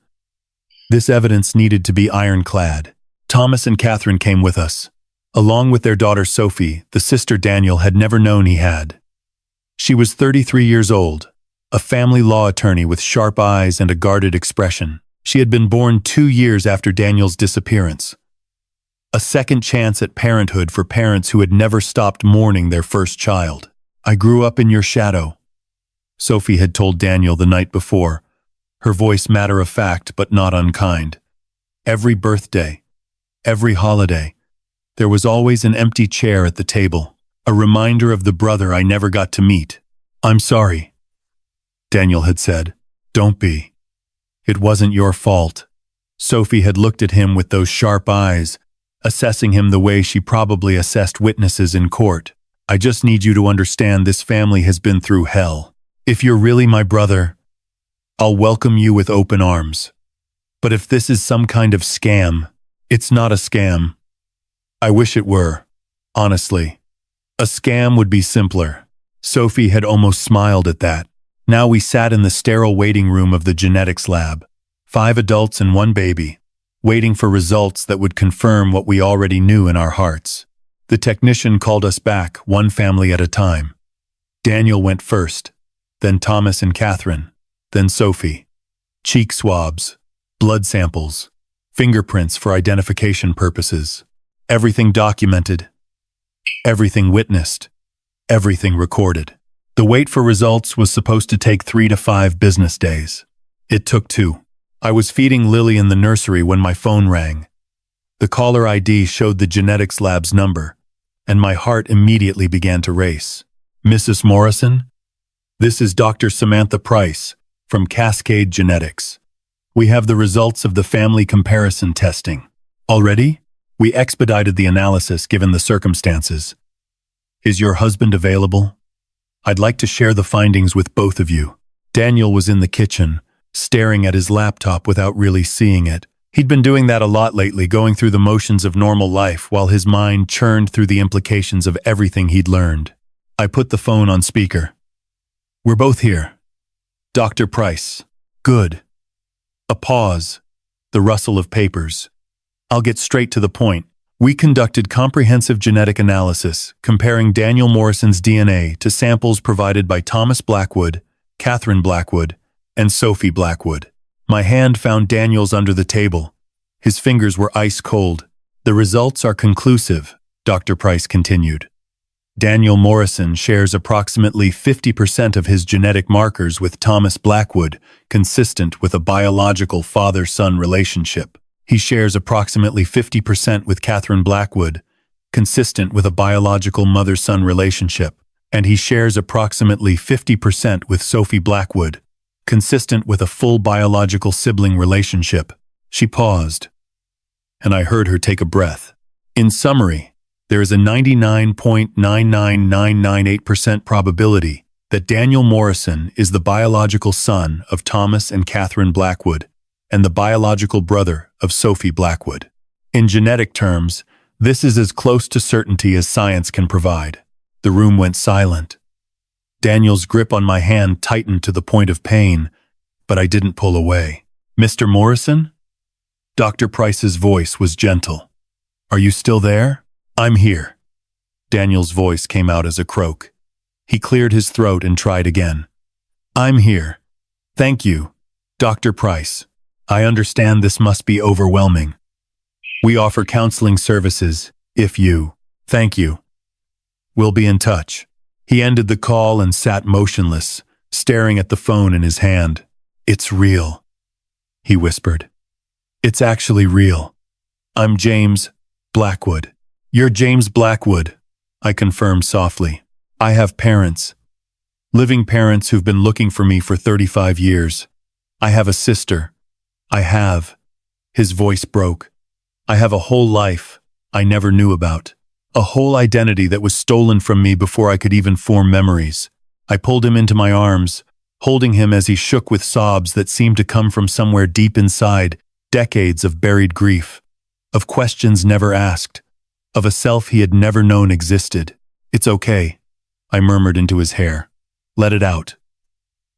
This evidence needed to be ironclad. Thomas and Catherine came with us, along with their daughter Sophie, the sister Daniel had never known he had. She was 33 years old, a family law attorney with sharp eyes and a guarded expression. She had been born 2 years after Daniel's disappearance. A second chance at parenthood for parents who had never stopped mourning their first child. "I grew up in your shadow," Sophie had told Daniel the night before, her voice matter-of-fact but not unkind. Every birthday, every holiday, there was always an empty chair at the table, a reminder of the brother I never got to meet. "I'm sorry," Daniel had said. "Don't be. It wasn't your fault." Sophie had looked at him with those sharp eyes, assessing him the way she probably assessed witnesses in court. "I just need you to understand this family has been through hell. If you're really my brother, I'll welcome you with open arms. But if this is some kind of scam, it's not a scam. I wish it were, honestly. A scam would be simpler." Sophie had almost smiled at that. Now we sat in the sterile waiting room of the genetics lab, 5 adults and 1 baby, waiting for results that would confirm what we already knew in our hearts. The technician called us back, one family at a time. Daniel went first, then Thomas and Catherine, then Sophie. Cheek swabs, blood samples, fingerprints for identification purposes. Everything documented, everything witnessed, everything recorded. The wait for results was supposed to take 3 to 5 business days. It took 2. I was feeding Lily in the nursery when my phone rang. The caller ID showed the genetics lab's number, and my heart immediately began to race. "Mrs. Morrison? This is Dr. Samantha Price from Cascade Genetics. We have the results of the family comparison testing. Already? We expedited the analysis given the circumstances. Is your husband available? I'd like to share the findings with both of you." Daniel was in the kitchen, staring at his laptop without really seeing it. He'd been doing that a lot lately, going through the motions of normal life while his mind churned through the implications of everything he'd learned. I put the phone on speaker. "We're both here. Dr. Price. Good." A pause, the rustle of papers. "I'll get straight to the point. We conducted comprehensive genetic analysis, comparing Daniel Morrison's DNA to samples provided by Thomas Blackwood, Catherine Blackwood, and Sophie Blackwood. My hand found Daniel's under the table. His fingers were ice cold. The results are conclusive," Dr. Price continued. "Daniel Morrison shares approximately 50% of his genetic markers with Thomas Blackwood, consistent with a biological father-son relationship. He shares approximately 50% with Catherine Blackwood, consistent with a biological mother-son relationship. And he shares approximately 50% with Sophie Blackwood, consistent with a full biological sibling relationship." She paused, and I heard her take a breath. "In summary, there is a 99.99998% probability that Daniel Morrison is the biological son of Thomas and Catherine Blackwood, and the biological brother of Sophie Blackwood. In genetic terms, this is as close to certainty as science can provide." The room went silent. Daniel's grip on my hand tightened to the point of pain, but I didn't pull away. "Mr. Morrison?" Dr. Price's voice was gentle. "Are you still there?" "I'm here." Daniel's voice came out as a croak. He cleared his throat and tried again. "I'm here. Thank you, Dr. Price. I understand this must be overwhelming. We offer counseling services, if you..." "Thank you. We'll be in touch." He ended the call and sat motionless, staring at the phone in his hand. "It's real," he whispered. "It's actually real. I'm James Blackwood." "You're James Blackwood," I confirmed softly. "I have parents. Living parents who've been looking for me for 35 years. I have a sister. I have..." His voice broke. "I have a whole life I never knew about. A whole identity that was stolen from me before I could even form memories. I pulled him into my arms, holding him as he shook with sobs that seemed to come from somewhere deep inside, decades of buried grief, of questions never asked, of a self he had never known existed. "It's okay," I murmured into his hair. "Let it out.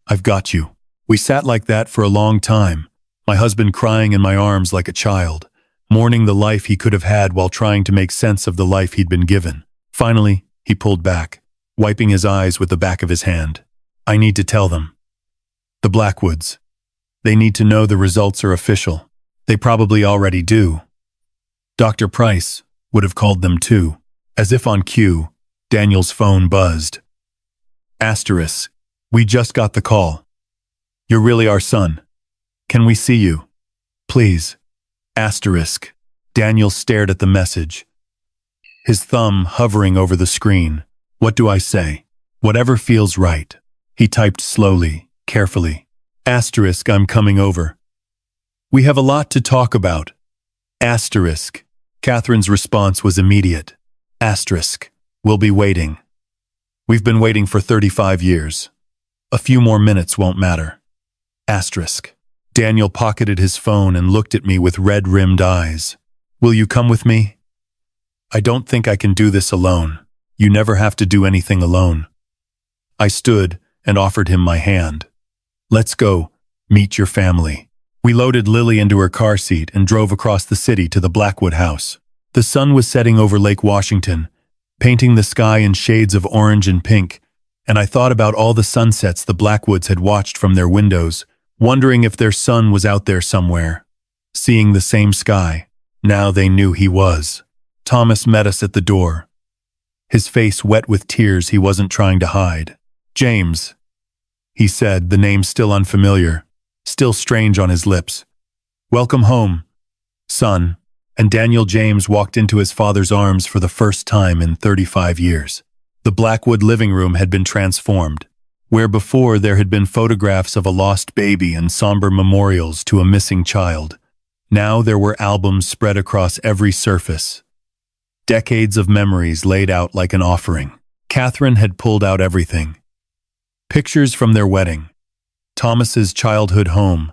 I've got you." We sat like that for a long time, my husband crying in my arms like a child, mourning the life he could have had while trying to make sense of the life he'd been given. Finally, he pulled back, wiping his eyes with the back of his hand. "I need to tell them. The Blackwoods. They need to know the results are official. They probably already do. Dr. Price would have called them too." As if on cue, Daniel's phone buzzed. Asterisk. "We just got the call. You're really our son. Can we see you? Please." Asterisk. Daniel stared at the message, his thumb hovering over the screen. "What do I say?" "Whatever feels right." He typed slowly, carefully. Asterisk. "I'm coming over. We have a lot to talk about." Asterisk. Catherine's response was immediate. Asterisk. "We'll be waiting. We've been waiting for 35 years. A few more minutes won't matter." Asterisk. Daniel pocketed his phone and looked at me with red-rimmed eyes. "Will you come with me?" "I don't think I can do this alone. You never have to do anything alone." I stood and offered him my hand. "Let's go, meet your family." We loaded Lily into her car seat and drove across the city to the Blackwood house. The sun was setting over Lake Washington, painting the sky in shades of orange and pink, and I thought about all the sunsets the Blackwoods had watched from their windows, wondering if their son was out there somewhere, seeing the same sky. Now they knew he was. Thomas met us at the door, his face wet with tears he wasn't trying to hide. "James," he said, the name still unfamiliar, still strange on his lips. "Welcome home, son." And Daniel James walked into his father's arms for the first time in 35 years. The Blackwood living room had been transformed. Where before there had been photographs of a lost baby and somber memorials to a missing child, now there were albums spread across every surface. Decades of memories laid out like an offering. Catherine had pulled out everything. Pictures from their wedding, Thomas's childhood home,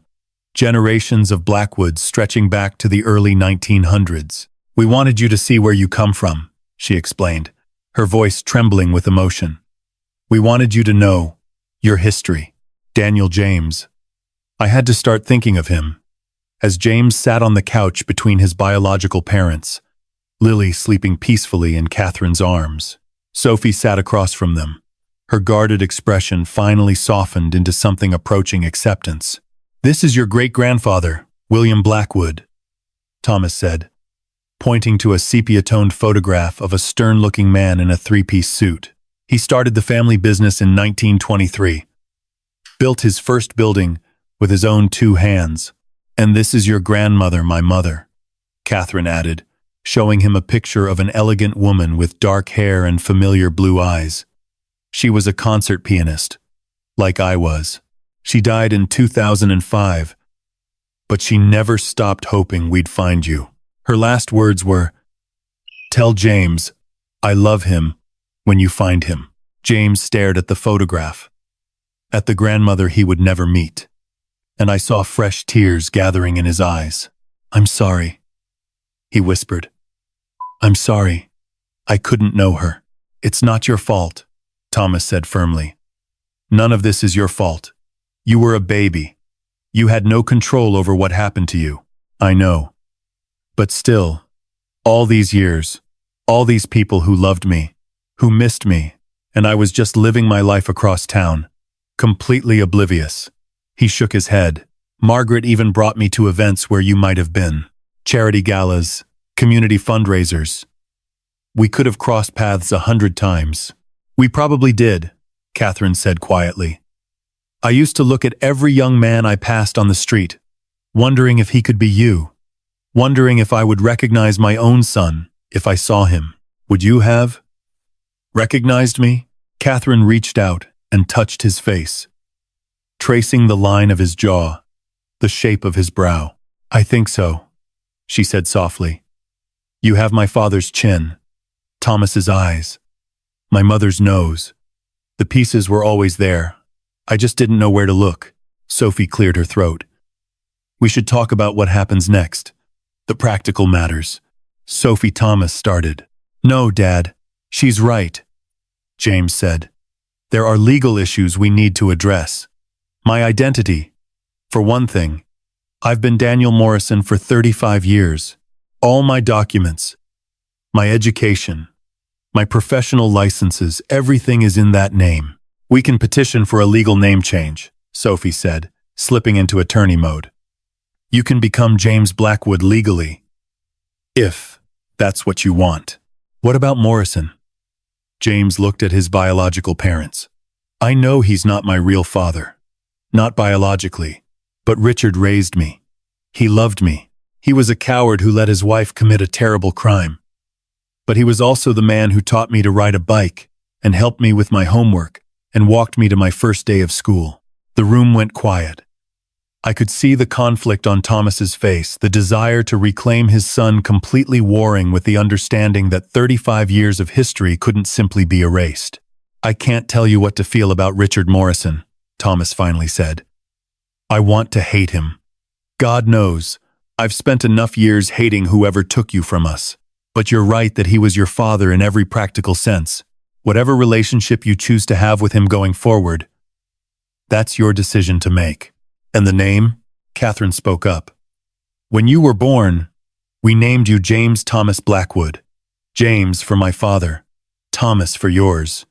generations of Blackwoods stretching back to the early 1900s. "We wanted you to see where you come from," she explained, her voice trembling with emotion. "We wanted you to know your history." Daniel James. I had to start thinking of him. As James sat on the couch between his biological parents, Lily sleeping peacefully in Catherine's arms. Sophie sat across from them. Her guarded expression finally softened into something approaching acceptance. "This is your great-grandfather, William Blackwood," Thomas said, pointing to a sepia-toned photograph of a stern-looking man in a three-piece suit. "He started the family business in 1923, built his first building with his own 2 hands. And this is your grandmother, my mother," Catherine added, showing him a picture of an elegant woman with dark hair and familiar blue eyes. She was a concert pianist, like I was. She died in 2005, but she never stopped hoping we'd find you. Her last words were, "Tell James, I love him when you find him." James stared at the photograph, at the grandmother he would never meet, and I saw fresh tears gathering in his eyes. "I'm sorry," he whispered. "I'm sorry. I couldn't know her." "It's not your fault," Thomas said firmly. "None of this is your fault. You were a baby. You had no control over what happened to you. I know. But still, all these years, all these people who loved me, who missed me, and I was just living my life across town, completely oblivious." He shook his head. "Margaret even brought me to events where you might have been. Charity galas, community fundraisers. We could have crossed paths 100 times. We probably did," Catherine said quietly. "I used to look at every young man I passed on the street, wondering if he could be you, wondering if I would recognize my own son if I saw him. Would you have recognized me?" Catherine reached out and touched his face, tracing the line of his jaw, the shape of his brow. "I think so," she said softly. "You have my father's chin." Thomas's eyes, my mother's nose. The pieces were always there. I just didn't know where to look. Sophie cleared her throat. We should talk about what happens next. The practical matters. Sophie. Thomas started. No, Dad. She's right, James said. There are legal issues we need to address. My identity. For one thing, I've been Daniel Morrison for 35 years. All my documents, my education, my professional licenses, everything is in that name. We can petition for a legal name change, Sophie said, slipping into attorney mode. You can become James Blackwood legally, if that's what you want. What about Morrison? James looked at his biological parents. I know he's not my real father. Not biologically, but Richard raised me. He loved me. He was a coward who let his wife commit a terrible crime. But he was also the man who taught me to ride a bike and helped me with my homework and walked me to my first day of school. The room went quiet. I could see the conflict on Thomas's face, the desire to reclaim his son completely warring with the understanding that 35 years of history couldn't simply be erased. I can't tell you what to feel about Richard Morrison, Thomas finally said. I want to hate him. God knows, I've spent enough years hating whoever took you from us. But you're right that he was your father in every practical sense. Whatever relationship you choose to have with him going forward, that's your decision to make. And the name? Catherine spoke up. When you were born, we named you James Thomas Blackwood. James for my father, Thomas for yours.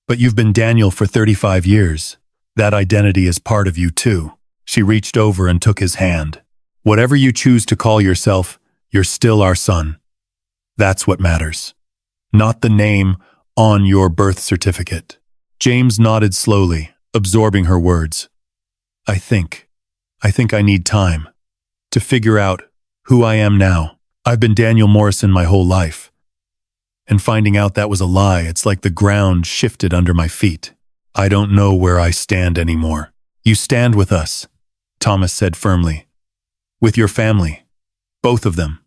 But you've been Daniel for 35 years. That identity is part of you too. She reached over and took his hand. Whatever you choose to call yourself, you're still our son. That's what matters. Not the name on your birth certificate. James nodded slowly, absorbing her words. I think I need time to figure out who I am now. I've been Daniel Morrison my whole life. And finding out that was a lie, it's like the ground shifted under my feet. I don't know where I stand anymore. You stand with us, Thomas said firmly. With your family. Both of them.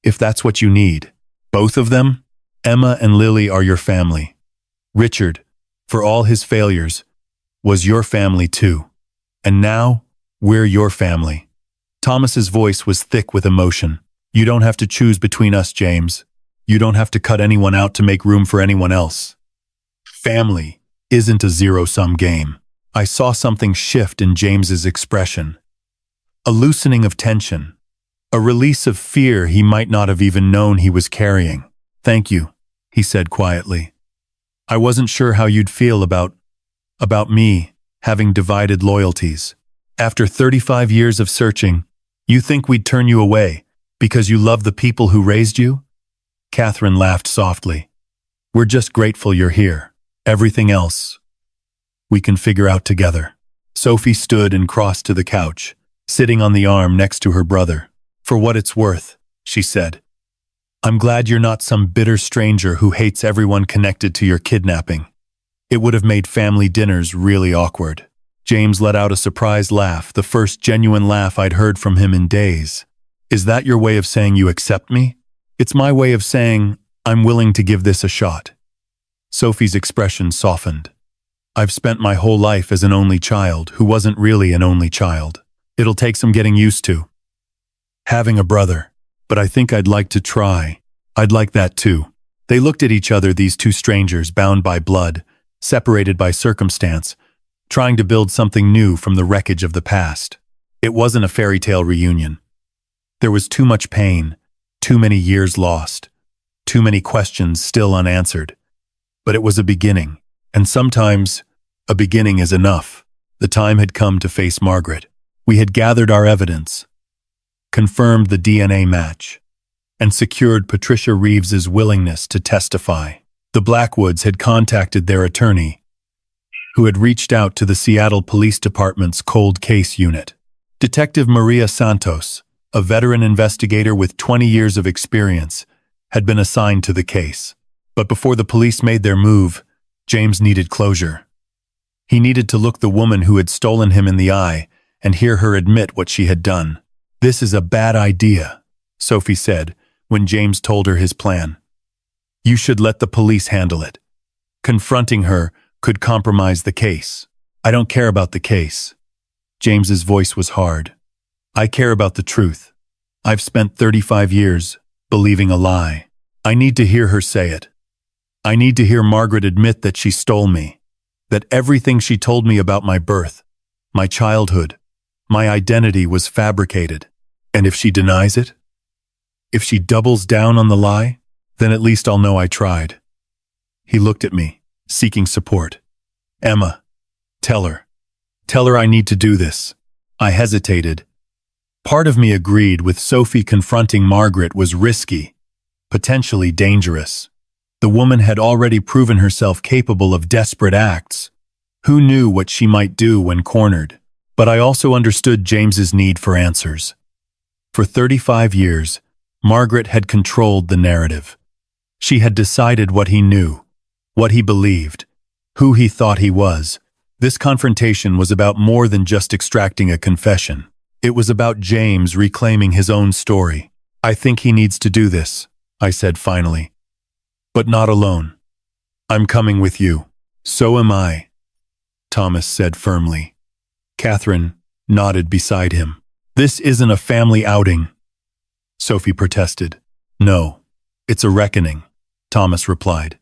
If that's what you need. Both of them? Emma and Lily are your family. Richard, for all his failures, was your family too. And now, we're your family. Thomas's voice was thick with emotion. You don't have to choose between us, James. You don't have to cut anyone out to make room for anyone else. Family isn't a zero-sum game. I saw something shift in James's expression. A loosening of tension. A release of fear he might not have even known he was carrying. Thank you, he said quietly. I wasn't sure how you'd feel about me having divided loyalties. After 35 years of searching, you think we'd turn you away because you love the people who raised you? Catherine laughed softly. We're just grateful you're here. Everything else, we can figure out together. Sophie stood and crossed to the couch, sitting on the arm next to her brother. For what it's worth, she said. I'm glad you're not some bitter stranger who hates everyone connected to your kidnapping. It would have made family dinners really awkward. James let out a surprised laugh, the first genuine laugh I'd heard from him in days. Is that your way of saying you accept me? It's my way of saying I'm willing to give this a shot. Sophie's expression softened. I've spent my whole life as an only child who wasn't really an only child. It'll take some getting used to. Having a brother, but I think I'd like to try. I'd like that too. They looked at each other, these two strangers bound by blood, separated by circumstance, trying to build something new from the wreckage of the past. It wasn't a fairy tale reunion. There was too much pain, too many years lost, too many questions still unanswered. But it was a beginning, and sometimes a beginning is enough. The time had come to face Margaret. We had gathered our evidence, confirmed the DNA match, and secured Patricia Reeves's willingness to testify. The Blackwoods had contacted their attorney, who had reached out to the Seattle Police Department's cold case unit. Detective Maria Santos, a veteran investigator with 20 years of experience, had been assigned to the case. But before the police made their move, James needed closure. He needed to look the woman who had stolen him in the eye and hear her admit what she had done. This is a bad idea, Sophie said when James told her his plan. You should let the police handle it. Confronting her could compromise the case. I don't care about the case. James's voice was hard. I care about the truth. I've spent 35 years believing a lie. I need to hear her say it. I need to hear Margaret admit that she stole me, that everything she told me about my birth, my childhood, my identity was fabricated. And if she denies it, if she doubles down on the lie, then at least I'll know I tried. He looked at me, seeking support. Emma, tell her. Tell her I need to do this. I hesitated. Part of me agreed with Sophie confronting Margaret was risky, potentially dangerous. The woman had already proven herself capable of desperate acts. Who knew what she might do when cornered? But I also understood James's need for answers. For 35 years, Margaret had controlled the narrative. She had decided what he knew, what he believed, who he thought he was. This confrontation was about more than just extracting a confession. It was about James reclaiming his own story. I think he needs to do this, I said finally. But not alone. I'm coming with you. So am I, Thomas said firmly. Catherine nodded beside him. This isn't a family outing, Sophie protested. No, it's a reckoning, Thomas replied.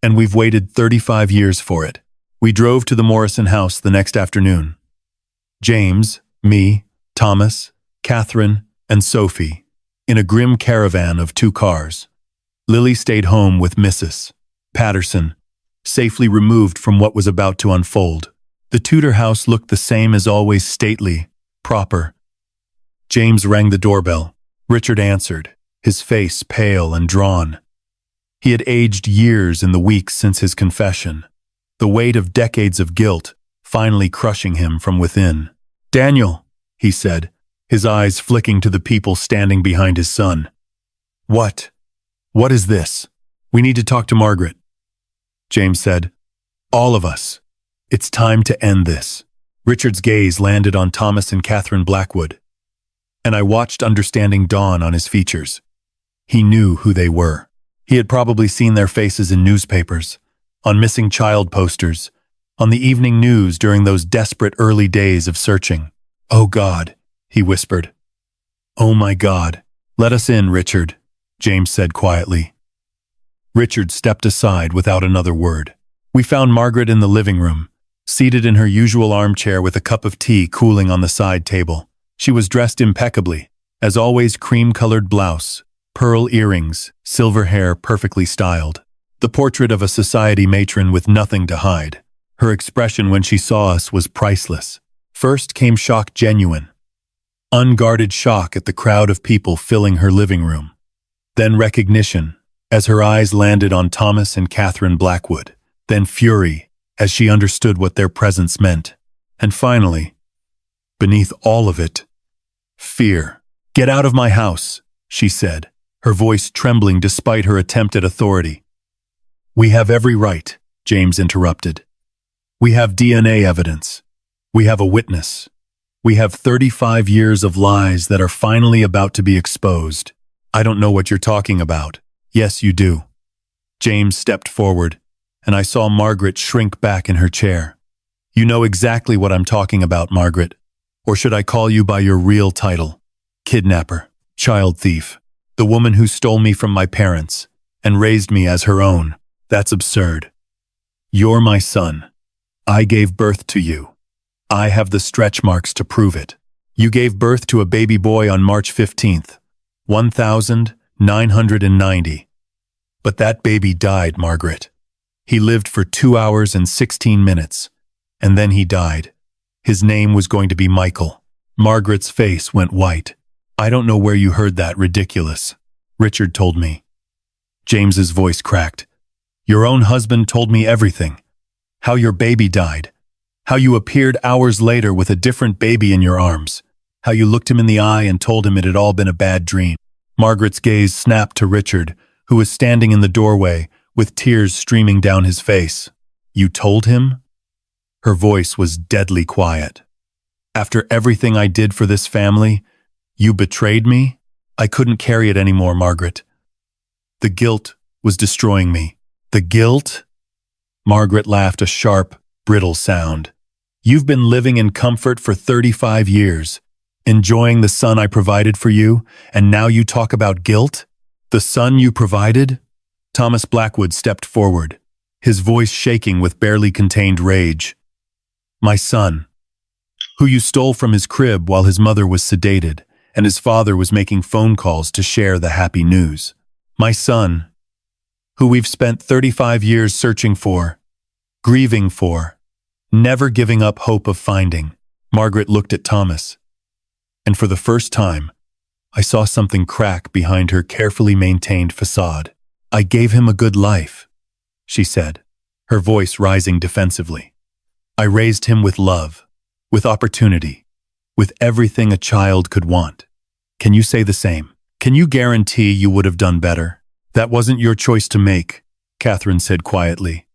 And we've waited 35 years for it. We drove to the Morrison house the next afternoon. James, me, Thomas, Catherine, and Sophie, in a grim caravan of 2 cars. Lily stayed home with Mrs. Patterson, safely removed from what was about to unfold. The Tudor house looked the same as always, stately, proper. James rang the doorbell. Richard answered, his face pale and drawn. He had aged years in the weeks since his confession, the weight of decades of guilt finally crushing him from within. Daniel, he said, his eyes flicking to the people standing behind his son. What? What is this? We need to talk to Margaret. James said, all of us. It's time to end this. Richard's gaze landed on Thomas and Catherine Blackwood, and I watched understanding dawn on his features. He knew who they were. He had probably seen their faces in newspapers, on missing child posters, on the evening news during those desperate early days of searching. Oh God, he whispered. Oh my God. Let us in, Richard, James said quietly. Richard stepped aside without another word. We found Margaret in the living room, seated in her usual armchair with a cup of tea cooling on the side table. She was dressed impeccably, as always, cream-colored blouse, pearl earrings, silver hair perfectly styled. The portrait of a society matron with nothing to hide. Her expression when she saw us was priceless. First came shock, genuine, unguarded shock at the crowd of people filling her living room. Then recognition, as her eyes landed on Thomas and Catherine Blackwood. Then fury, as she understood what their presence meant. And finally, beneath all of it, fear. Get out of my house, she said, her voice trembling despite her attempt at authority. We have every right, James interrupted. We have DNA evidence. We have a witness. We have 35 years of lies that are finally about to be exposed. I don't know what you're talking about. Yes, you do. James stepped forward, and I saw Margaret shrink back in her chair. You know exactly what I'm talking about, Margaret. Or should I call you by your real title? Kidnapper, child thief, the woman who stole me from my parents and raised me as her own. That's absurd. You're my son. I gave birth to you. I have the stretch marks to prove it. You gave birth to a baby boy on March 15th, 1990. But that baby died, Margaret. He lived for 2 hours and 16 minutes, and then he died. His name was going to be Michael. Margaret's face went white. I don't know where you heard that, ridiculous. Richard told me. James's voice cracked. Your own husband told me everything. How your baby died. How you appeared hours later with a different baby in your arms. How you looked him in the eye and told him it had all been a bad dream. Margaret's gaze snapped to Richard, who was standing in the doorway, with tears streaming down his face. You told him? Her voice was deadly quiet. After everything I did for this family, you betrayed me? I couldn't carry it anymore, Margaret. The guilt was destroying me. The guilt? Margaret laughed a sharp, brittle sound. You've been living in comfort for 35 years, enjoying the son I provided for you, and now you talk about guilt? The son you provided? Thomas Blackwood stepped forward, his voice shaking with barely contained rage. My son, who you stole from his crib while his mother was sedated, and his father was making phone calls to share the happy news. My son, who we've spent 35 years searching for, grieving for, never giving up hope of finding. Margaret looked at Thomas, and for the first time, I saw something crack behind her carefully maintained facade. I gave him a good life, she said, her voice rising defensively. I raised him with love, with opportunity, with everything a child could want. Can you say the same? Can you guarantee you would have done better? That wasn't your choice to make, Catherine said quietly.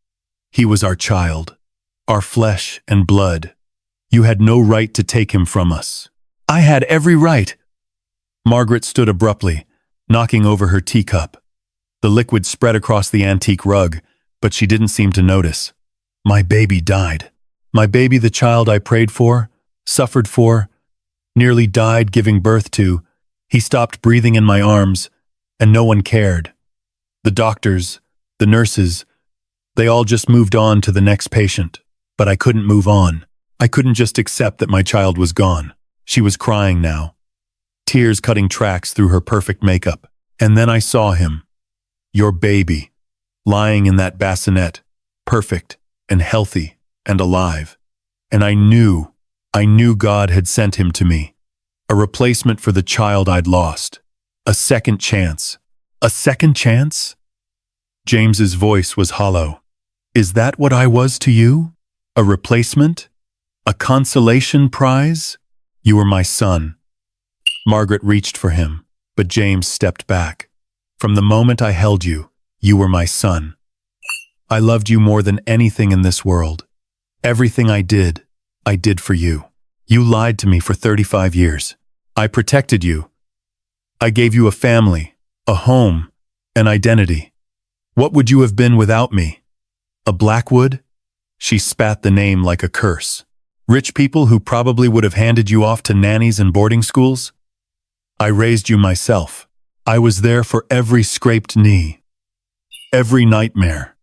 He was our child, our flesh and blood. You had no right to take him from us. I had every right. Margaret stood abruptly, knocking over her teacup. The liquid spread across the antique rug, but she didn't seem to notice. My baby died. My baby, the child I prayed for, suffered for, nearly died giving birth to. He stopped breathing in my arms, and no one cared. The doctors, the nurses, they all just moved on to the next patient. But I couldn't move on. I couldn't just accept that my child was gone. She was crying now, tears cutting tracks through her perfect makeup. And then I saw him, your baby, lying in that bassinet, perfect and healthy and alive. And I knew God had sent him to me, a replacement for the child I'd lost, a second chance. A second chance? James's voice was hollow. Is that what I was to you? A replacement? A consolation prize? You were my son. Margaret reached for him, but James stepped back. From the moment I held you, you were my son. I loved you more than anything in this world. Everything I did for you. You lied to me for 35 years. I protected you. I gave you a family, a home, an identity. What would you have been without me? A Blackwood? She spat the name like a curse. Rich people who probably would have handed you off to nannies and boarding schools? I raised you myself. I was there for every scraped knee, every nightmare,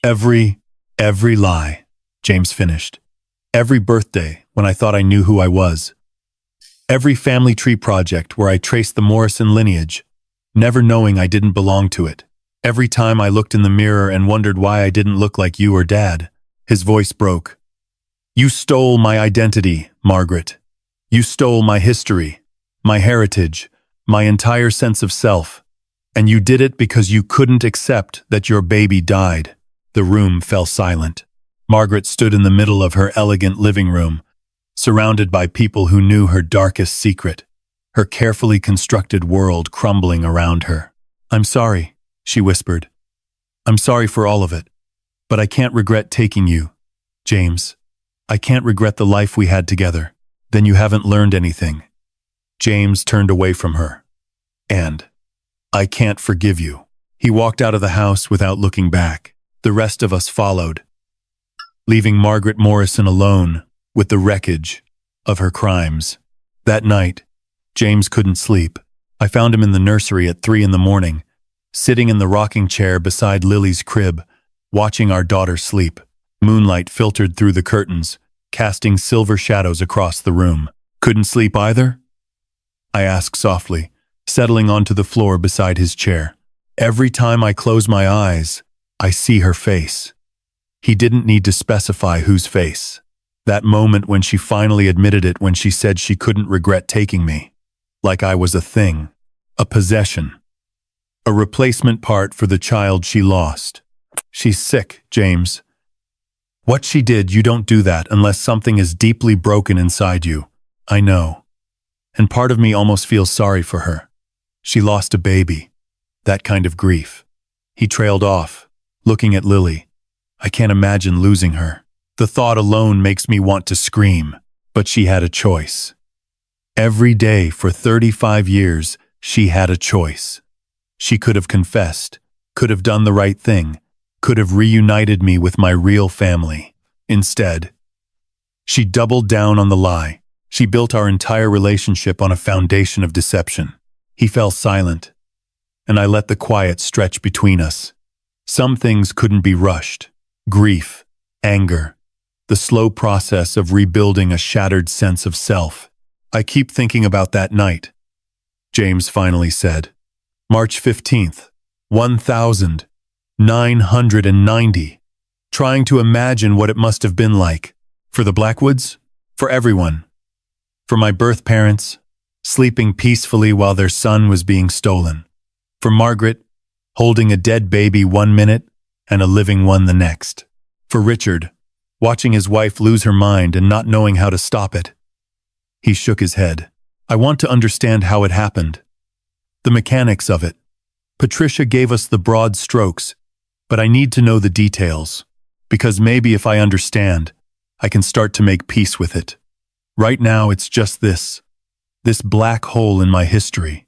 every lie, James finished. Every birthday when I thought I knew who I was. Every family tree project where I traced the Morrison lineage, never knowing I didn't belong to it. Every time I looked in the mirror and wondered why I didn't look like you or Dad. His voice broke. You stole my identity, Margaret. You stole my history, my heritage, my entire sense of self. And you did it because you couldn't accept that your baby died. The room fell silent. Margaret stood in the middle of her elegant living room, surrounded by people who knew her darkest secret, her carefully constructed world crumbling around her. I'm sorry, she whispered. I'm sorry for all of it, but I can't regret taking you, James. I can't regret the life we had together. Then you haven't learned anything. James turned away from her. And I can't forgive you. He walked out of the house without looking back. The rest of us followed, leaving Margaret Morrison alone with the wreckage of her crimes. That night, James couldn't sleep. I found him in the nursery at 3 a.m, sitting in the rocking chair beside Lily's crib, watching our daughter sleep. Moonlight filtered through the curtains, casting silver shadows across the room. Couldn't sleep either? I asked softly, settling onto the floor beside his chair. Every time I close my eyes, I see her face. He didn't need to specify whose face. That moment when she finally admitted it, when she said she couldn't regret taking me. Like I was a thing, a possession, a replacement part for the child she lost. She's sick, James. What she did, you don't do that unless something is deeply broken inside you. I know. And part of me almost feels sorry for her. She lost a baby. That kind of grief. He trailed off, looking at Lily. I can't imagine losing her. The thought alone makes me want to scream. But she had a choice. Every day for 35 years, she had a choice. She could have confessed. could have done the right thing, could have reunited me with my real family. Instead, she doubled down on the lie. She built our entire relationship on a foundation of deception. He fell silent, and I let the quiet stretch between us. Some things couldn't be rushed. Grief, anger, the slow process of rebuilding a shattered sense of self. I keep thinking about that night, James finally said. March 15th, 1990. Trying to imagine what it must have been like. For the Blackwoods? For everyone. For my birth parents, sleeping peacefully while their son was being stolen. For Margaret, holding a dead baby 1 minute and a living one the next. For Richard, watching his wife lose her mind and not knowing how to stop it. He shook his head. I want to understand how it happened. The mechanics of it. Patricia gave us the broad strokes, but I need to know the details, because maybe if I understand, I can start to make peace with it. Right now, it's just this black hole in my history,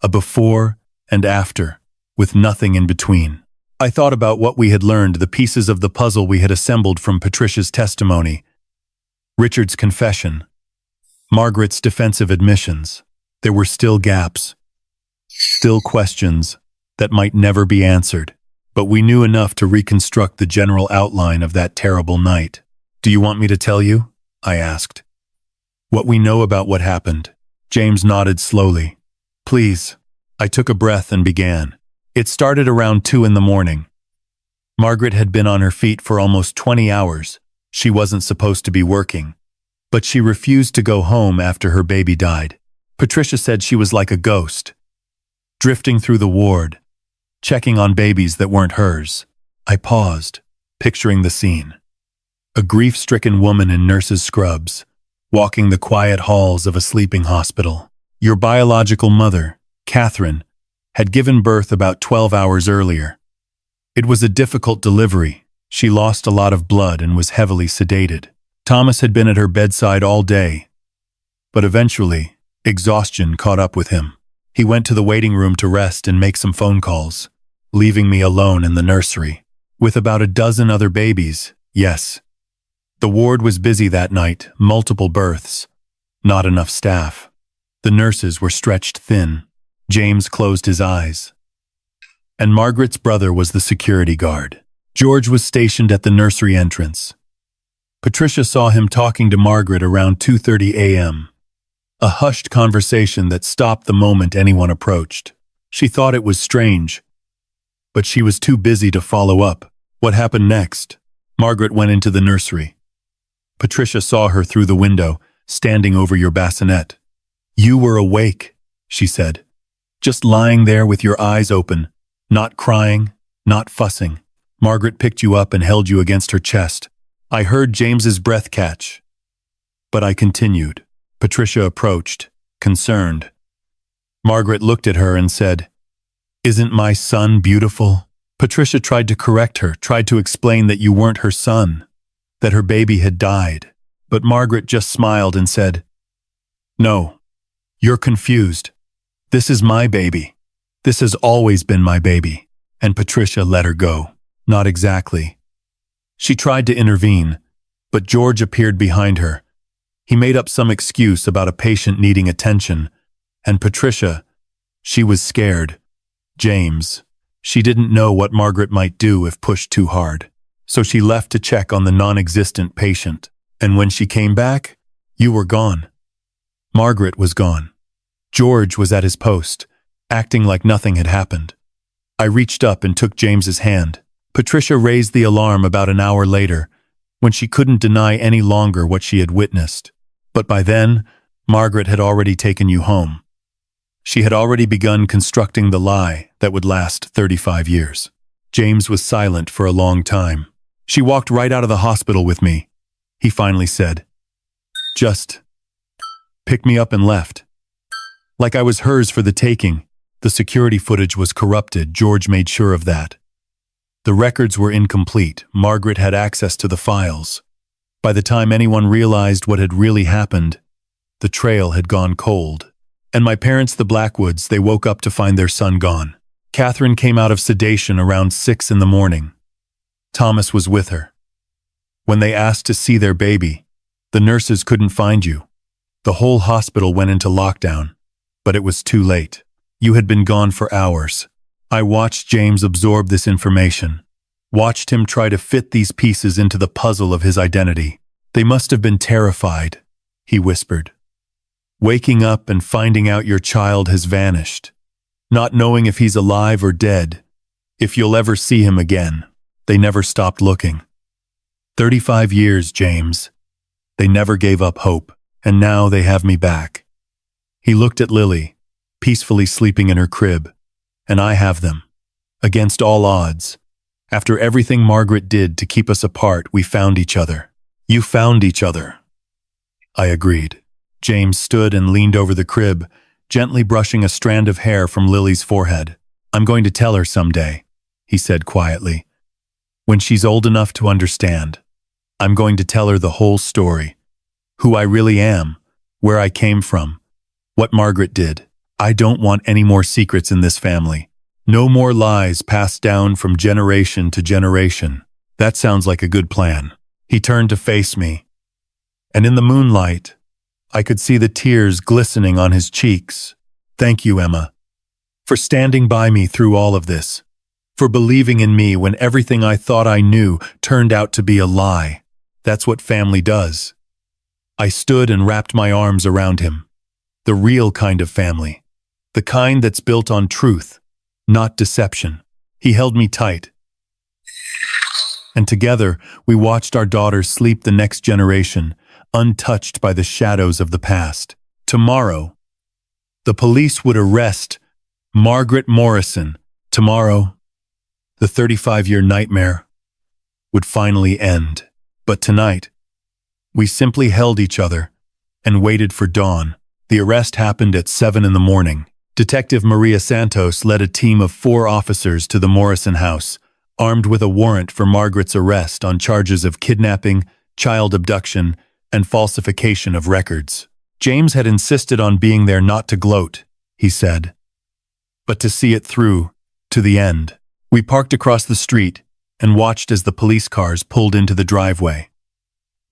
a before and after, with nothing in between. I thought about what we had learned, the pieces of the puzzle we had assembled from Patricia's testimony, Richard's confession, Margaret's defensive admissions. There were still gaps, still questions that might never be answered, but we knew enough to reconstruct the general outline of that terrible night. Do you want me to tell you? I asked. What we know about what happened. James nodded slowly. Please. I took a breath and began. It started around 2 in the morning. Margaret had been on her feet for almost 20 hours. She wasn't supposed to be working, but she refused to go home after her baby died. Patricia said she was like a ghost, drifting through the ward, checking on babies that weren't hers. I paused, picturing the scene. A grief-stricken woman in nurse's scrubs, walking the quiet halls of a sleeping hospital. Your biological mother, Catherine, had given birth about 12 hours earlier. It was a difficult delivery. She lost a lot of blood and was heavily sedated. Thomas had been at her bedside all day, but eventually, exhaustion caught up with him. He went to the waiting room to rest and make some phone calls, leaving me alone in the nursery, with about a dozen other babies. Yes. The ward was busy that night, multiple births, not enough staff. The nurses were stretched thin. James closed his eyes. And Margaret's brother was the security guard. George was stationed at the nursery entrance. Patricia saw him talking to Margaret around 2:30 a.m., a hushed conversation that stopped the moment anyone approached. She thought it was strange, but she was too busy to follow up. What happened next? Margaret went into the nursery. Patricia saw her through the window, standing over your bassinet. You were awake, she said. Just lying there with your eyes open, not crying, not fussing. Margaret picked you up and held you against her chest. I heard James's breath catch, but I continued. Patricia approached, concerned. Margaret looked at her and said, Isn't my son beautiful? Patricia tried to correct her, tried to explain that you weren't her son, that her baby had died. But Margaret just smiled and said, No, you're confused. This is my baby. This has always been my baby. And Patricia let her go. Not exactly. She tried to intervene, but George appeared behind her. He made up some excuse about a patient needing attention, and Patricia, she was scared. James, she didn't know what Margaret might do if pushed too hard. So she left to check on the non-existent patient. And when she came back, you were gone. Margaret was gone. George was at his post, acting like nothing had happened. I reached up and took James's hand. Patricia raised the alarm about an hour later, when she couldn't deny any longer what she had witnessed. But by then, Margaret had already taken you home. She had already begun constructing the lie that would last 35 years. James was silent for a long time. She walked right out of the hospital with me. He finally said, Just picked me up and left. Like I was hers for the taking. The security footage was corrupted. George made sure of that. The records were incomplete. Margaret had access to the files. By the time anyone realized what had really happened, the trail had gone cold. And my parents, the Blackwoods, they woke up to find their son gone. Catherine came out of sedation around 6 in the morning. Thomas was with her. When they asked to see their baby, the nurses couldn't find you. The whole hospital went into lockdown, but it was too late. You had been gone for hours. I watched James absorb this information, watched him try to fit these pieces into the puzzle of his identity. They must have been terrified, he whispered. Waking up and finding out your child has vanished, not knowing if he's alive or dead, if you'll ever see him again. They never stopped looking. 35 years, James. They never gave up hope, and now they have me back. He looked at Lily, peacefully sleeping in her crib, and I have them. Against all odds. After everything Margaret did to keep us apart, we found each other. You found each other. I agreed. James stood and leaned over the crib, gently brushing a strand of hair from Lily's forehead. I'm going to tell her someday, he said quietly. When she's old enough to understand. I'm going to tell her the whole story. Who I really am, where I came from, what Margaret did. I don't want any more secrets in this family. No more lies passed down from generation to generation. That sounds like a good plan. He turned to face me, and in the moonlight, I could see the tears glistening on his cheeks. Thank you, Emma, for standing by me through all of this, for believing in me when everything I thought I knew turned out to be a lie. That's what family does. I stood and wrapped my arms around him. The real kind of family. The kind that's built on truth, not deception. He held me tight. And together, we watched our daughters sleep the next generation, untouched by the shadows of the past. Tomorrow, the police would arrest Margaret Morrison. Tomorrow, the 35-year nightmare would finally end. But tonight, we simply held each other and waited for dawn. The arrest happened at 7 in the morning. Detective Maria Santos led a team of 4 officers to the Morrison house, armed with a warrant for Margaret's arrest on charges of kidnapping, child abduction, and falsification of records. James had insisted on being there not to gloat, he said, but to see it through, to the end. We parked across the street and watched as the police cars pulled into the driveway.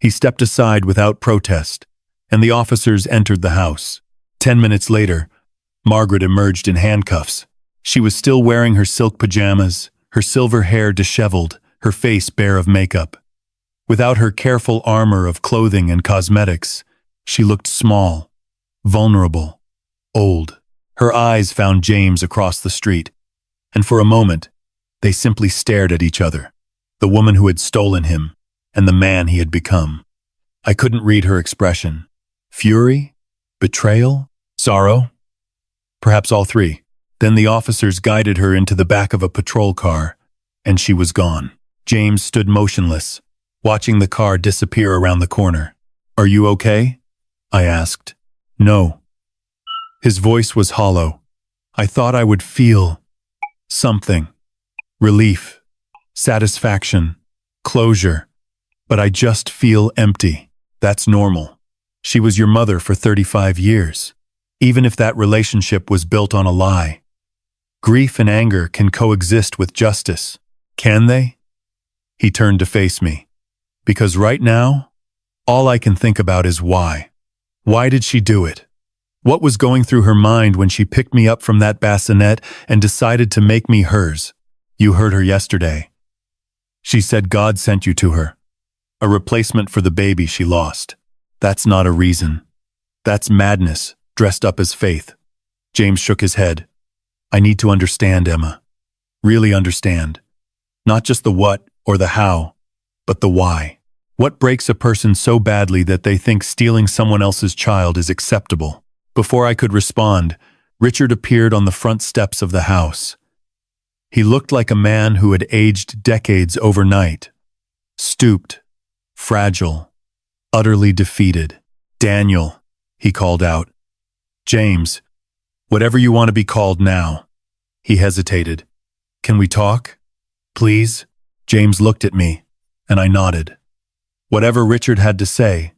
He stepped aside without protest, and the officers entered the house. 10 minutes later, Margaret emerged in handcuffs. She was still wearing her silk pajamas, her silver hair disheveled, her face bare of makeup. Without her careful armor of clothing and cosmetics, she looked small, vulnerable, old. Her eyes found James across the street, and for a moment, they simply stared at each other, the woman who had stolen him and the man he had become. I couldn't read her expression. Fury? Betrayal? Sorrow? Perhaps all three. Then the officers guided her into the back of a patrol car, and she was gone. James stood motionless, watching the car disappear around the corner. Are you okay? I asked. No. His voice was hollow. I thought I would feel something. Relief, satisfaction, closure, but I just feel empty. That's normal. She was your mother for 35 years, even if that relationship was built on a lie. Grief and anger can coexist with justice, can they? He turned to face me. Because right now, all I can think about is why. Why did she do it? What was going through her mind when she picked me up from that bassinet and decided to make me hers? You heard her yesterday. She said God sent you to her. A replacement for the baby she lost. That's not a reason. That's madness, dressed up as faith. James shook his head. I need to understand, Emma. Really understand. Not just the what or the how, but the why. What breaks a person so badly that they think stealing someone else's child is acceptable? Before I could respond, Richard appeared on the front steps of the house. He looked like a man who had aged decades overnight. Stooped, fragile, utterly defeated. Daniel, he called out. James, whatever you want to be called now. He hesitated. Can we talk? Please? James looked at me, and I nodded. Whatever Richard had to say,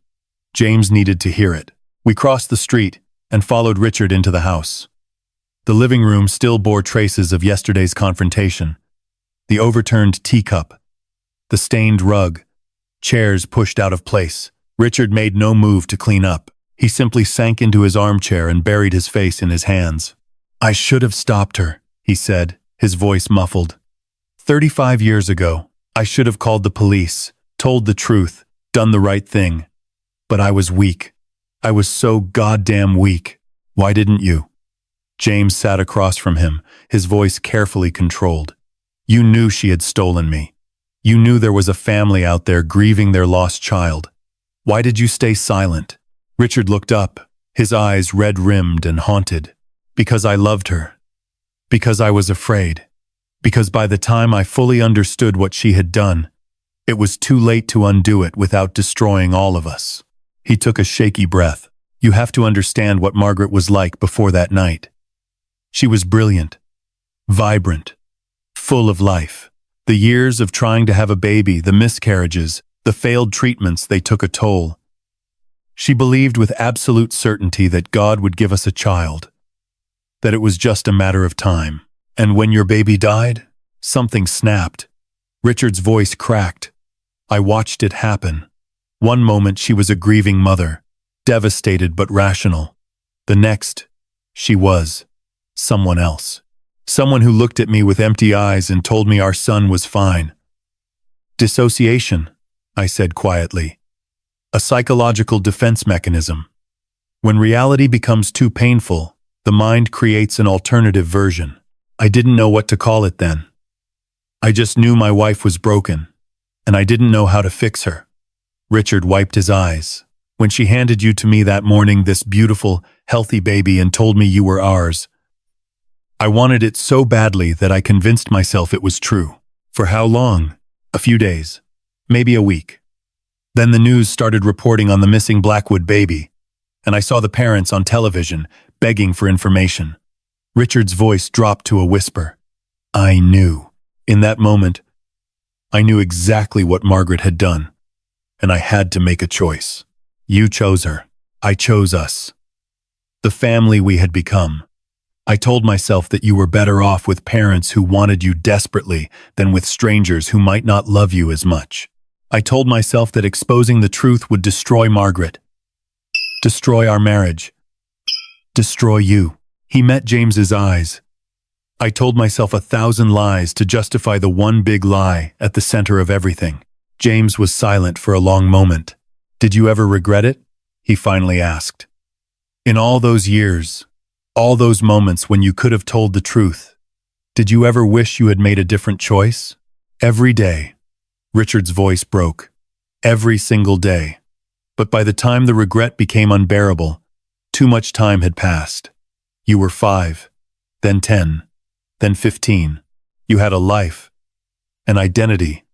James needed to hear it. We crossed the street and followed Richard into the house. The living room still bore traces of yesterday's confrontation. The overturned teacup, the stained rug, chairs pushed out of place. Richard made no move to clean up. He simply sank into his armchair and buried his face in his hands. "I should have stopped her," he said, his voice muffled. 35 years ago, I should have called the police, told the truth, done the right thing. But I was weak. I was so goddamn weak. Why didn't you?" James sat across from him, his voice carefully controlled. "You knew she had stolen me. You knew there was a family out there grieving their lost child. Why did you stay silent?" Richard looked up, his eyes red-rimmed and haunted. "Because I loved her. Because I was afraid. Because by the time I fully understood what she had done, it was too late to undo it without destroying all of us." He took a shaky breath. "You have to understand what Margaret was like before that night. She was brilliant, vibrant, full of life. The years of trying to have a baby, the miscarriages, the failed treatments, they took a toll. She believed with absolute certainty that God would give us a child, that it was just a matter of time. And when your baby died, something snapped." Richard's voice cracked. "I watched it happen. One moment she was a grieving mother, devastated but rational. The next, she was someone else. Someone who looked at me with empty eyes and told me our son was fine." "Dissociation," I said quietly. "A psychological defense mechanism. When reality becomes too painful, the mind creates an alternative version. I didn't know what to call it then. I just knew my wife was broken, and I didn't know how to fix her." Richard wiped his eyes. "When she handed you to me that morning, this beautiful, healthy baby, and told me you were ours, I wanted it so badly that I convinced myself it was true. For how long? A few days. Maybe a week. Then the news started reporting on the missing Blackwood baby, and I saw the parents on television begging for information." Richard's voice dropped to a whisper. "I knew. In that moment, I knew exactly what Margaret had done, and I had to make a choice. You chose her. I chose us. The family we had become. I told myself that you were better off with parents who wanted you desperately than with strangers who might not love you as much. I told myself that exposing the truth would destroy Margaret, destroy our marriage, destroy you." He met James's eyes. "I told myself 1,000 lies to justify the one big lie at the center of everything." James was silent for a long moment. "Did you ever regret it?" he finally asked. "In all those years, all those moments when you could have told the truth, did you ever wish you had made a different choice?" "Every day." Richard's voice broke. "Every single day. But by the time the regret became unbearable, too much time had passed. You were 5, then 10, then 15. You had a life, an identity,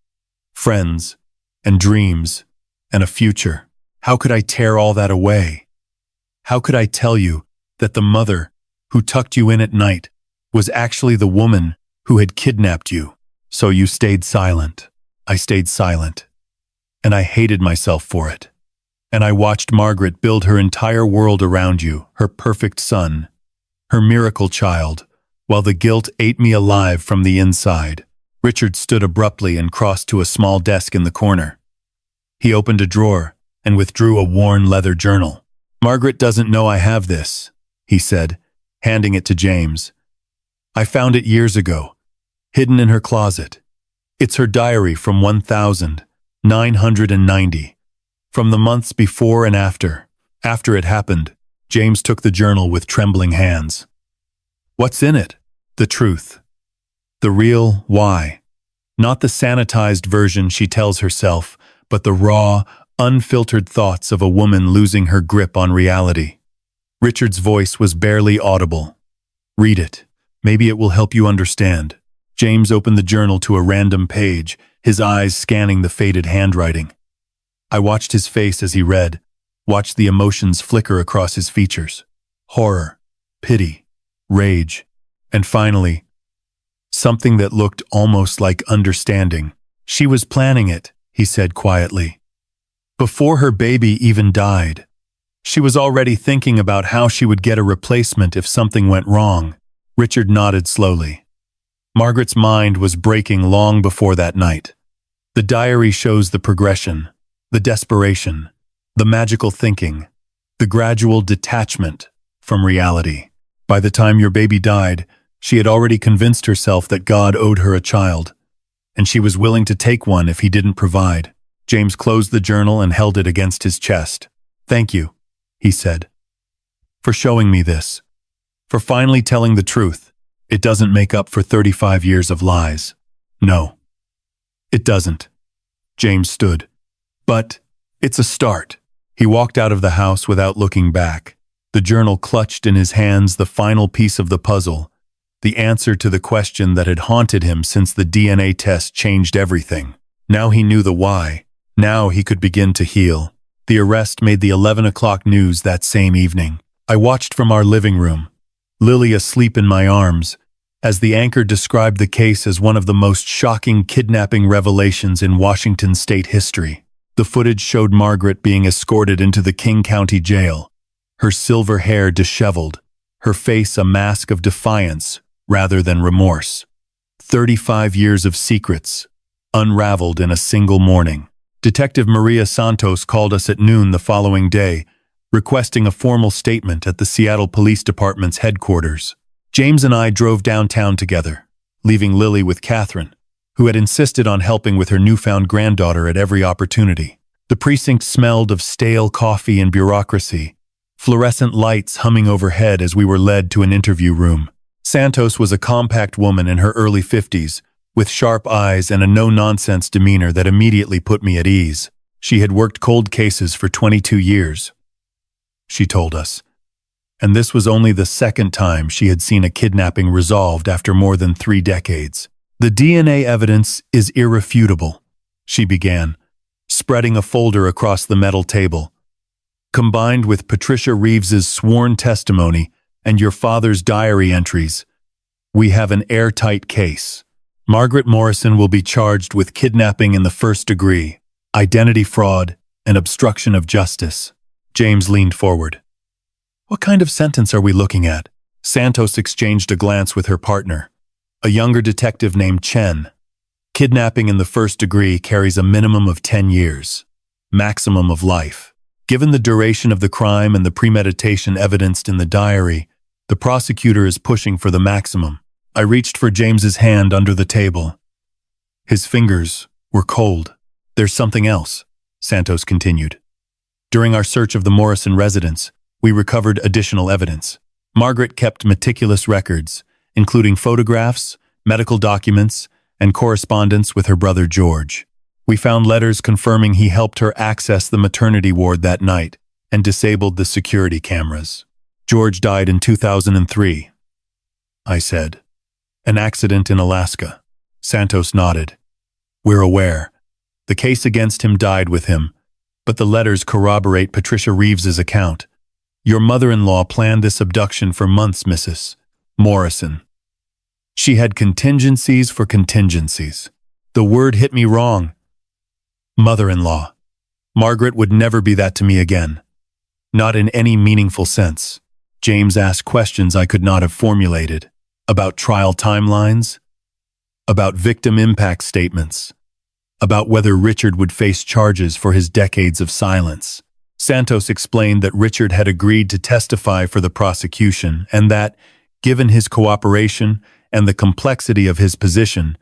friends, and dreams, and a future. How could I tear all that away? How could I tell you that the mother who tucked you in at night was actually the woman who had kidnapped you?" "So you stayed silent." "I stayed silent. And I hated myself for it. And I watched Margaret build her entire world around you, her perfect son, her miracle child, while the guilt ate me alive from the inside." Richard stood abruptly and crossed to a small desk in the corner. He opened a drawer and withdrew a worn leather journal. "Margaret doesn't know I have this," he said, handing it to James. "I found it years ago, hidden in her closet. It's her diary from 1990, from the months before and after. After it happened." James took the journal with trembling hands. "What's in it?" "The truth. The real why. Not the sanitized version she tells herself, but the raw, unfiltered thoughts of a woman losing her grip on reality." Richard's voice was barely audible. "Read it. Maybe it will help you understand." James opened the journal to a random page, his eyes scanning the faded handwriting. I watched his face as he read, watched the emotions flicker across his features. Horror, pity, rage, and finally, something that looked almost like understanding. "She was planning it," he said quietly. "Before her baby even died. She was already thinking about how she would get a replacement if something went wrong. Richard nodded slowly. Margaret's mind was breaking long before that night. The diary shows the progression, the desperation, the magical thinking, the gradual detachment from reality. By the time your baby died, she had already convinced herself that God owed her a child, and she was willing to take one if he didn't provide. James closed the journal and held it against his chest. "Thank you," he said, "for showing me this, for finally telling the truth. It doesn't make up for 35 years of lies. No, it doesn't." James stood. "But it's a start." He walked out of the house without looking back. The journal clutched in his hands, the final piece of the puzzle, the answer to the question that had haunted him since the DNA test changed everything. Now he knew the why. Now he could begin to heal. The arrest made the 11 o'clock news that same evening. I watched from our living room, Lily asleep in my arms, as the anchor described the case as one of the most shocking kidnapping revelations in Washington state history. The footage showed Margaret being escorted into the King County Jail, her silver hair disheveled, her face a mask of defiance rather than remorse. 35 years of secrets, unraveled in a single morning. Detective Maria Santos called us at noon the following day, requesting a formal statement at the Seattle Police Department's headquarters. James and I drove downtown together, leaving Lily with Catherine, who had insisted on helping with her newfound granddaughter at every opportunity. The precinct smelled of stale coffee and bureaucracy, fluorescent lights humming overhead as we were led to an interview room. Santos was a compact woman in her early 50s, with sharp eyes and a no-nonsense demeanor that immediately put me at ease. She had worked cold cases for 22 years, she told us, and this was only the second time she had seen a kidnapping resolved after more than 3 decades. "The DNA evidence is irrefutable," she began, spreading a folder across the metal table. "Combined with Patricia Reeves's sworn testimony and your father's diary entries, we have an airtight case. Margaret Morrison will be charged with kidnapping in the first degree, identity fraud, and obstruction of justice." James leaned forward. "What kind of sentence are we looking at?" Santos exchanged a glance with her partner, a younger detective named Chen. "Kidnapping in the first degree carries a minimum of 10 years, maximum of life. Given the duration of the crime and the premeditation evidenced in the diary, the prosecutor is pushing for the maximum." I reached for James's hand under the table. His fingers were cold. "There's something else," Santos continued. "During our search of the Morrison residence, we recovered additional evidence. Margaret kept meticulous records, including photographs, medical documents, and correspondence with her brother George. We found letters confirming he helped her access the maternity ward that night and disabled the security cameras. George died in 2003, I said. "An accident in Alaska." Santos nodded. "We're aware. The case against him died with him, but the letters corroborate Patricia Reeves's account. Your mother-in-law planned this abduction for months, Mrs. Morrison. She had contingencies for contingencies." The word hit me wrong. Mother-in-law. Margaret would never be that to me again. Not in any meaningful sense. James asked questions I could not have formulated. About trial timelines, about victim impact statements, about whether Richard would face charges for his decades of silence. Santos explained that Richard had agreed to testify for the prosecution and that, given his cooperation and the complexity of his position,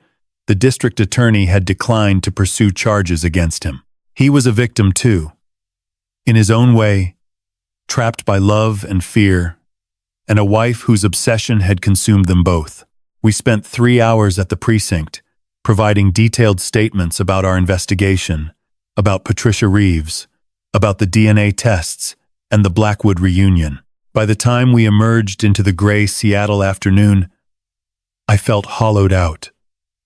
the district attorney had declined to pursue charges against him. He was a victim too, in his own way, trapped by love and fear, and a wife whose obsession had consumed them both. We spent 3 hours at the precinct, providing detailed statements about our investigation, about Patricia Reeves, about the DNA tests, and the Blackwood reunion. By the time we emerged into the gray Seattle afternoon, I felt hollowed out,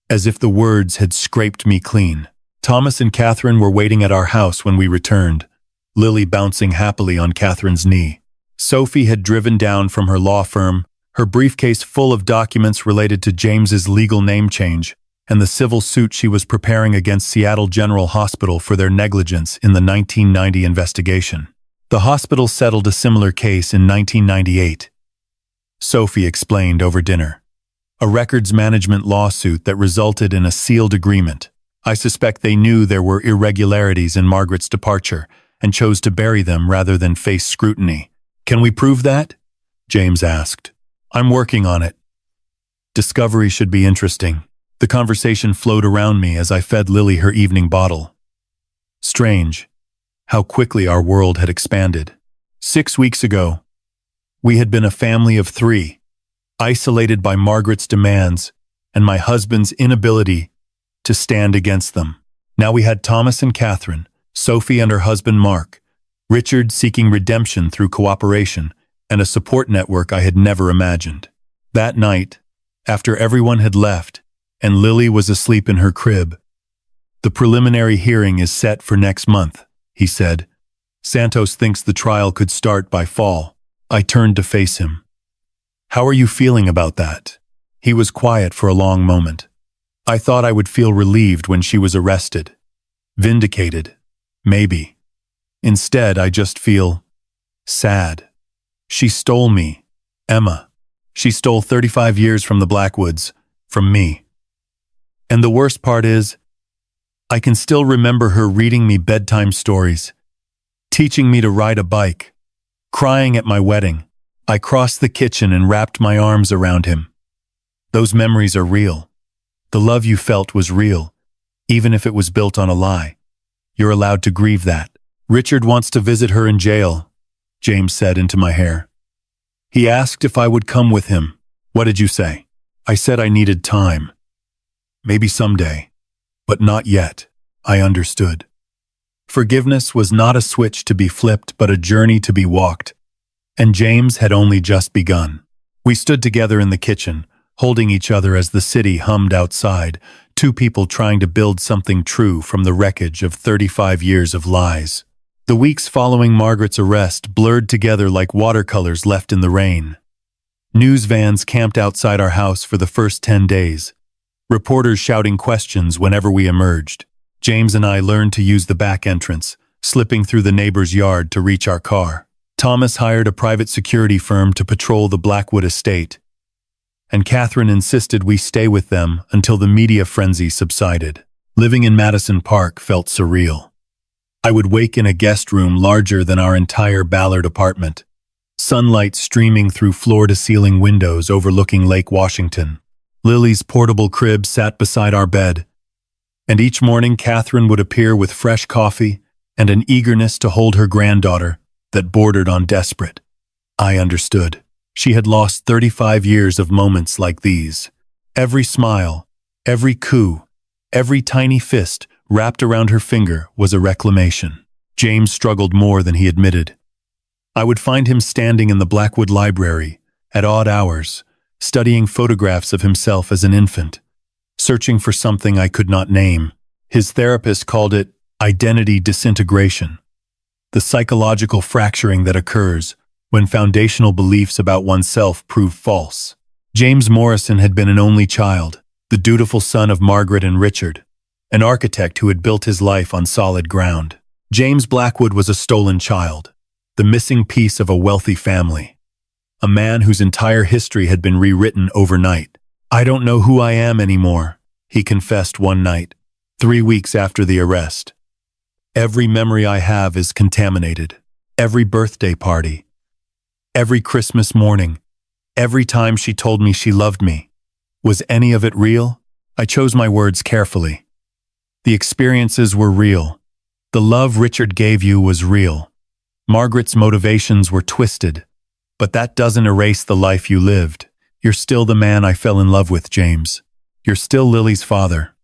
as if the words had scraped me clean. Thomas and Catherine were waiting at our house when we returned, Lily bouncing happily on Catherine's knee. Sophie had driven down from her law firm, her briefcase full of documents related to James's legal name change and the civil suit she was preparing against Seattle General Hospital for their negligence in the 1990 investigation. The hospital settled a similar case in 1998. Sophie explained over dinner. A records management lawsuit that resulted in a sealed agreement. I suspect they knew there were irregularities in Margaret's departure and chose to bury them rather than face scrutiny. Can we prove that? James asked. I'm working on it. Discovery should be interesting. The conversation flowed around me as I fed Lily her evening bottle. Strange how quickly our world had expanded. 6 weeks ago, we had been a family of 3, isolated by Margaret's demands and my husband's inability to stand against them. Now we had Thomas and Catherine, Sophie and her husband Mark, Richard seeking redemption through cooperation, and a support network I had never imagined. That night, after everyone had left and Lily was asleep in her crib, "The preliminary hearing is set for next month," he said. "Santos thinks the trial could start by fall." I turned to face him. "How are you feeling about that?" He was quiet for a long moment. I thought I would feel relieved when she was arrested. Vindicated. Maybe. Instead, I just feel sad. She stole me. Emma. She stole 35 years from the Blackwoods. From me. And the worst part is, I can still remember her reading me bedtime stories, teaching me to ride a bike, crying at my wedding. I crossed the kitchen and wrapped my arms around him. Those memories are real. The love you felt was real, even if it was built on a lie. You're allowed to grieve that. "Richard wants to visit her in jail," James said into my hair. "He asked if I would come with him." "What did you say?" "I said I needed time. Maybe someday, but not yet." I understood. Forgiveness was not a switch to be flipped, but a journey to be walked. And James had only just begun. We stood together in the kitchen, holding each other as the city hummed outside, 2 people trying to build something true from the wreckage of 35 years of lies. The weeks following Margaret's arrest blurred together like watercolors left in the rain. News vans camped outside our house for the first 10 days, reporters shouting questions whenever we emerged. James and I learned to use the back entrance, slipping through the neighbor's yard to reach our car. Thomas hired a private security firm to patrol the Blackwood estate, and Catherine insisted we stay with them until the media frenzy subsided. Living in Madison Park felt surreal. I would wake in a guest room larger than our entire Ballard apartment, sunlight streaming through floor-to-ceiling windows overlooking Lake Washington. Lily's portable crib sat beside our bed, and each morning Catherine would appear with fresh coffee and an eagerness to hold her granddaughter that bordered on desperate. I understood. She had lost 35 years of moments like these. Every smile, every coo, every tiny fist wrapped around her finger was a reclamation. James struggled more than he admitted. I would find him standing in the Blackwood Library at odd hours, studying photographs of himself as an infant, searching for something I could not name. His therapist called it identity disintegration, the psychological fracturing that occurs when foundational beliefs about oneself prove false. James Morrison had been an only child, the dutiful son of Margaret and Richard, an architect who had built his life on solid ground. James Blackwood was a stolen child, the missing piece of a wealthy family, a man whose entire history had been rewritten overnight. "I don't know who I am anymore," he confessed one night, 3 weeks after the arrest. "Every memory I have is contaminated. Every birthday party, every Christmas morning, every time she told me she loved me. Was any of it real?" I chose my words carefully. The experiences were real. The love Richard gave you was real. Margaret's motivations were twisted, but that doesn't erase the life you lived. You're still the man I fell in love with, James. You're still Lily's father.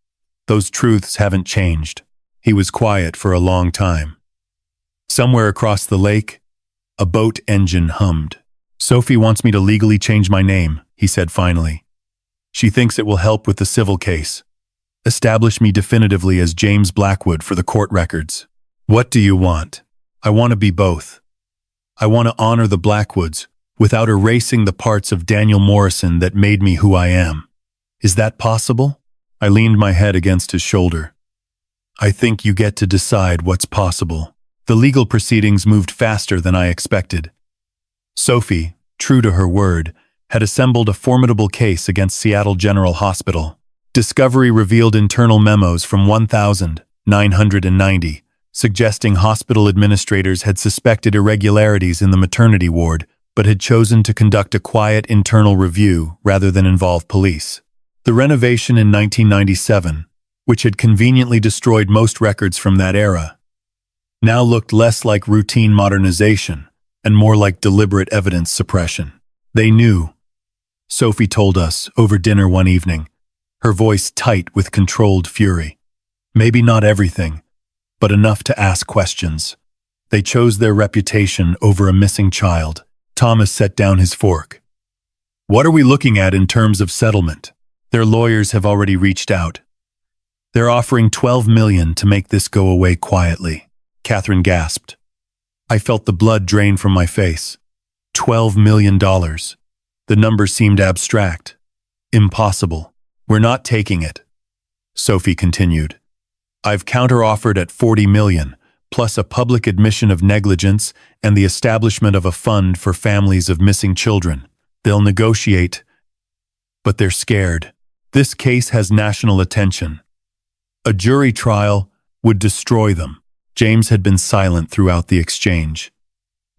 Those truths haven't changed. He was quiet for a long time. Somewhere across the lake, a boat engine hummed. "Sophie wants me to legally change my name," he said finally. "She thinks it will help with the civil case. Establish me definitively as James Blackwood for the court records." "What do you want?" "I want to be both. I want to honor the Blackwoods without erasing the parts of Daniel Morrison that made me who I am. Is that possible?" I leaned my head against his shoulder. "I think you get to decide what's possible." The legal proceedings moved faster than I expected. Sophie, true to her word, had assembled a formidable case against Seattle General Hospital. Discovery revealed internal memos from 1990, suggesting hospital administrators had suspected irregularities in the maternity ward, but had chosen to conduct a quiet internal review rather than involve police. The renovation in 1997, which had conveniently destroyed most records from that era, now looked less like routine modernization and more like deliberate evidence suppression. They knew, Sophie told us over dinner one evening, her voice tight with controlled fury. Maybe not everything, but enough to ask questions. They chose their reputation over a missing child. Thomas set down his fork. What are we looking at in terms of settlement? Their lawyers have already reached out. They're offering $12 million to make this go away quietly. Catherine gasped. I felt the blood drain from my face. $12 million. The number seemed abstract. Impossible. We're not taking it. Sophie continued. I've counter-offered at $40 million, plus a public admission of negligence and the establishment of a fund for families of missing children. They'll negotiate, but they're scared. This case has national attention. A jury trial would destroy them. James had been silent throughout the exchange.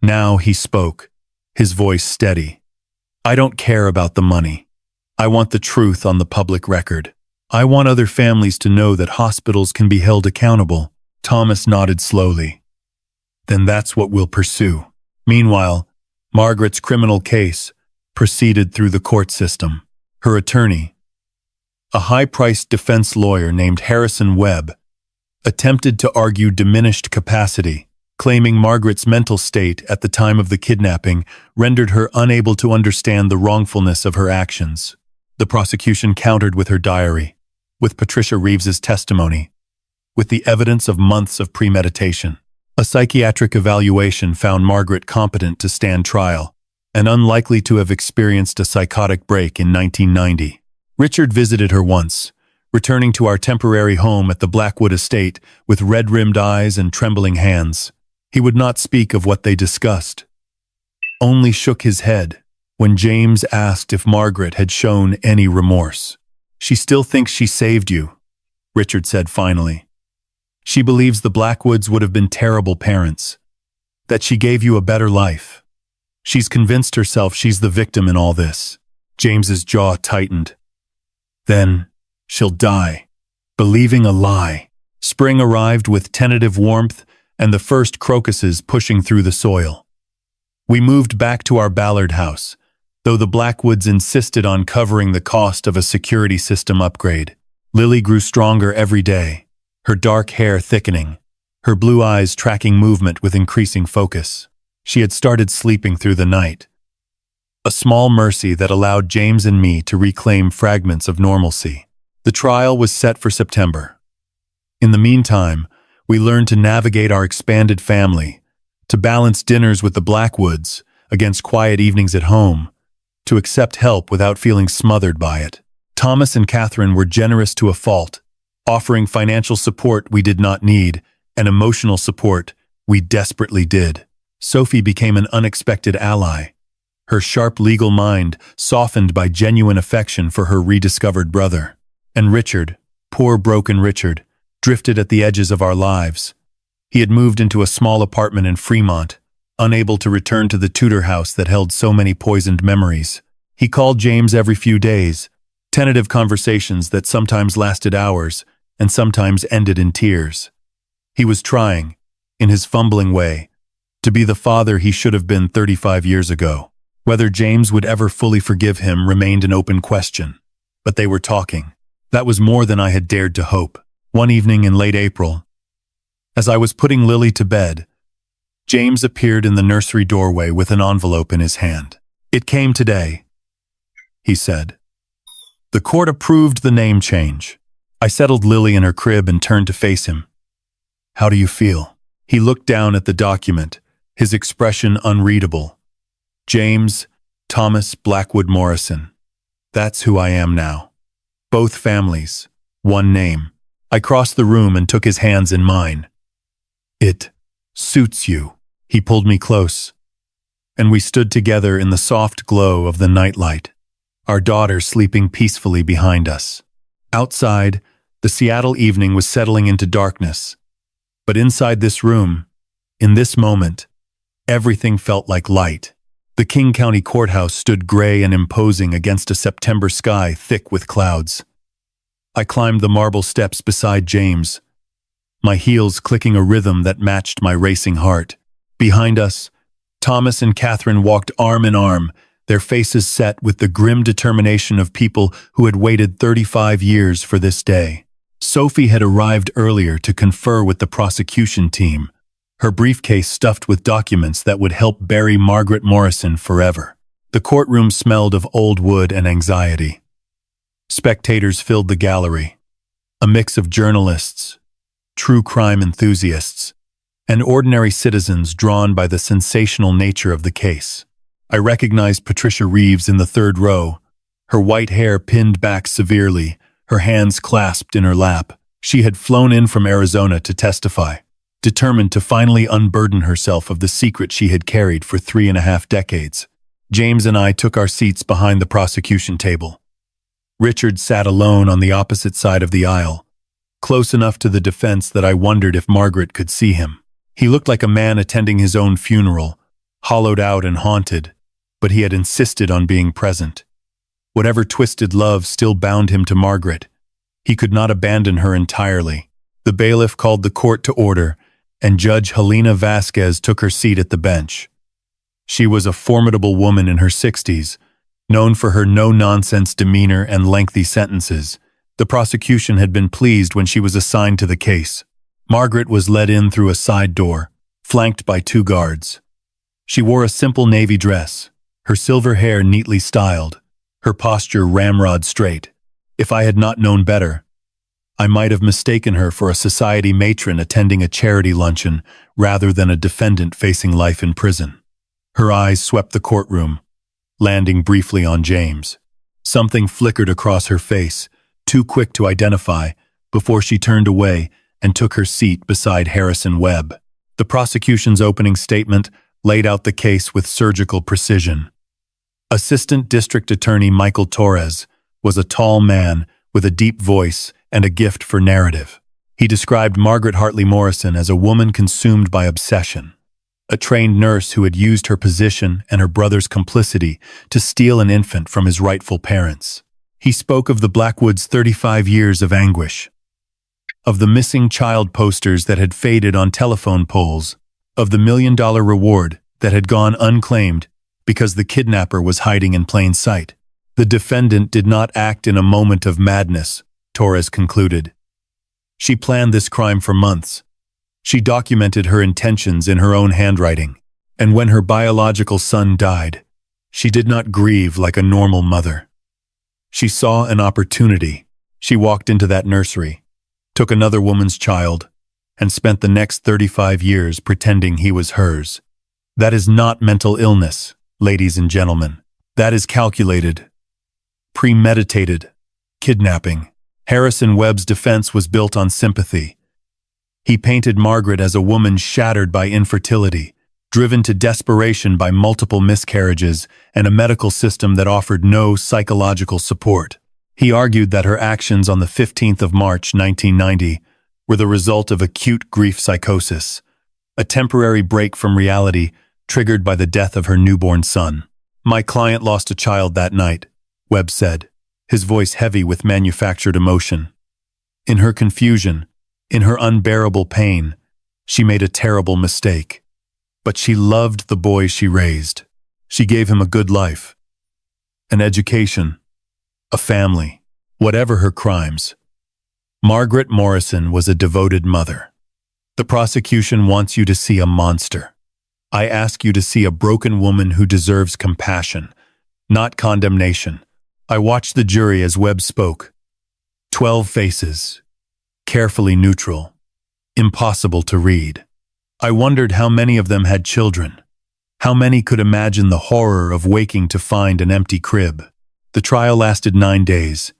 Now he spoke, his voice steady. I don't care about the money. I want the truth on the public record. I want other families to know that hospitals can be held accountable. Thomas nodded slowly. Then that's what we'll pursue. Meanwhile, Margaret's criminal case proceeded through the court system. Her attorney, a high-priced defense lawyer named Harrison Webb, attempted to argue diminished capacity, claiming Margaret's mental state at the time of the kidnapping rendered her unable to understand the wrongfulness of her actions. The prosecution countered with her diary, with Patricia Reeves's testimony, with the evidence of months of premeditation. A psychiatric evaluation found Margaret competent to stand trial and unlikely to have experienced a psychotic break in 1990. Richard visited her once, returning to our temporary home at the Blackwood estate with red-rimmed eyes and trembling hands. He would not speak of what they discussed, only shook his head when James asked if Margaret had shown any remorse. She still thinks she saved you, Richard said finally. She believes the Blackwoods would have been terrible parents, that she gave you a better life. She's convinced herself she's the victim in all this. James's jaw tightened. Then she'll die, believing a lie. Spring arrived with tentative warmth and the first crocuses pushing through the soil. We moved back to our Ballard house, though the Blackwoods insisted on covering the cost of a security system upgrade. Lily grew stronger every day, her dark hair thickening, her blue eyes tracking movement with increasing focus. She had started sleeping through the night, a small mercy that allowed James and me to reclaim fragments of normalcy. The trial was set for September. In the meantime, we learned to navigate our expanded family, to balance dinners with the Blackwoods against quiet evenings at home, to accept help without feeling smothered by it. Thomas and Catherine were generous to a fault, offering financial support we did not need and emotional support we desperately did. Sophie became an unexpected ally, her sharp legal mind softened by genuine affection for her rediscovered brother. And Richard, poor broken Richard, drifted at the edges of our lives. He had moved into a small apartment in Fremont, unable to return to the Tudor house that held so many poisoned memories. He called James every few days, tentative conversations that sometimes lasted hours and sometimes ended in tears. He was trying, in his fumbling way, to be the father he should have been 35 years ago. Whether James would ever fully forgive him remained an open question. But they were talking. That was more than I had dared to hope. One evening in late April, as I was putting Lily to bed, James appeared in the nursery doorway with an envelope in his hand. It came today, he said. The court approved the name change. I settled Lily in her crib and turned to face him. How do you feel? He looked down at the document, his expression unreadable. James Thomas Blackwood Morrison. That's who I am now. Both families, one name. I crossed the room and took his hands in mine. It suits you. He pulled me close. and we stood together in the soft glow of the nightlight, our daughter sleeping peacefully behind us. Outside, the Seattle evening was settling into darkness, but inside this room, in this moment, everything felt like light. The King County Courthouse stood gray and imposing against a September sky thick with clouds. I climbed the marble steps beside James, my heels clicking a rhythm that matched my racing heart. Behind us, Thomas and Catherine walked arm in arm, their faces set with the grim determination of people who had waited 35 years for this day. Sophie had arrived earlier to confer with the prosecution team, her briefcase stuffed with documents that would help bury Margaret Morrison forever. The courtroom smelled of old wood and anxiety. Spectators filled the gallery, a mix of journalists, true crime enthusiasts, and ordinary citizens drawn by the sensational nature of the case. I recognized Patricia Reeves in the third row, her white hair pinned back severely, her hands clasped in her lap. She had flown in from Arizona to testify, determined to finally unburden herself of the secret she had carried for 3.5 decades. James and I took our seats behind the prosecution table. Richard sat alone on the opposite side of the aisle, close enough to the defense that I wondered if Margaret could see him. He looked like a man attending his own funeral, hollowed out and haunted, but he had insisted on being present. Whatever twisted love still bound him to Margaret, he could not abandon her entirely. The bailiff called the court to order, and Judge Helena Vasquez took her seat at the bench. She was a formidable woman in her 60s, known for her no-nonsense demeanor and lengthy sentences. The prosecution had been pleased when she was assigned to the case. Margaret was led in through a side door, flanked by 2 guards. She wore a simple navy dress, her silver hair neatly styled, her posture ramrod straight. If I had not known better, I might have mistaken her for a society matron attending a charity luncheon rather than a defendant facing life in prison. Her eyes swept the courtroom, landing briefly on James. Something flickered across her face, too quick to identify, before she turned away and took her seat beside Harrison Webb. The prosecution's opening statement laid out the case with surgical precision. Assistant District Attorney Michael Torres was a tall man with a deep voice and a gift for narrative. He described Margaret Hartley Morrison as a woman consumed by obsession, a trained nurse who had used her position and her brother's complicity to steal an infant from his rightful parents. He spoke of the Blackwood's 35 years of anguish, of the missing child posters that had faded on telephone poles, of the $1 million reward that had gone unclaimed because the kidnapper was hiding in plain sight. The defendant did not act in a moment of madness, Torres concluded. She planned this crime for months. She documented her intentions in her own handwriting, and when her biological son died, she did not grieve like a normal mother. She saw an opportunity. She walked into that nursery, took another woman's child, and spent the next 35 years pretending he was hers. That is not mental illness, ladies and gentlemen. That is calculated, premeditated kidnapping. Harrison Webb's defense was built on sympathy. He painted Margaret as a woman shattered by infertility, driven to desperation by multiple miscarriages and a medical system that offered no psychological support. He argued that her actions on the 15th of March, 1990, were the result of acute grief psychosis, a temporary break from reality triggered by the death of her newborn son. "My client lost a child that night," Webb said, his voice heavy with manufactured emotion. In her confusion, in her unbearable pain, she made a terrible mistake. But she loved the boy she raised. She gave him a good life, an education, a family. Whatever her crimes, Margaret Morrison was a devoted mother. The prosecution wants you to see a monster. I ask you to see a broken woman who deserves compassion, not condemnation. I watched the jury as Webb spoke. 12 faces, carefully neutral, impossible to read. I wondered how many of them had children. How many could imagine the horror of waking to find an empty crib? The trial lasted 9 days.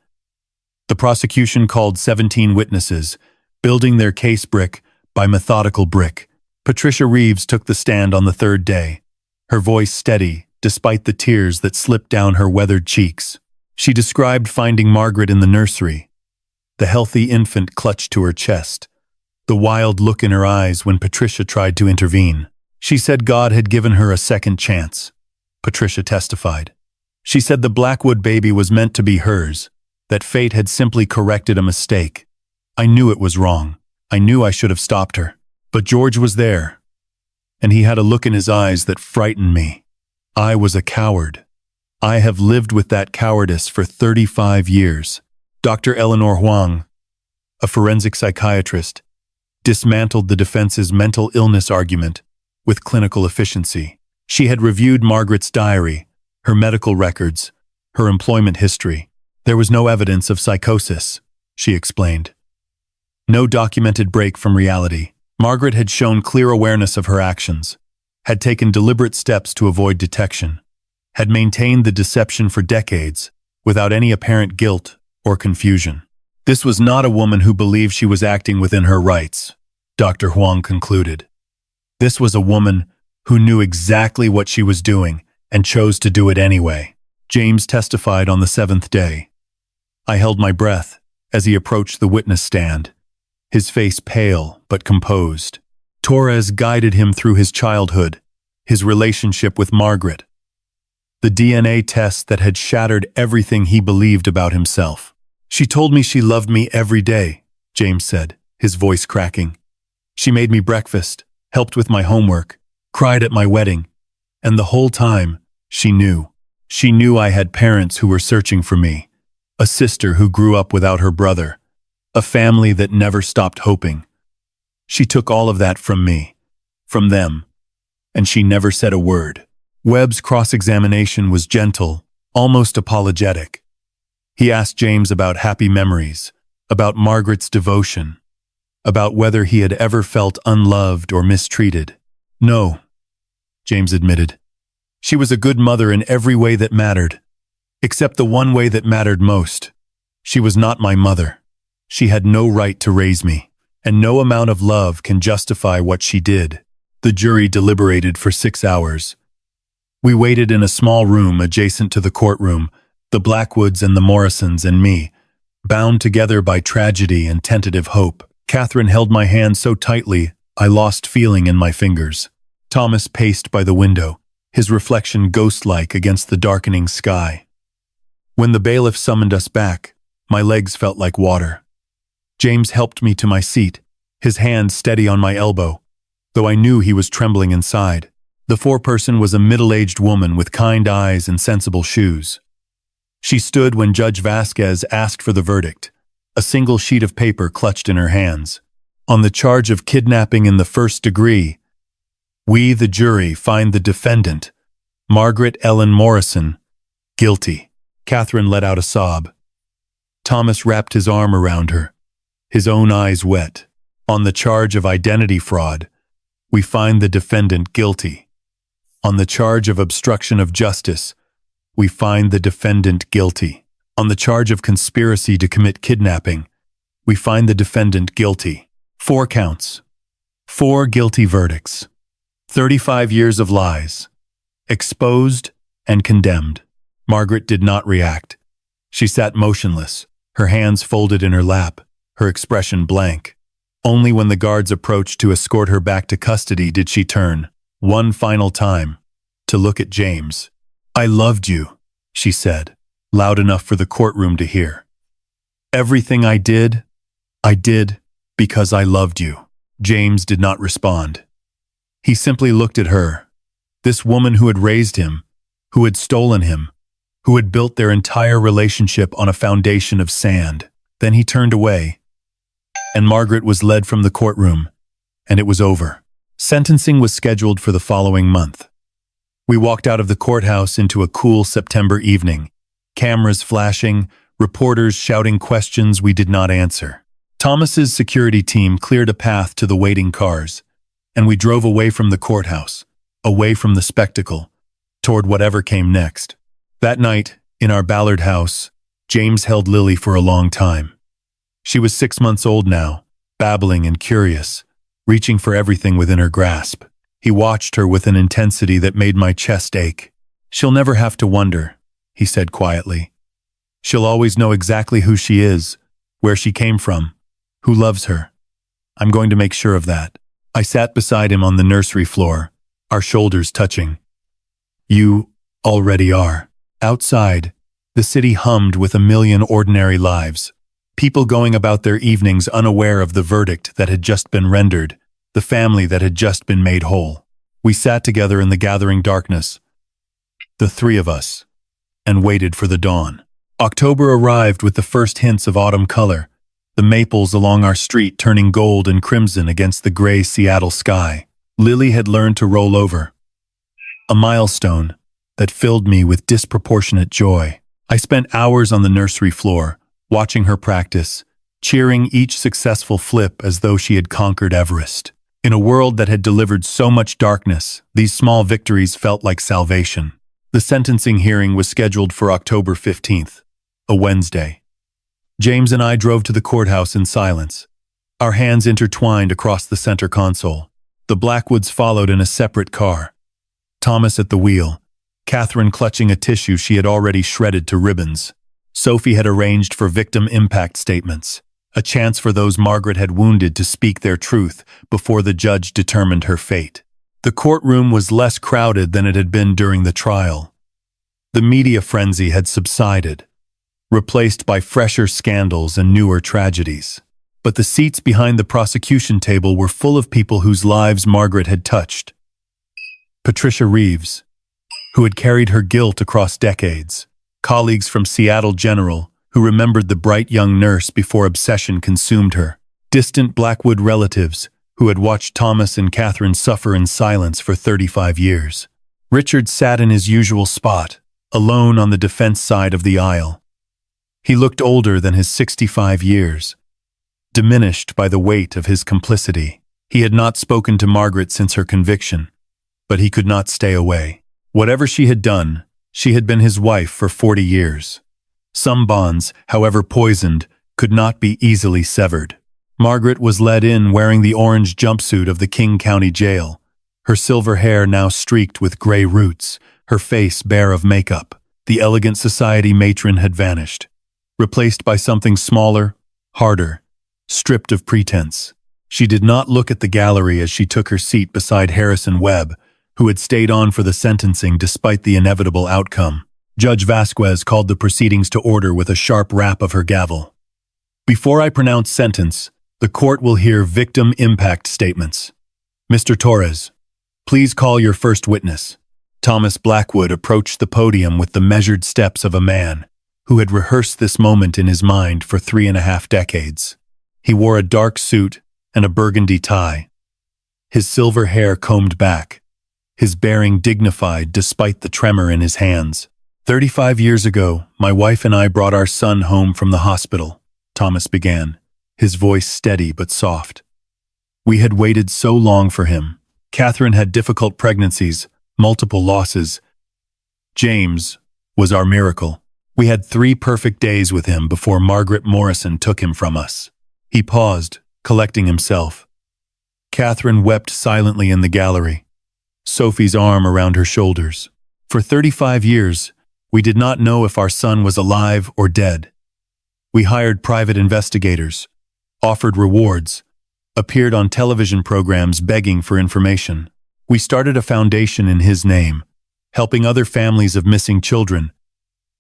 The prosecution called 17 witnesses, building their case brick by methodical brick. Patricia Reeves took the stand on the 3rd day, her voice steady, despite the tears that slipped down her weathered cheeks. She described finding Margaret in the nursery, the healthy infant clutched to her chest, the wild look in her eyes when Patricia tried to intervene. She said God had given her a second chance. Patricia testified. She said the Blackwood baby was meant to be hers, that fate had simply corrected a mistake. I knew it was wrong. I knew I should have stopped her. But George was there, and he had a look in his eyes that frightened me. I was a coward. I have lived with that cowardice for 35 years. Dr. Eleanor Huang, a forensic psychiatrist, dismantled the defense's mental illness argument with clinical efficiency. She had reviewed Margaret's diary, her medical records, her employment history. There was no evidence of psychosis, she explained. No documented break from reality. Margaret had shown clear awareness of her actions, had taken deliberate steps to avoid detection, had maintained the deception for decades without any apparent guilt or confusion. This was not a woman who believed she was acting within her rights, Dr. Huang concluded. This was a woman who knew exactly what she was doing and chose to do it anyway. James testified on the 7th day. I held my breath as he approached the witness stand, his face pale but composed. Torres guided him through his childhood, his relationship with Margaret, the DNA test that had shattered everything he believed about himself. She told me she loved me every day, James said, his voice cracking. She made me breakfast, helped with my homework, cried at my wedding, and the whole time, she knew. She knew I had parents who were searching for me, a sister who grew up without her brother, a family that never stopped hoping. She took all of that from me, from them, and she never said a word. Webb's cross-examination was gentle, almost apologetic. He asked James about happy memories, about Margaret's devotion, about whether he had ever felt unloved or mistreated. No, James admitted. She was a good mother in every way that mattered, except the one way that mattered most. She was not my mother. She had no right to raise me, and no amount of love can justify what she did. The jury deliberated for 6 hours. We waited in a small room adjacent to the courtroom, the Blackwoods and the Morrisons and me, bound together by tragedy and tentative hope. Catherine held my hand so tightly, I lost feeling in my fingers. Thomas paced by the window, his reflection ghost-like against the darkening sky. When the bailiff summoned us back, my legs felt like water. James helped me to my seat, his hand steady on my elbow, though I knew he was trembling inside. The foreperson was a middle-aged woman with kind eyes and sensible shoes. She stood when Judge Vasquez asked for the verdict, a single sheet of paper clutched in her hands. On the charge of kidnapping in the first degree, we, the jury, find the defendant, Margaret Ellen Morrison, guilty. Catherine let out a sob. Thomas wrapped his arm around her, his own eyes wet. On the charge of identity fraud, we find the defendant guilty. On the charge of obstruction of justice, we find the defendant guilty. On the charge of conspiracy to commit kidnapping, we find the defendant guilty. 4 counts. 4 guilty verdicts. 35 years of lies. Exposed and condemned. Margaret did not react. She sat motionless, her hands folded in her lap, her expression blank. Only when the guards approached to escort her back to custody did she turn, one final time, to look at James. I loved you, she said, loud enough for the courtroom to hear. Everything I did because I loved you. James did not respond. He simply looked at her, this woman who had raised him, who had stolen him, who had built their entire relationship on a foundation of sand. Then he turned away, and Margaret was led from the courtroom, and it was over. Sentencing was scheduled for the following month. We walked out of the courthouse into a cool September evening, cameras flashing, reporters shouting questions we did not answer. Thomas's security team cleared a path to the waiting cars, and we drove away from the courthouse, away from the spectacle, toward whatever came next. That night, in our Ballard house, James held Lily for a long time. She was 6 months old now, babbling and curious, reaching for everything within her grasp. He watched her with an intensity that made my chest ache. "She'll never have to wonder," he said quietly. "She'll always know exactly who she is, where she came from, who loves her. I'm going to make sure of that." I sat beside him on the nursery floor, our shoulders touching. "You already are." Outside, the city hummed with a million ordinary lives. People going about their evenings unaware of the verdict that had just been rendered, the family that had just been made whole. We sat together in the gathering darkness, the three of us, and waited for the dawn. October arrived with the first hints of autumn color, the maples along our street turning gold and crimson against the gray Seattle sky. Lily had learned to roll over, a milestone that filled me with disproportionate joy. I spent hours on the nursery floor, watching her practice, cheering each successful flip as though she had conquered Everest. In a world that had delivered so much darkness, these small victories felt like salvation. The sentencing hearing was scheduled for October 15th, a Wednesday. James and I drove to the courthouse in silence, our hands intertwined across the center console. The Blackwoods followed in a separate car, Thomas at the wheel, Catherine clutching a tissue she had already shredded to ribbons. Sophie had arranged for victim impact statements, a chance for those Margaret had wounded to speak their truth before the judge determined her fate. The courtroom was less crowded than it had been during the trial. The media frenzy had subsided, replaced by fresher scandals and newer tragedies. But the seats behind the prosecution table were full of people whose lives Margaret had touched. Patricia Reeves, who had carried her guilt across decades. Colleagues from Seattle General, who remembered the bright young nurse before obsession consumed her. Distant Blackwood relatives, who had watched Thomas and Catherine suffer in silence for 35 years. Richard sat in his usual spot, alone on the defense side of the aisle. He looked older than his 65 years, diminished by the weight of his complicity. He had not spoken to Margaret since her conviction, but he could not stay away. Whatever she had done, she had been his wife for 40 years. Some bonds, however poisoned, could not be easily severed. Margaret was led in wearing the orange jumpsuit of the King County Jail, her silver hair now streaked with gray roots, her face bare of makeup. The elegant society matron had vanished, replaced by something smaller, harder, stripped of pretense. She did not look at the gallery as she took her seat beside Harrison Webb, who had stayed on for the sentencing despite the inevitable outcome. Judge Vasquez called the proceedings to order with a sharp rap of her gavel. "Before I pronounce sentence, the court will hear victim impact statements. Mr. Torres, please call your first witness." Thomas Blackwood approached the podium with the measured steps of a man who had rehearsed this moment in his mind for 3.5 decades. He wore a dark suit and a burgundy tie, his silver hair combed back, his bearing dignified despite the tremor in his hands. 35 years ago, my wife and I brought our son home from the hospital," Thomas began, his voice steady but soft. "We had waited so long for him. Catherine had difficult pregnancies, multiple losses. James was our miracle. We had 3 perfect days with him before Margaret Morrison took him from us." He paused, collecting himself. Catherine wept silently in the gallery, Sophie's arm around her shoulders. "For 35 years, we did not know if our son was alive or dead. We hired private investigators, offered rewards, appeared on television programs begging for information. We started a foundation in his name, helping other families of missing children,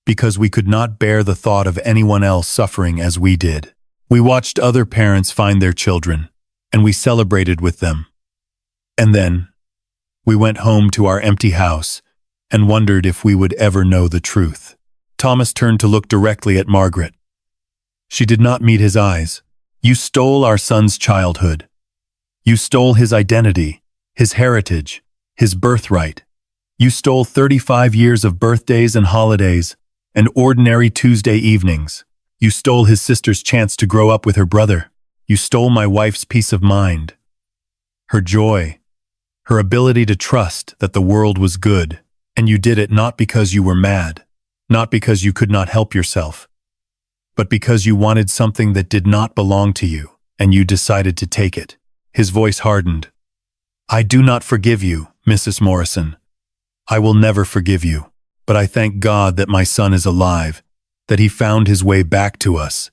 because we could not bear the thought of anyone else suffering as we did. We watched other parents find their children, and we celebrated with them. And then, we went home to our empty house and wondered if we would ever know the truth." Thomas turned to look directly at Margaret. She did not meet his eyes. "You stole our son's childhood. You stole his identity, his heritage, his birthright. You stole 35 years of birthdays and holidays and ordinary Tuesday evenings. You stole his sister's chance to grow up with her brother. You stole my wife's peace of mind, her joy, her ability to trust that the world was good. And you did it not because you were mad, not because you could not help yourself, but because you wanted something that did not belong to you, and you decided to take it." His voice hardened. I do not forgive you, Mrs. Morrison. I will never forgive you. But I thank God that my son is alive, that he found his way back to us,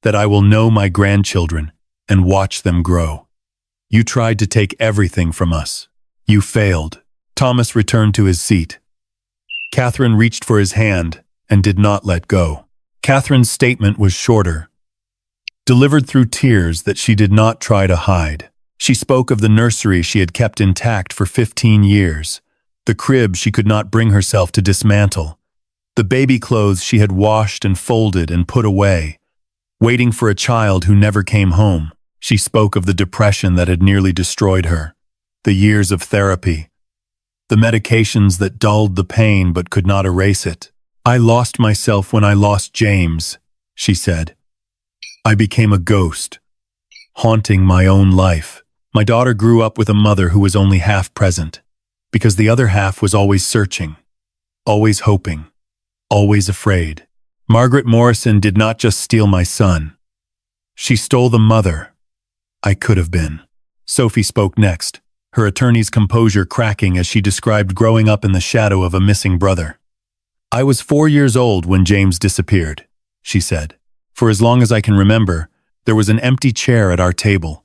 that I will know my grandchildren and watch them grow. You tried to take everything from us. You failed. Thomas returned to his seat. Catherine reached for his hand and did not let go. Catherine's statement was shorter, delivered through tears that she did not try to hide. She spoke of the nursery she had kept intact for 15 years, the crib she could not bring herself to dismantle, the baby clothes she had washed and folded and put away, waiting for a child who never came home. She spoke of the depression that had nearly destroyed her, the years of therapy, the medications that dulled the pain but could not erase it. I lost myself when I lost James, she said. I became a ghost, haunting my own life. My daughter grew up with a mother who was only half present, because the other half was always searching, always hoping, always afraid. Margaret Morrison did not just steal my son. She stole the mother I could have been. Sophie spoke next, her attorney's composure cracking as she described growing up in the shadow of a missing brother. I was 4 years old when James disappeared, she said. For as long as I can remember, there was an empty chair at our table,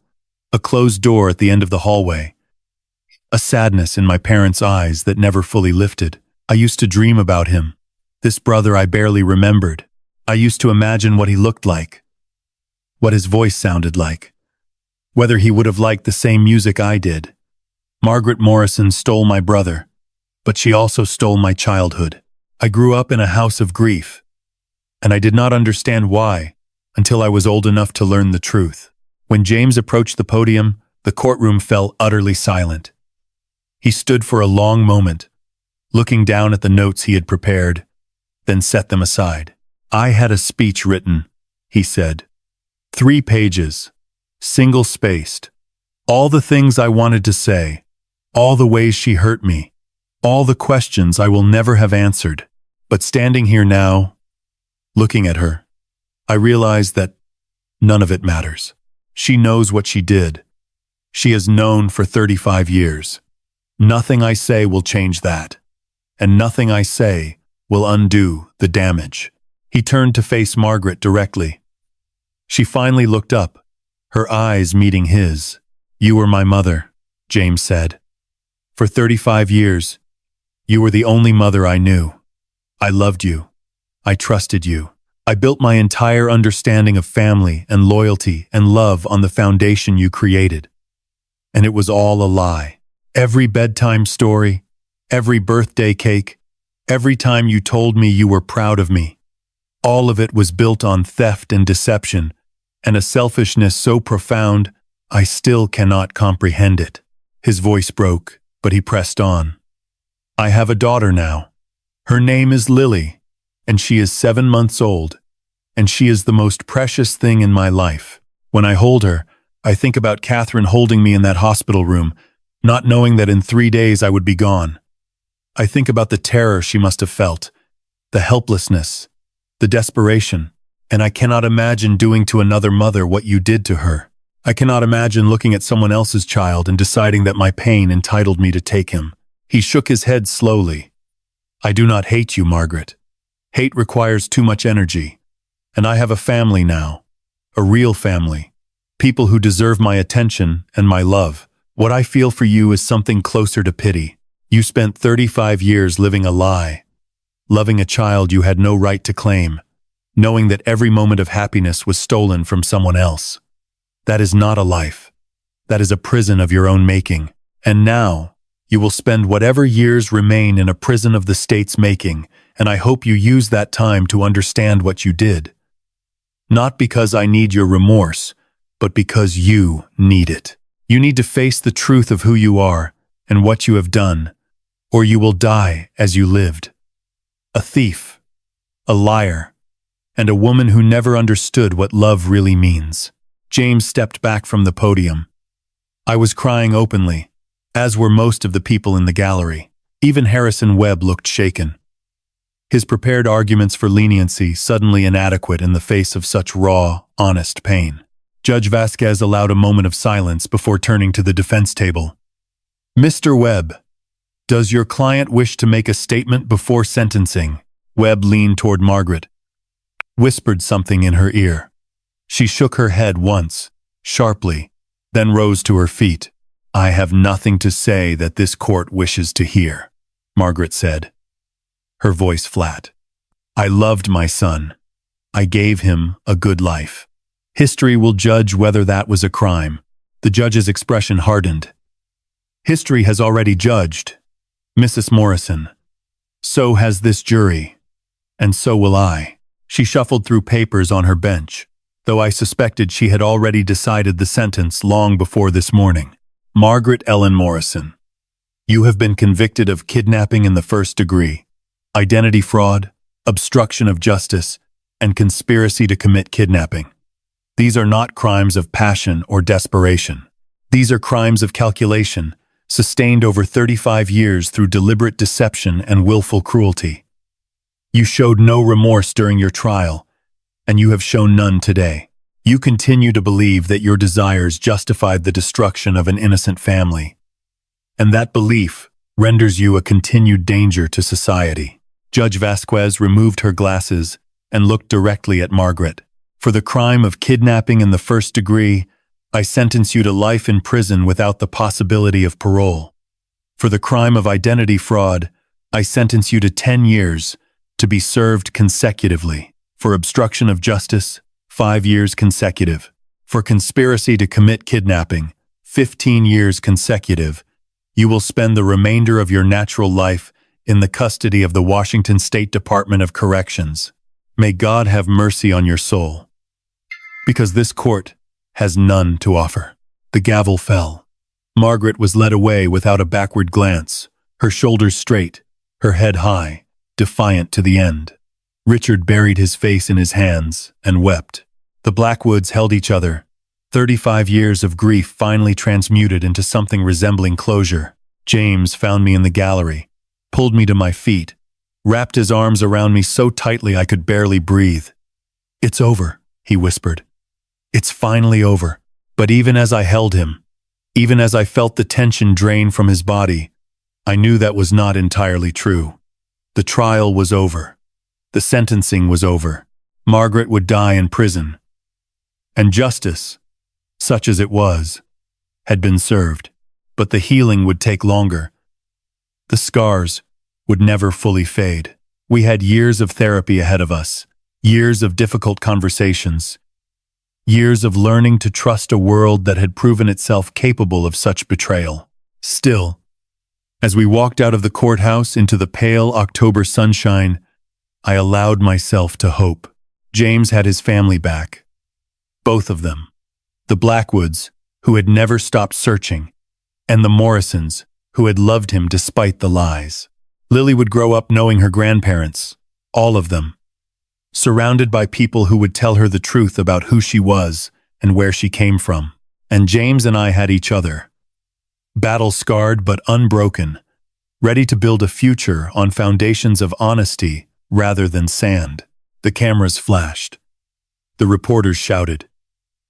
a closed door at the end of the hallway, a sadness in my parents' eyes that never fully lifted. I used to dream about him, this brother I barely remembered. I used to imagine what he looked like, what his voice sounded like, whether he would have liked the same music I did. Margaret Morrison stole my brother, but she also stole my childhood. I grew up in a house of grief, and I did not understand why until I was old enough to learn the truth. When James approached the podium, the courtroom fell utterly silent. He stood for a long moment, looking down at the notes he had prepared, then set them aside. I had a speech written, he said. 3 pages, single-spaced. All the things I wanted to say, all the ways she hurt me, all the questions I will never have answered. But standing here now, looking at her, I realize that none of it matters. She knows what she did. She has known for 35 years. Nothing I say will change that, and nothing I say will undo the damage. He turned to face Margaret directly. She finally looked up, her eyes meeting his. You were my mother, James said. For 35 years, you were the only mother I knew. I loved you. I trusted you. I built my entire understanding of family and loyalty and love on the foundation you created. And it was all a lie. Every bedtime story, every birthday cake, every time you told me you were proud of me, all of it was built on theft and deception, and a selfishness so profound I still cannot comprehend it. His voice broke, but he pressed on. I have a daughter now. Her name is Lily, and she is 7 months old, and she is the most precious thing in my life. When I hold her, I think about Catherine holding me in that hospital room, not knowing that in 3 days I would be gone. I think about the terror she must have felt, the helplessness, the desperation, and I cannot imagine doing to another mother what you did to her. I cannot imagine looking at someone else's child and deciding that my pain entitled me to take him. He shook his head slowly. I do not hate you, Margaret. Hate requires too much energy. And I have a family now. A real family. People who deserve my attention and my love. What I feel for you is something closer to pity. You spent 35 years living a lie. Loving a child you had no right to claim. Knowing that every moment of happiness was stolen from someone else. That is not a life. That is a prison of your own making. And now, you will spend whatever years remain in a prison of the state's making, and I hope you use that time to understand what you did. Not because I need your remorse, but because you need it. You need to face the truth of who you are and what you have done, or you will die as you lived. A thief, a liar, and a woman who never understood what love really means. James stepped back from the podium. I was crying openly, as were most of the people in the gallery. Even Harrison Webb looked shaken. His prepared arguments for leniency suddenly inadequate in the face of such raw, honest pain. Judge Vasquez allowed a moment of silence before turning to the defense table. Mr. Webb, does your client wish to make a statement before sentencing? Webb leaned toward Margaret, whispered something in her ear. She shook her head once, sharply, then rose to her feet. I have nothing to say that this court wishes to hear, Margaret said, her voice flat. I loved my son. I gave him a good life. History will judge whether that was a crime. The judge's expression hardened. History has already judged, Mrs. Morrison. So has this jury. And so will I. She shuffled through papers on her bench, though I suspected she had already decided the sentence long before this morning. Margaret Ellen Morrison, you have been convicted of kidnapping in the first degree, identity fraud, obstruction of justice, and conspiracy to commit kidnapping. These are not crimes of passion or desperation. These are crimes of calculation, sustained over 35 years through deliberate deception and willful cruelty. You showed no remorse during your trial, and you have shown none today. You continue to believe that your desires justified the destruction of an innocent family, and that belief renders you a continued danger to society. Judge Vasquez removed her glasses and looked directly at Margaret. For the crime of kidnapping in the first degree, I sentence you to life in prison without the possibility of parole. For the crime of identity fraud, I sentence you to 10 years to be served consecutively. For obstruction of justice, 5 years consecutive. For conspiracy to commit kidnapping, 15 years consecutive. You will spend the remainder of your natural life in the custody of the Washington State Department of Corrections. May God have mercy on your soul. Because this court has none to offer. The gavel fell. Margaret was led away without a backward glance, her shoulders straight, her head high, defiant to the end. Richard buried his face in his hands and wept. The Blackwoods held each other. 35 years of grief finally transmuted into something resembling closure. James found me in the gallery, pulled me to my feet, wrapped his arms around me so tightly I could barely breathe. It's over, he whispered. It's finally over. But even as I held him, even as I felt the tension drain from his body, I knew that was not entirely true. The trial was over. The sentencing was over. Margaret would die in prison. And justice, such as it was, had been served. But the healing would take longer. The scars would never fully fade. We had years of therapy ahead of us, years of difficult conversations, years of learning to trust a world that had proven itself capable of such betrayal. Still, as we walked out of the courthouse into the pale October sunshine, I allowed myself to hope. James had his family back. Both of them. The Blackwoods, who had never stopped searching, and the Morrisons, who had loved him despite the lies. Lily would grow up knowing her grandparents, all of them, surrounded by people who would tell her the truth about who she was and where she came from. And James and I had each other, battle-scarred but unbroken, ready to build a future on foundations of honesty rather than sand. The cameras flashed. The reporters shouted.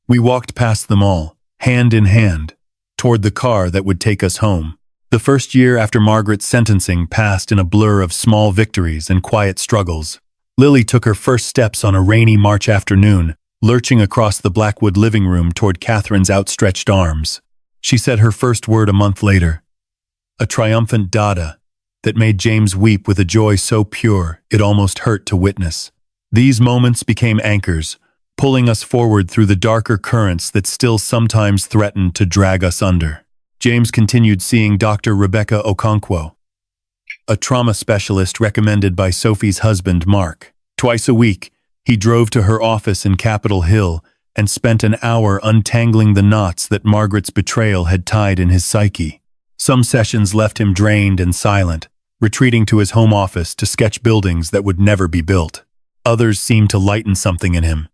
We walked past them all, hand in hand, toward the car that would take us home. The first year after Margaret's sentencing passed in a blur of small victories and quiet struggles. Lily took her first steps on a rainy March afternoon, lurching across the Blackwood living room toward Catherine's outstretched arms. She said her first word a month later, a triumphant Dada that made James weep with a joy so pure it almost hurt to witness. These moments became anchors, pulling us forward through the darker currents that still sometimes threatened to drag us under. James continued seeing Dr. Rebecca Okonkwo, a trauma specialist recommended by Sophie's husband, Mark. Twice a week, he drove to her office in Capitol Hill and spent an hour untangling the knots that Margaret's betrayal had tied in his psyche. Some sessions left him drained and silent, retreating to his home office to sketch buildings that would never be built. Others seemed to lighten something in him,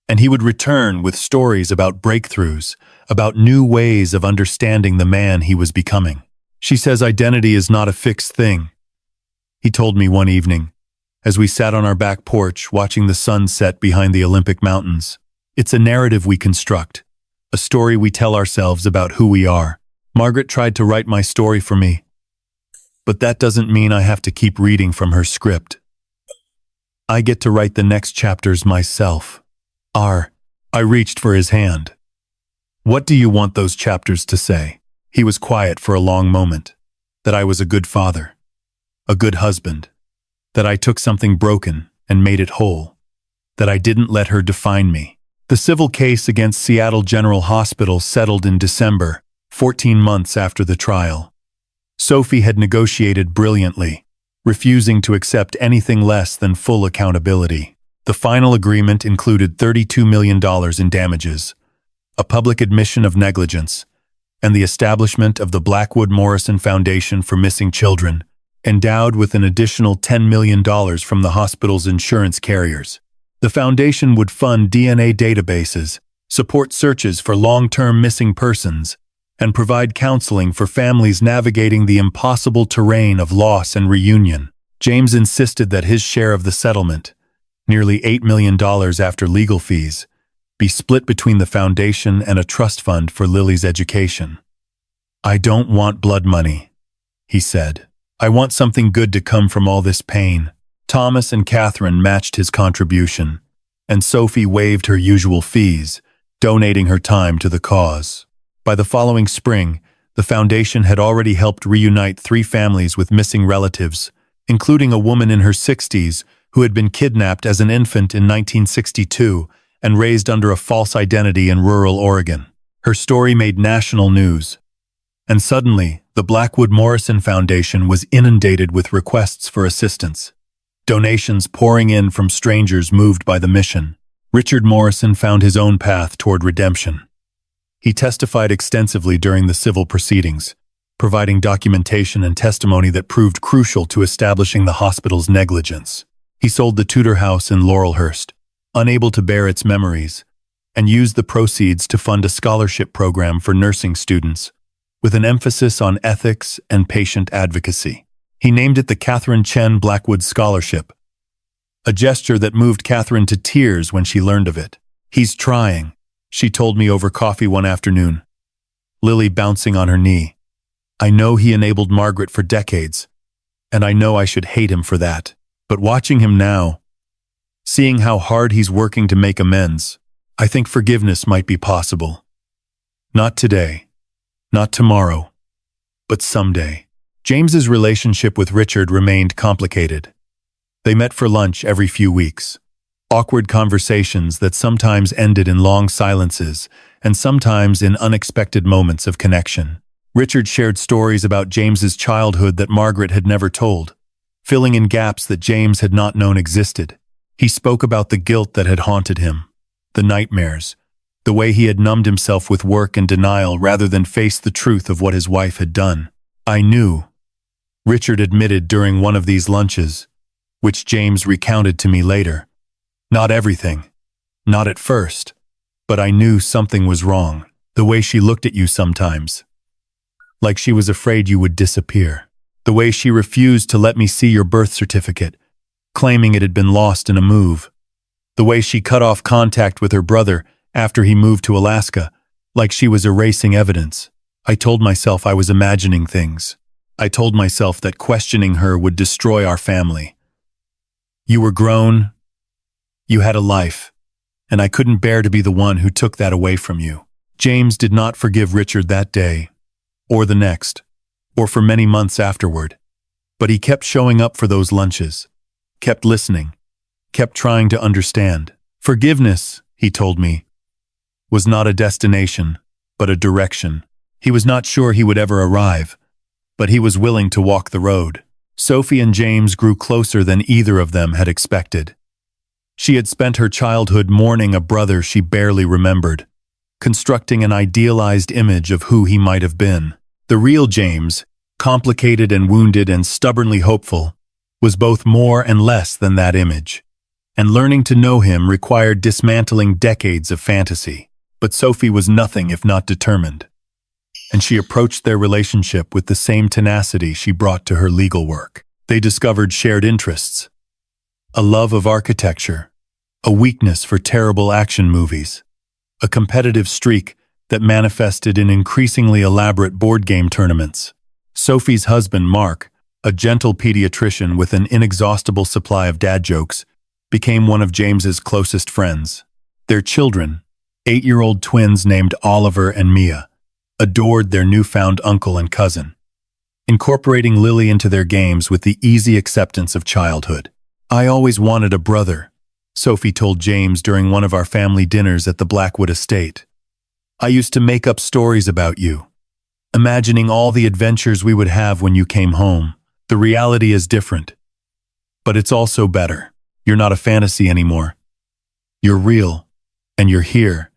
and he would return with stories about breakthroughs, about new ways of understanding the man he was becoming. She says identity is not a fixed thing, he told me one evening, as we sat on our back porch watching the sun set behind the Olympic Mountains. It's a narrative we construct, a story we tell ourselves about who we are. Margaret tried to write my story for me, but that doesn't mean I have to keep reading from her script. I get to write the next chapters myself. I reached for his hand. What do you want those chapters to say? He was quiet for a long moment. That I was a good father, a good husband, that I took something broken and made it whole, that I didn't let her define me. The civil case against Seattle General Hospital settled in December, 14 months after the trial. Sophie had negotiated brilliantly, refusing to accept anything less than full accountability. The final agreement included $32 million in damages, a public admission of negligence, and the establishment of the Blackwood Morrison Foundation for Missing Children, endowed with an additional $10 million from the hospital's insurance carriers. The foundation would fund DNA databases, support searches for long-term missing persons, and provide counseling for families navigating the impossible terrain of loss and reunion. James insisted that his share of the settlement, nearly $8 million after legal fees, be split between the foundation and a trust fund for Lily's education. I don't want blood money, he said. I want something good to come from all this pain. Thomas and Catherine matched his contribution, and Sophie waived her usual fees, donating her time to the cause. By the following spring, the foundation had already helped reunite 3 families with missing relatives, including a woman in her 60s who had been kidnapped as an infant in 1962 and raised under a false identity in rural Oregon. Her story made national news, and suddenly, the Blackwood Morrison Foundation was inundated with requests for assistance, donations pouring in from strangers moved by the mission. Richard Morrison found his own path toward redemption. He testified extensively during the civil proceedings, providing documentation and testimony that proved crucial to establishing the hospital's negligence. He sold the Tudor house in Laurelhurst, unable to bear its memories, and used the proceeds to fund a scholarship program for nursing students, with an emphasis on ethics and patient advocacy. He named it the Catherine Chen Blackwood Scholarship, a gesture that moved Catherine to tears when she learned of it. He's trying, she told me over coffee one afternoon, Lily bouncing on her knee. I know he enabled Margaret for decades, and I know I should hate him for that. But watching him now, seeing how hard he's working to make amends, I think forgiveness might be possible. Not today, not tomorrow, but someday. James's relationship with Richard remained complicated. They met for lunch every few weeks. Awkward conversations that sometimes ended in long silences and sometimes in unexpected moments of connection. Richard shared stories about James's childhood that Margaret had never told, filling in gaps that James had not known existed. He spoke about the guilt that had haunted him, the nightmares, the way he had numbed himself with work and denial rather than face the truth of what his wife had done. I knew, Richard admitted during one of these lunches, which James recounted to me later. Not everything, not at first, but I knew something was wrong. The way she looked at you sometimes, like she was afraid you would disappear. The way she refused to let me see your birth certificate, claiming it had been lost in a move. The way she cut off contact with her brother after he moved to Alaska, like she was erasing evidence. I told myself I was imagining things. I told myself that questioning her would destroy our family. You were grown, you had a life, and I couldn't bear to be the one who took that away from you. James did not forgive Richard that day, or the next, or for many months afterward. But he kept showing up for those lunches, kept listening, kept trying to understand. Forgiveness, he told me, was not a destination, but a direction. He was not sure he would ever arrive, but he was willing to walk the road. Sophie and James grew closer than either of them had expected. She had spent her childhood mourning a brother she barely remembered, constructing an idealized image of who he might have been. The real James, complicated and wounded and stubbornly hopeful, was both more and less than that image, and learning to know him required dismantling decades of fantasy. But Sophie was nothing if not determined, and she approached their relationship with the same tenacity she brought to her legal work. They discovered shared interests, a love of architecture, a weakness for terrible action movies, a competitive streak that manifested in increasingly elaborate board game tournaments. Sophie's husband, Mark, a gentle pediatrician with an inexhaustible supply of dad jokes, became one of James's closest friends. Their children, 8-year-old twins named Oliver and Mia, adored their newfound uncle and cousin, incorporating Lily into their games with the easy acceptance of childhood. "I always wanted a brother," Sophie told James during one of our family dinners at the Blackwood estate. "I used to make up stories about you, imagining all the adventures we would have when you came home. The reality is different, but it's also better. You're not a fantasy anymore. You're real, and you're here,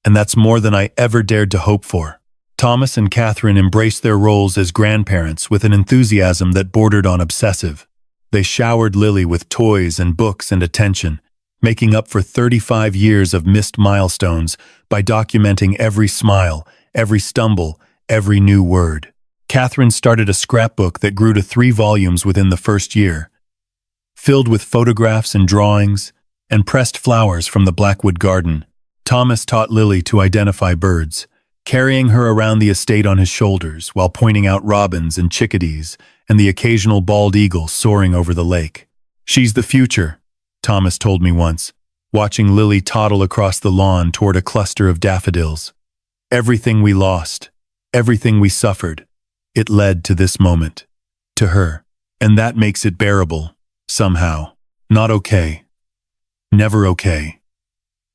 and that's more than I ever dared to hope for." Thomas and Catherine embraced their roles as grandparents with an enthusiasm that bordered on obsessive. They showered Lily with toys and books and attention, making up for 35 years of missed milestones by documenting every smile, every stumble, every new word. Catherine started a scrapbook that grew to 3 volumes within the first year, filled with photographs and drawings, and pressed flowers from the Blackwood garden. Thomas taught Lily to identify birds, carrying her around the estate on his shoulders while pointing out robins and chickadees and the occasional bald eagle soaring over the lake. "She's the future," Thomas told me once, watching Lily toddle across the lawn toward a cluster of daffodils. "Everything we lost, everything we suffered, it led to this moment, to her. And that makes it bearable, somehow. Not okay. Never okay.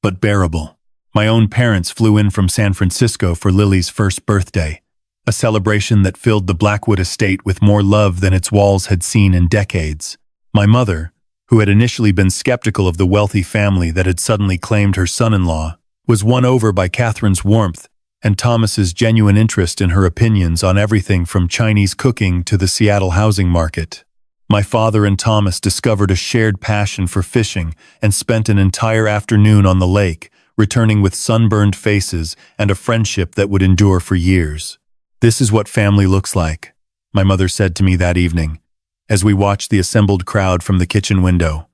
But bearable." My own parents flew in from San Francisco for Lily's first birthday, a celebration that filled the Blackwood estate with more love than its walls had seen in decades. My mother, who had initially been skeptical of the wealthy family that had suddenly claimed her son-in-law, was won over by Catherine's warmth and Thomas's genuine interest in her opinions on everything from Chinese cooking to the Seattle housing market. My father and Thomas discovered a shared passion for fishing and spent an entire afternoon on the lake, returning with sunburned faces and a friendship that would endure for years. "This is what family looks like," my mother said to me that evening, as we watched the assembled crowd from the kitchen window.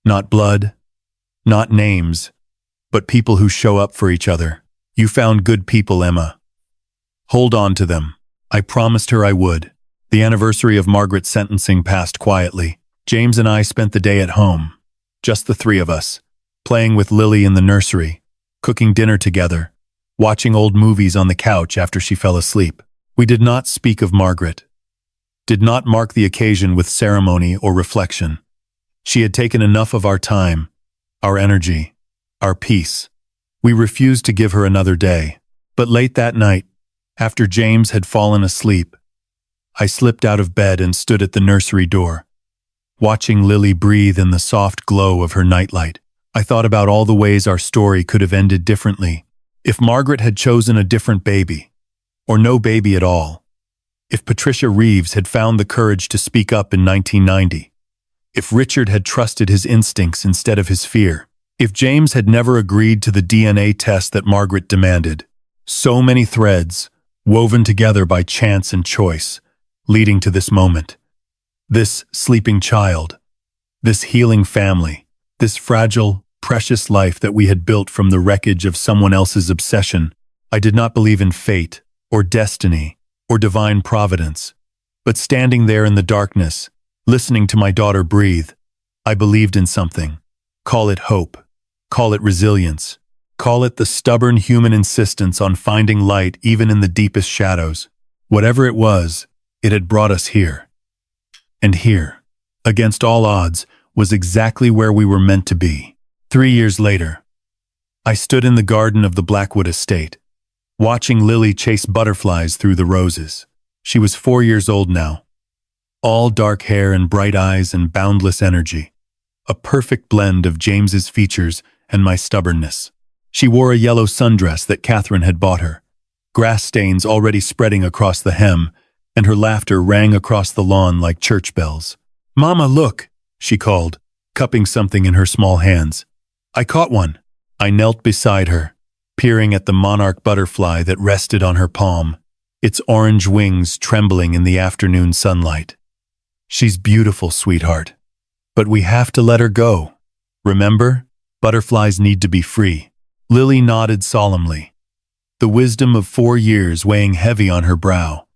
"Not blood, not names, but people who show up for each other. You found good people, Emma. Hold on to them." I promised her I would. The anniversary of Margaret's sentencing passed quietly. James and I spent the day at home, just the 3 of us, playing with Lily in the nursery, cooking dinner together, watching old movies on the couch after she fell asleep. We did not speak of Margaret, did not mark the occasion with ceremony or reflection. She had taken enough of our time, our energy, our peace. We refused to give her another day. But late that night, after James had fallen asleep, I slipped out of bed and stood at the nursery door, watching Lily breathe in the soft glow of her nightlight. I thought about all the ways our story could have ended differently. If Margaret had chosen a different baby, or no baby at all. If Patricia Reeves had found the courage to speak up in 1990. If Richard had trusted his instincts instead of his fear. If James had never agreed to the DNA test that Margaret demanded. So many threads, woven together by chance and choice, leading to this moment. This sleeping child. This healing family. This fragile, precious life that we had built from the wreckage of someone else's obsession. I did not believe in fate, or destiny, or divine providence. But standing there in the darkness, listening to my daughter breathe, I believed in something. Call it hope. Call it resilience. Call it the stubborn human insistence on finding light even in the deepest shadows. Whatever it was, it had brought us here. And here, against all odds, was exactly where we were meant to be. 3 years later, I stood in the garden of the Blackwood estate, watching Lily chase butterflies through the roses. She was 4 years old now, all dark hair and bright eyes and boundless energy, a perfect blend of James's features and my stubbornness. She wore a yellow sundress that Catherine had bought her, grass stains already spreading across the hem, and her laughter rang across the lawn like church bells. "Mama, look," she called, cupping something in her small hands. "I caught one." I knelt beside her, peering at the monarch butterfly that rested on her palm, its orange wings trembling in the afternoon sunlight. "She's beautiful, sweetheart. But we have to let her go. Remember, butterflies need to be free." Lily nodded solemnly. the wisdom of 4 years weighing heavy on her brow.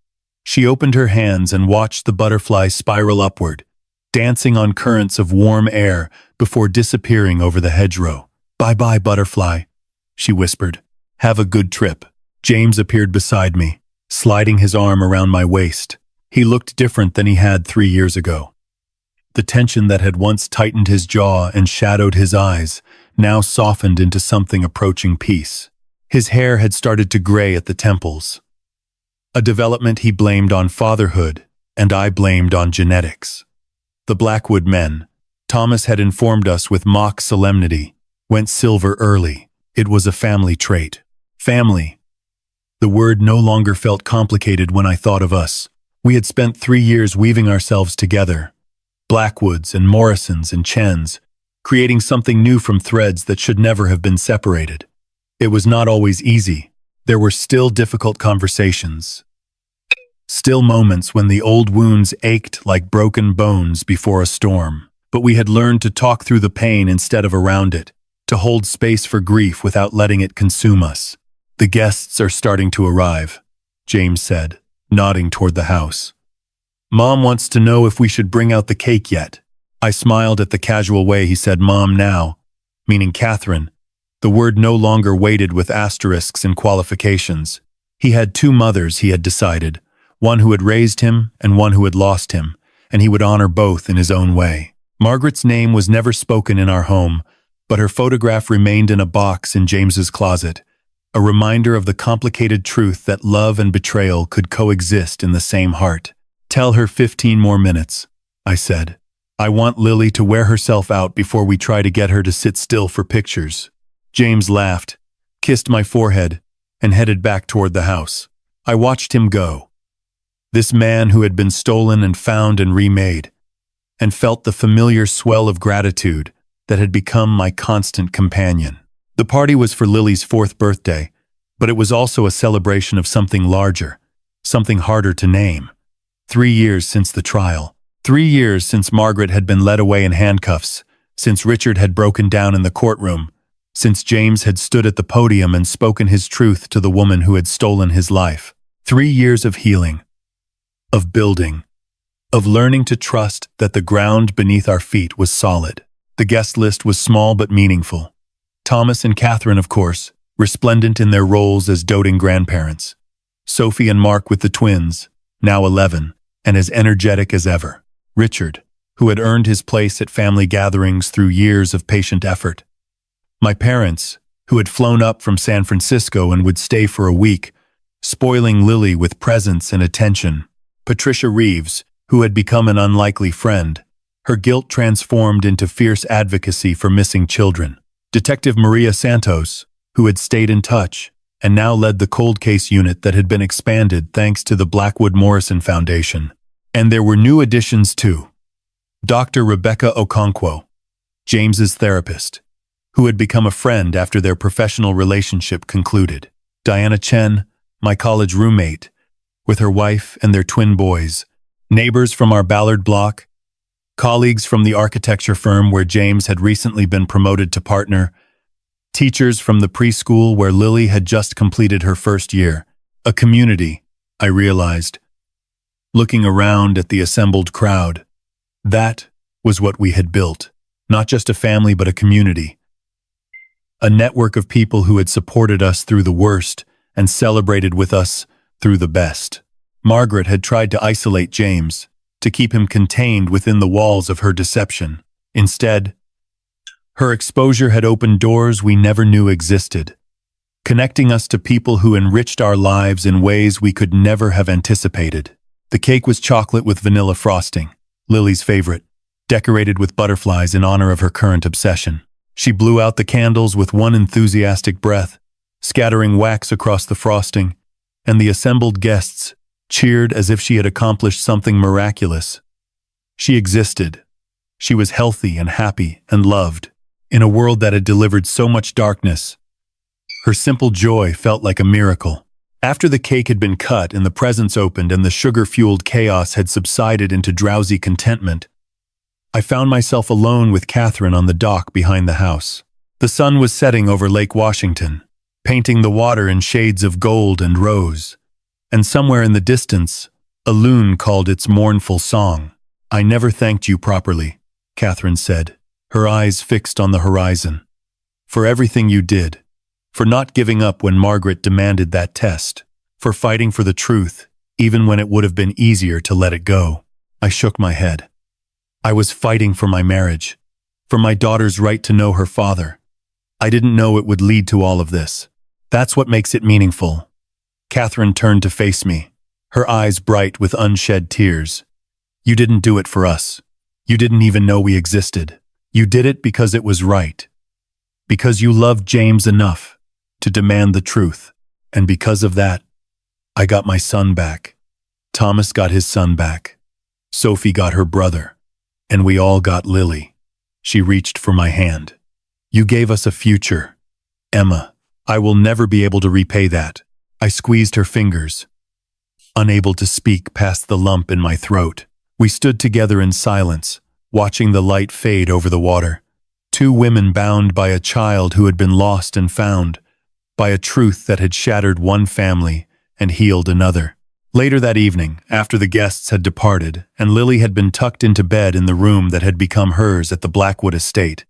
She opened her hands and watched the butterfly spiral upward, dancing on currents of warm air before disappearing over the hedgerow. "Bye-bye, butterfly," she whispered. "Have a good trip." James appeared beside me, sliding his arm around my waist. He looked different than he had 3 years ago. The tension that had once tightened his jaw and shadowed his eyes now softened into something approaching peace. His hair had started to gray at the temples, a development he blamed on fatherhood, and I blamed on genetics. The Blackwood men, Thomas had informed us with mock solemnity, went silver early. It was a family trait. Family. The word no longer felt complicated when I thought of us. We had spent 3 years weaving ourselves together, Blackwoods and Morrisons and Chens, creating something new from threads that should never have been separated. It was not always easy. There were still difficult conversations, still moments when the old wounds ached like broken bones before a storm. But we had learned to talk through the pain instead of around it, to hold space for grief without letting it consume us. "The guests are starting to arrive," James said, nodding toward the house. "Mom wants to know if we should bring out the cake yet." I smiled at the casual way he said "Mom" now, meaning Catherine. The word no longer weighted with asterisks and qualifications. He had 2 mothers, he had decided, one who had raised him and one who had lost him, and he would honor both in his own way. Margaret's name was never spoken in our home, but her photograph remained in a box in James's closet, a reminder of the complicated truth that love and betrayal could coexist in the same heart. "Tell her 15 more minutes," I said. "I want Lily to wear herself out before we try to get her to sit still for pictures." James laughed, kissed my forehead, and headed back toward the house. I watched him go. This man who had been stolen and found and remade, and felt the familiar swell of gratitude that had become my constant companion. The party was for Lily's 4th birthday, but it was also a celebration of something larger, something harder to name. 3 years since the trial. 3 years since Margaret had been led away in handcuffs, since Richard had broken down in the courtroom, since James had stood at the podium and spoken his truth to the woman who had stolen his life. 3 years of healing, of building, of learning to trust that the ground beneath our feet was solid. The guest list was small but meaningful. Thomas and Catherine, of course, resplendent in their roles as doting grandparents. Sophie and Mark with the twins, now 11, and as energetic as ever. Richard, who had earned his place at family gatherings through years of patient effort. My parents, who had flown up from San Francisco and would stay for a week, spoiling Lily with presence and attention. Patricia Reeves, who had become an unlikely friend, her guilt transformed into fierce advocacy for missing children. Detective Maria Santos, who had stayed in touch, and now led the cold case unit that had been expanded thanks to the Blackwood Morrison Foundation. And there were new additions too. Dr. Rebecca Okonkwo, James's therapist, who had become a friend after their professional relationship concluded. Diana Chen, my college roommate, with her wife and their twin boys, neighbors from our Ballard block, colleagues from the architecture firm where James had recently been promoted to partner, teachers from the preschool where Lily had just completed her 1st year. A community, I realized, looking around at the assembled crowd. That was what we had built, not just a family but a community. A network of people who had supported us through the worst and celebrated with us through the best. Margaret had tried to isolate James, to keep him contained within the walls of her deception. Instead, her exposure had opened doors we never knew existed, connecting us to people who enriched our lives in ways we could never have anticipated. The cake was chocolate with vanilla frosting, Lily's favorite, decorated with butterflies in honor of her current obsession. She blew out the candles with one enthusiastic breath, scattering wax across the frosting, and the assembled guests cheered as if she had accomplished something miraculous. She existed. She was healthy and happy and loved. In a world that had delivered so much darkness, her simple joy felt like a miracle. After the cake had been cut and the presents opened and the sugar-fueled chaos had subsided into drowsy contentment, I found myself alone with Catherine on the dock behind the house. The sun was setting over Lake Washington, painting the water in shades of gold and rose. And somewhere in the distance, a loon called its mournful song. "I never thanked you properly," Catherine said, her eyes fixed on the horizon. "For everything you did. For not giving up when Margaret demanded that test. For fighting for the truth, even when it would have been easier to let it go." I shook my head. I was fighting for my marriage, for my daughter's right to know her father. I didn't know it would lead to all of this. That's what makes it meaningful. Catherine turned to face me, her eyes bright with unshed tears. "You didn't do it for us. You didn't even know we existed. You did it because it was right. Because you loved James enough to demand the truth. And because of that, I got my son back. Thomas got his son back. Sophie got her brother. And we all got Lily." She reached for my hand. "You gave us a future, Emma. I will never be able to repay that." I squeezed her fingers, unable to speak past the lump in my throat. We stood together in silence, watching the light fade over the water. Two women bound by a child who had been lost and found, by a truth that had shattered one family and healed another. Later that evening, after the guests had departed and Lily had been tucked into bed in the room that had become hers at the Blackwood estate,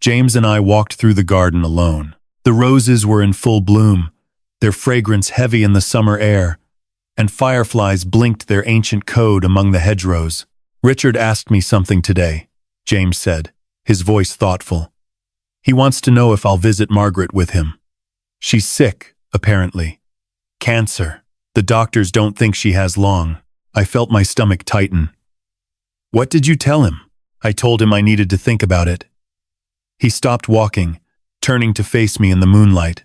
James and I walked through the garden alone. The roses were in full bloom, their fragrance heavy in the summer air, and fireflies blinked their ancient code among the hedgerows. "Richard asked me something today," James said, his voice thoughtful. "He wants to know if I'll visit Margaret with him. She's sick, apparently. Cancer. The doctors don't think she has long." I felt my stomach tighten. "What did you tell him?" I told him I needed to think about it. He stopped walking, turning to face me in the moonlight.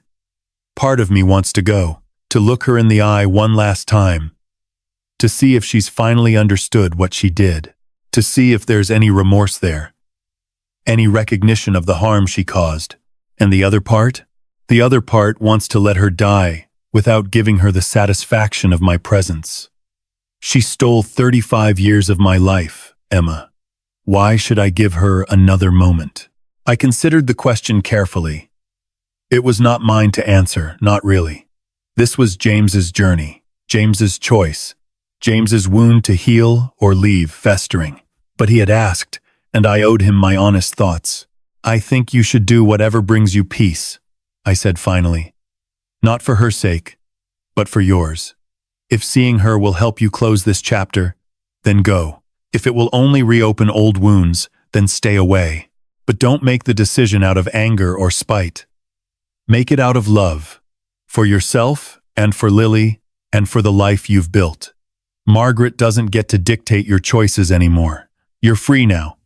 "Part of me wants to go, to look her in the eye one last time, to see if she's finally understood what she did, to see if there's any remorse there, any recognition of the harm she caused. And the other part? The other part wants to let her die without giving her the satisfaction of my presence. She stole 35 years of my life, Emma. Why should I give her another moment?" I considered the question carefully. It was not mine to answer, not really. This was James's journey, James's choice, James's wound to heal or leave festering. But he had asked, and I owed him my honest thoughts. "I think you should do whatever brings you peace," I said finally. "Not for her sake, but for yours. If seeing her will help you close this chapter, then go. If it will only reopen old wounds, then stay away. But don't make the decision out of anger or spite. Make it out of love, for yourself and for Lily and for the life you've built. Margaret doesn't get to dictate your choices anymore. You're free now.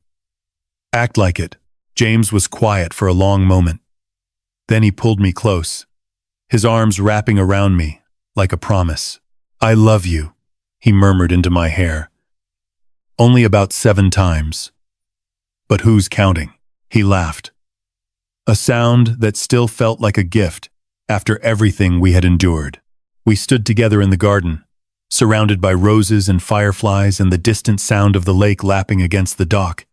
Act like it." James was quiet for a long moment. Then he pulled me close, his arms wrapping around me like a promise. "I love you," he murmured into my hair. "Only about 7 times. But who's counting?" He laughed. A sound that still felt like a gift after everything we had endured. We stood together in the garden, surrounded by roses and fireflies and the distant sound of the lake lapping against the dock.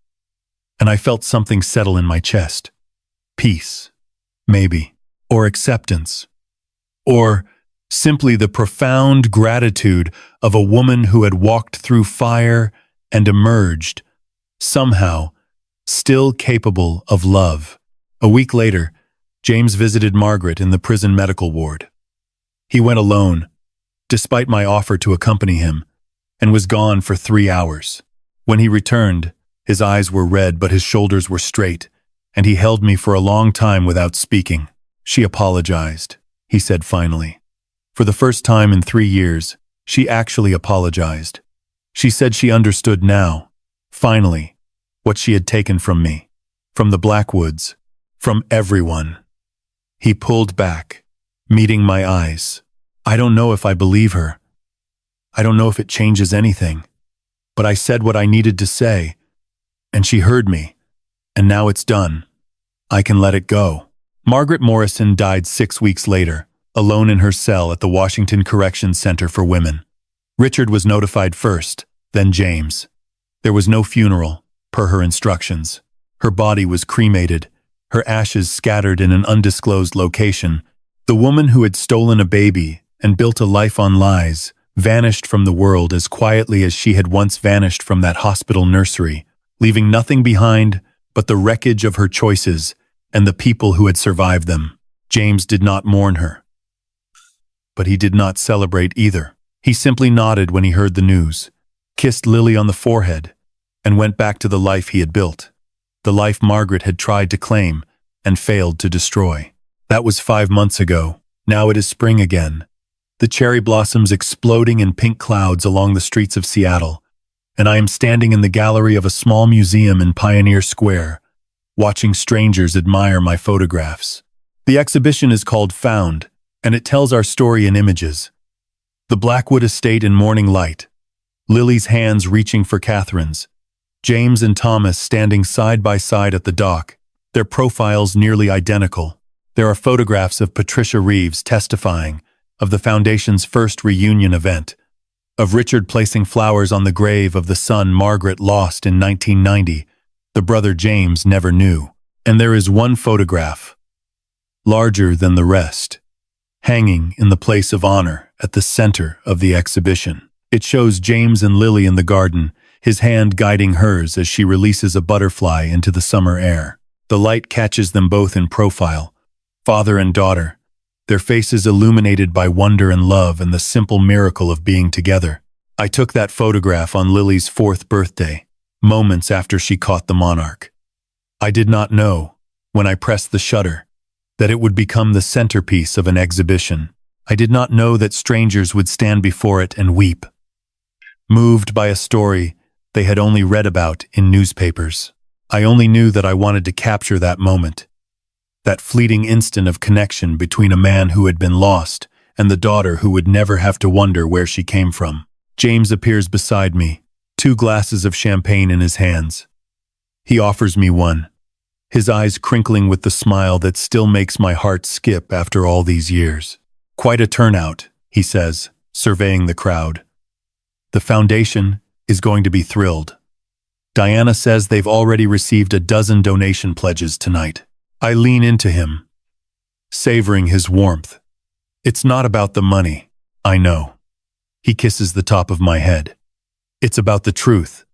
And I felt something settle in my chest. Peace, maybe, or acceptance, or simply the profound gratitude of a woman who had walked through fire and emerged, somehow, still capable of love. A week later, James visited Margaret in the prison medical ward. He went alone, despite my offer to accompany him, and was gone for 3 hours. When he returned, his eyes were red but his shoulders were straight, and he held me for a long time without speaking. "She apologized," he said finally. For the first time in 3 years, she actually apologized. She said she understood now, finally, what she had taken from me, from the Blackwoods, from everyone. He pulled back, meeting my eyes. I don't know if I believe her. I don't know if it changes anything. But I said what I needed to say, and she heard me, and now it's done. I can let it go. Margaret Morrison died 6 weeks later, alone in her cell at the Washington Correction Center for Women. Richard was notified first, then James. There was no funeral, per her instructions. Her body was cremated, her ashes scattered in an undisclosed location, The woman who had stolen a baby and built a life on lies vanished from the world as quietly as she had once vanished from that hospital nursery, leaving nothing behind but the wreckage of her choices and the people who had survived them. James did not mourn her, but he did not celebrate either. He simply nodded when he heard the news, kissed Lily on the forehead, and went back to the life he had built, the life Margaret had tried to claim and failed to destroy. That was 5 months ago. Now it is spring again, the cherry blossoms exploding in pink clouds along the streets of Seattle, and I am standing in the gallery of a small museum in Pioneer Square, watching strangers admire my photographs. The exhibition is called Found, and it tells our story in images. The Blackwood estate in morning light, Lily's hands reaching for Catherine's, James and Thomas standing side by side at the dock, their profiles nearly identical. There are photographs of Patricia Reeves testifying, of the Foundation's first reunion event, of Richard placing flowers on the grave of the son Margaret lost in 1990, the brother James never knew. And there is one photograph, larger than the rest, hanging in the place of honor at the center of the exhibition. It shows James and Lily in the garden, his hand guiding hers as she releases a butterfly into the summer air. The light catches them both in profile, father and daughter, their faces illuminated by wonder and love and the simple miracle of being together. I took that photograph on Lily's 4th birthday, moments after she caught the monarch. I did not know, when I pressed the shutter, that it would become the centerpiece of an exhibition. I did not know that strangers would stand before it and weep, moved by a story they had only read about in newspapers. I only knew that I wanted to capture that moment, that fleeting instant of connection between a man who had been lost and the daughter who would never have to wonder where she came from. James appears beside me, 2 glasses of champagne in his hands. He offers me one, his eyes crinkling with the smile that still makes my heart skip after all these years. Quite a turnout, he says, surveying the crowd. The Foundation is going to be thrilled. Diana says they've already received a dozen donation pledges tonight. I lean into him, savoring his warmth. It's not about the money, I know. He kisses the top of my head. It's about the truth.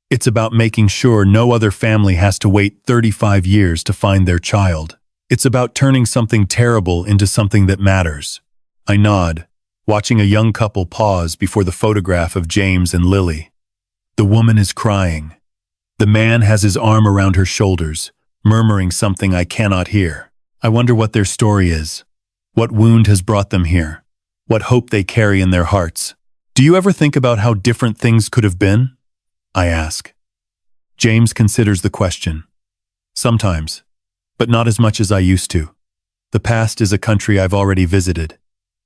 It's about making sure no other family has to wait 35 years to find their child. It's about turning something terrible into something that matters. I nod, watching a young couple pause before the photograph of James and Lily. The woman is crying. The man has his arm around her shoulders, murmuring something I cannot hear. I wonder what their story is. What wound has brought them here? What hope they carry in their hearts? Do you ever think about how different things could have been? I ask. James considers the question. Sometimes, but not as much as I used to. The past is a country I've already visited.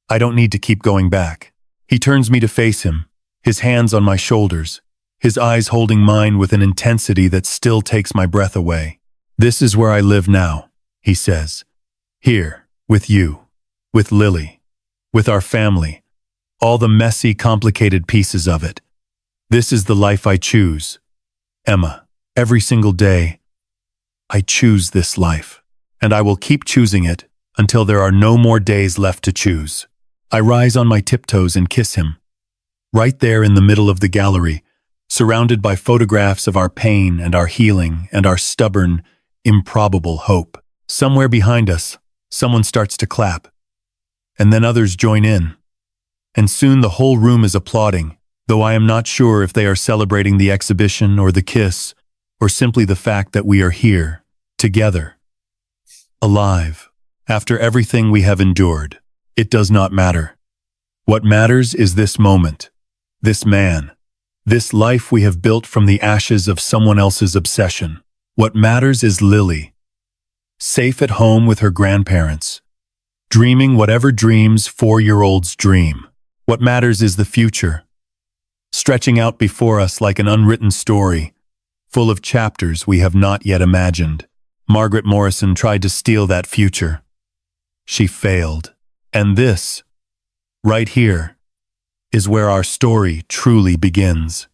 I don't need to keep going back. He turns me to face him, his hands on my shoulders, his eyes holding mine with an intensity that still takes my breath away. This is where I live now, he says. Here, with you, with Lily, with our family, all the messy, complicated pieces of it. This is the life I choose. Emma, every single day, I choose this life, and I will keep choosing it until there are no more days left to choose. I rise on my tiptoes and kiss him. Right there in the middle of the gallery, surrounded by photographs of our pain and our healing and our stubborn, improbable hope. Somewhere behind us, someone starts to clap, and then others join in. And soon the whole room is applauding, though I am not sure if they are celebrating the exhibition or the kiss, or simply the fact that we are here, together, alive. After everything we have endured, it does not matter. What matters is this moment, this man, this life we have built from the ashes of someone else's obsession. What matters is Lily, safe at home with her grandparents, dreaming whatever dreams 4-year-olds dream. What matters is the future, stretching out before us like an unwritten story, full of chapters we have not yet imagined. Margaret Morrison tried to steal that future. She failed. And this, right here, is where our story truly begins.